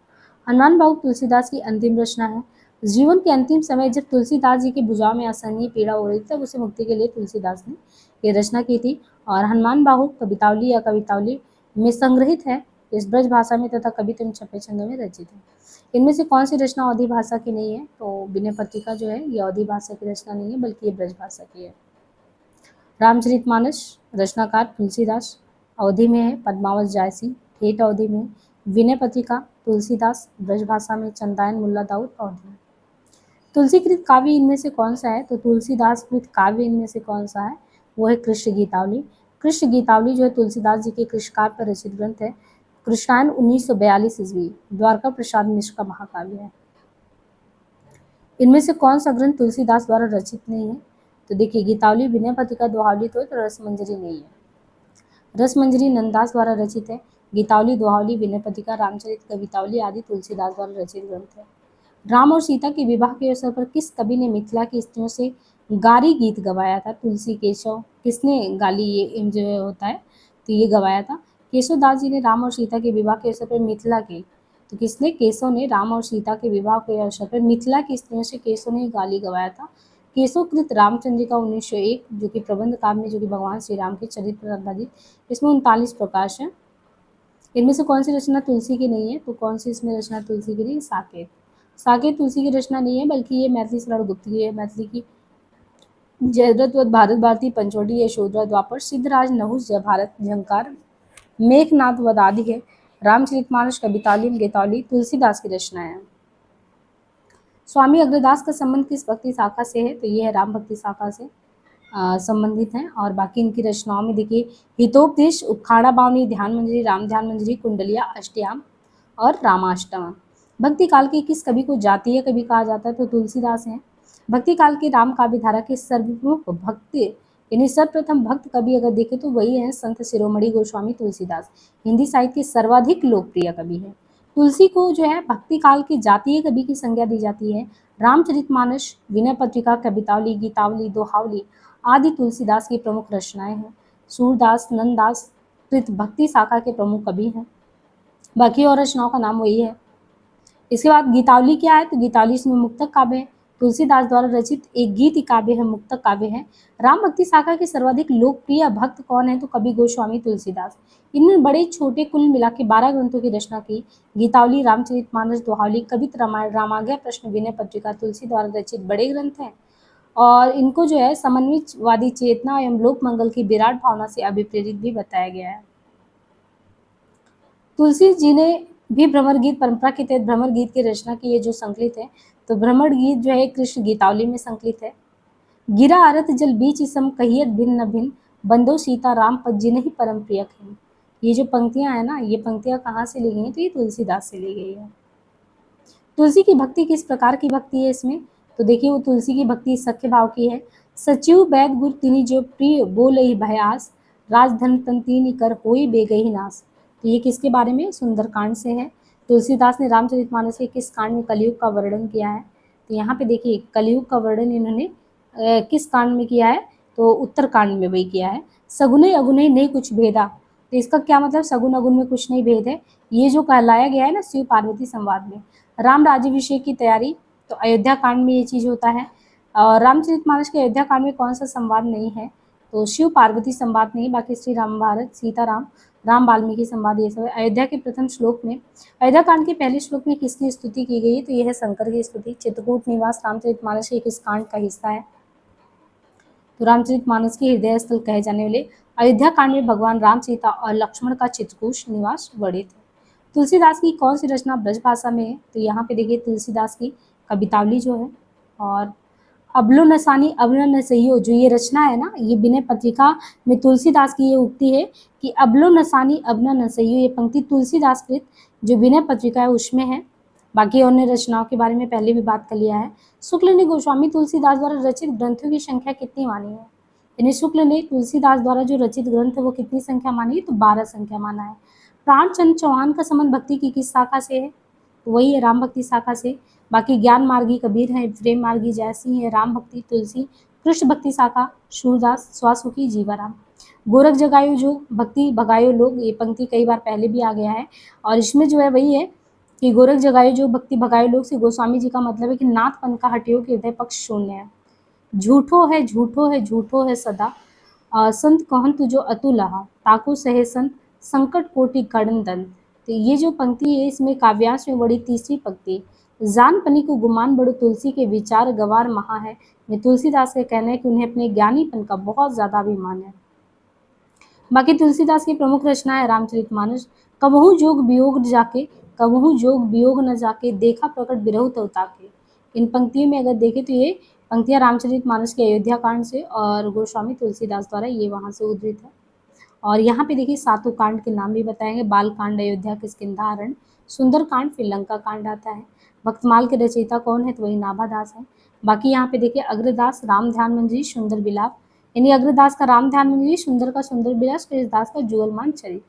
हनुमान बाहुक तुलसीदास की अंतिम रचना है। जीवन के अंतिम समय जब तुलसीदास जी के भुजाओं में असहनीय पीड़ा हो रही थी तब उसे मुक्ति के लिए तुलसीदास ने ये रचना की थी। और हनुमान बाहुक कवितावली या कवितावली में संग्रहित है, इस ब्रज भाषा में तथा कविता छपे छंदों में रचित है। इनमें से कौन सी रचना अवधी भाषा की नहीं है? तो विनय पत्रिका जो है ये अवधी भाषा की रचना नहीं है बल्कि ये ब्रज भाषा की है। रामचरितमानस रचनाकार तुलसीदास, अवधि में है पद्मावत जायसी, ठेठ अवधि में। विनय पत्रिका तुलसीदास, ब्रज भाषा में चंदायन मुल्ला दाऊद, अवधि में। तुलसीकृत काव्य इनमें से कौन सा है? तो तुलसीदास कृत काव्य इनमें से कौन सा है? वो है कृष्ण गीतावली। कृष्ण गीतावली जो है तुलसीदास जी के कृष्ण काव्य पर रचित ग्रंथ है। कृष्णायन 1942 ईस्वी, द्वारका प्रसाद मिश्र का महाकाव्य है। इनमें से कौन सा ग्रंथ तुलसीदास द्वारा रचित नहीं है? तो देखिए गीतावली, विनय पत्रिका, दोहावली तो रसमंजरी नहीं है। रसमंजरी नंददास द्वारा रचित है। गीतावली, दोहावली, विनय पत्रिका, रामचरित, कवितावली आदि तुलसीदास द्वारा रचित ग्रंथ है। राम और सीता के विवाह के अवसर पर किस कवि ने मिथिला की स्त्रियों से गारी गीत गवाया था? तुलसी केशव, किसने गाली ये जो होता है तो ये गवाया था? केशव दास जी ने राम और सीता के विवाह के अवसर पर मिथिला के, तो किसने? केशव ने राम और सीता के विवाह के अवसर पर मिथिला की स्त्रियों से केशव ने गाली गवाया था। केशवकृत रामचंद्रिका 1901 जो कि प्रबंध काव्य में जो कि भगवान श्री राम के चरित्र पर आधारित, इसमें 39 प्रकाश है। इनमें से कौन सी रचना तुलसी की नहीं है? तो कौन सी इसमें रचना तुलसी की नहीं? साकेत। साकेत तुलसी की रचना नहीं है बल्कि ये मैथिली शरण गुप्त की है। मैथिली की जयद्रथ भारत भारती, पंचवटी, यशोधरा, द्वापर, सिद्धराज, नहुस, जय भारत, झंकार, मेघनाथ वध आदि है। रामचरितमानस, कवितावली, गीतावली तुलसीदास की रचना है। स्वामी अग्रदास का संबंध किस भक्ति शाखा से है? तो ये है राम भक्ति शाखा से संबंधित हैं। और बाकी इनकी रचनाओं में देखिए हितोपदेश, उखाड़ा बावनी, ध्यान मंजरी, राम ध्यान मंजरी, कुंडलिया, अष्टयाम और रामाष्टम। भक्ति काल के किस कवि को जातीय कवि कहा जाता है? तो तुलसीदास हैं। भक्ति काल के राम काव्य धारा के सर्वप्रमुख भक्ति यानी सर्वप्रथम भक्त कवि अगर देखें तो वही है संत शिरोमणि गोस्वामी तुलसीदास। हिंदी साहित्य के सर्वाधिक लोकप्रिय कवि है। तुलसी को जो है भक्ति काल के जातीय कवि की संज्ञा दी जाती है। रामचरितमानस, विनय पत्रिका, कवितावली, गीतावली, दोहावली आदि तुलसीदास की प्रमुख रचनाएं हैं। सूरदास, नंददास कृत भक्ति शाखा के प्रमुख कवि हैं। बाकी और रचनाओं का नाम वही है। इसके बाद गीतावली क्या है? तो गीतावली इसमें मुक्तक काव्य है। तुलसीदास द्वारा रचित एक गीत काव्य है, मुक्तक काव्य है। राम भक्ति शाखा के सर्वाधिक लोकप्रिय भक्त कौन है? तो कवि गोस्वामी तुलसीदास। इन्होंने बड़े छोटे कुल मिला के 12 ग्रंथों की रचना की। गीतावली, रामचरितमानस, दोहावली, कवित रामायण, रामाज्ञा, प्रश्न, विनय पत्रिका तुलसी द्वारा रचित बड़े ग्रंथ हैं और इनको जो है समन्वयवादी चेतना एवं लोक मंगल की विराट भावना से अभिप्रेरित भी बताया गया है। तुलसी जी ने भी भ्रमर गीत परंपरा के तहत भ्रमर गीत की रचना की है जो संकलित है। तो भ्रमर गीत जो है कृष्ण गीतावली में संकलित है। गिरा आरत जल बीच सम कहियत भिन्न न भिन्न, बंदो सीता राम पद जिन्हि परम प्रिय खिन। ये जो पंक्तियां है ना, ये पंक्तियां कहाँ से ली गई हैं? तो ये तुलसीदास से ली गई है। तुलसी की भक्ति किस प्रकार की भक्ति है इसमें? तो देखिए वो तुलसी की भक्ति सख्य भाव की है। सचिव बैद गुर तिनि जो प्रिय बोलहि भयास, राजधन तन तिनि कर होई बेगहि नास। तो ये किसके बारे में? सुंदरकांड से है। तुलसीदास ने रामचरितमानस के किस कांड में कलयुग का वर्णन किया है? तो यहाँ पे देखिए कलयुग का वर्णन इन्होंने किस कांड में किया है? तो उत्तरकांड में वही किया है। सगुने अगुने नहीं कुछ भेदा, तो इसका क्या मतलब, सगुन अगुन में कुछ नहीं भेद है, ये जो कहलाया गया है ना शिव पार्वती संवाद में। राम राज्याभिषेक की तैयारी, तो अयोध्या कांड में ये चीज़ होता है। और रामचरितमानस के अयोध्या कांड में कौन सा संवाद नहीं है, तो शिव पार्वती संवाद नहीं, बाकी श्री राम भारत, सीताराम, राम वाल्मीकि संवाद, ये सब है। अयोध्या के प्रथम श्लोक में, अयोध्या कांड के पहले श्लोक में किसकी स्तुति की गई है, तो यह है शंकर की स्तुति। चित्रकूट निवास रामचरितमानस के किस कांड का हिस्सा है, तो रामचरितमानस के हृदय स्थल कहे जाने वाले अयोध्या कांड में भगवान राम, सीता और लक्ष्मण का चित्रकूट निवास वर्णित है। तुलसीदास की कौन सी रचना ब्रज भाषा में है, तो यहाँ पे देखिए तुलसीदास की कवितावली जो है। और अबलो नसानी अबलो नसइयो, जो ये रचना है ना, ये विनय पत्रिका में तुलसीदास की ये उक्ति है कि अबलो नसानी अबलो नसइयो, ये पंक्ति तुलसीदास कृत जो विनय पत्रिका है उसमें है। बाकी अन्य रचनाओं के बारे में पहले भी बात कर लिया है। शुक्ल ने गोस्वामी तुलसीदास द्वारा रचित ग्रंथों की संख्या कितनी मानी है, यानी शुक्ल ने तुलसीदास द्वारा जो रचित ग्रंथ है वो कितनी संख्या मानी है, तो 12 संख्या माना है। प्राणचंद चौहान का संबंध भक्ति की किस शाखा से है, तो वही है राम भक्ति शाखा से। बाकी ज्ञान मार्गी कबीर है, प्रेम मार्गी जयसिंह है, राम भक्ति तुलसी, कृष्ण भक्ति शाखा सूरदास, स्वासुकी जीवाराम। गोरख जगायो जो भक्ति भगायो लोग, ये पंक्ति कई बार पहले भी आ गया है। और इसमें जो है वही है कि गोरख जगायो जो भक्ति भगायो लोग से गोस्वामी जी का मतलब है कि नाथपन का हटियो के हृदय पक्ष शून्य है। झूठो है झूठो है झूठो है सदा, संत कहन तुझो अतुलहा, ताकू सहे संत संकट कोटि कड़न दंत। तो ये जो पंक्ति है इसमें काव्यांश में बड़ी तीसरी पंक्ति, जान पनी को गुमान बड़ो तुलसी के विचार गवार महा है। ये तुलसीदास का कहना है कि उन्हें अपने ज्ञानीपन का बहुत ज़्यादा अभिमान है। बाकी तुलसीदास की प्रमुख रचना है रामचरितमानस। कबहू जोग वियोग जाके, कबहू जोग वियोग न जाके, देखा प्रकट बिरहु तव ताके। इन पंक्तियों में अगर देखें तो ये पंक्तियाँ रामचरितमानस के अयोध्या कांड से और गोस्वामी तुलसीदास द्वारा ये वहाँ से उद्धृत है। और यहाँ पे देखिए सातों कांड के नाम भी बताएंगे, बाल कांड अयोध्या किष्किंधा, सुंदर कांड फिर लंका कांड आता है। भक्तमाल के रचयिता कौन है, तो वही नाभादास है। बाकी यहाँ पे देखिए अग्रदास राम ध्यान मंजरी सुंदर बिलाप, यानी अग्रदास का राम ध्यान मंजरी, सुंदर का सुंदर बिलास, दास का जुगलमान चरित।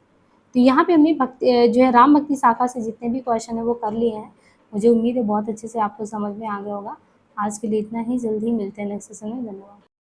तो यहाँ पे हमने भक्ति जो है राम भक्ति शाखा से जितने भी क्वेश्चन है वो कर लिए हैं। मुझे उम्मीद है बहुत अच्छे से आपको समझ में आ गया होगा। आज के लिए इतना ही, जल्दी ही मिलते हैं नेक्स्ट सेशन में। धन्यवाद।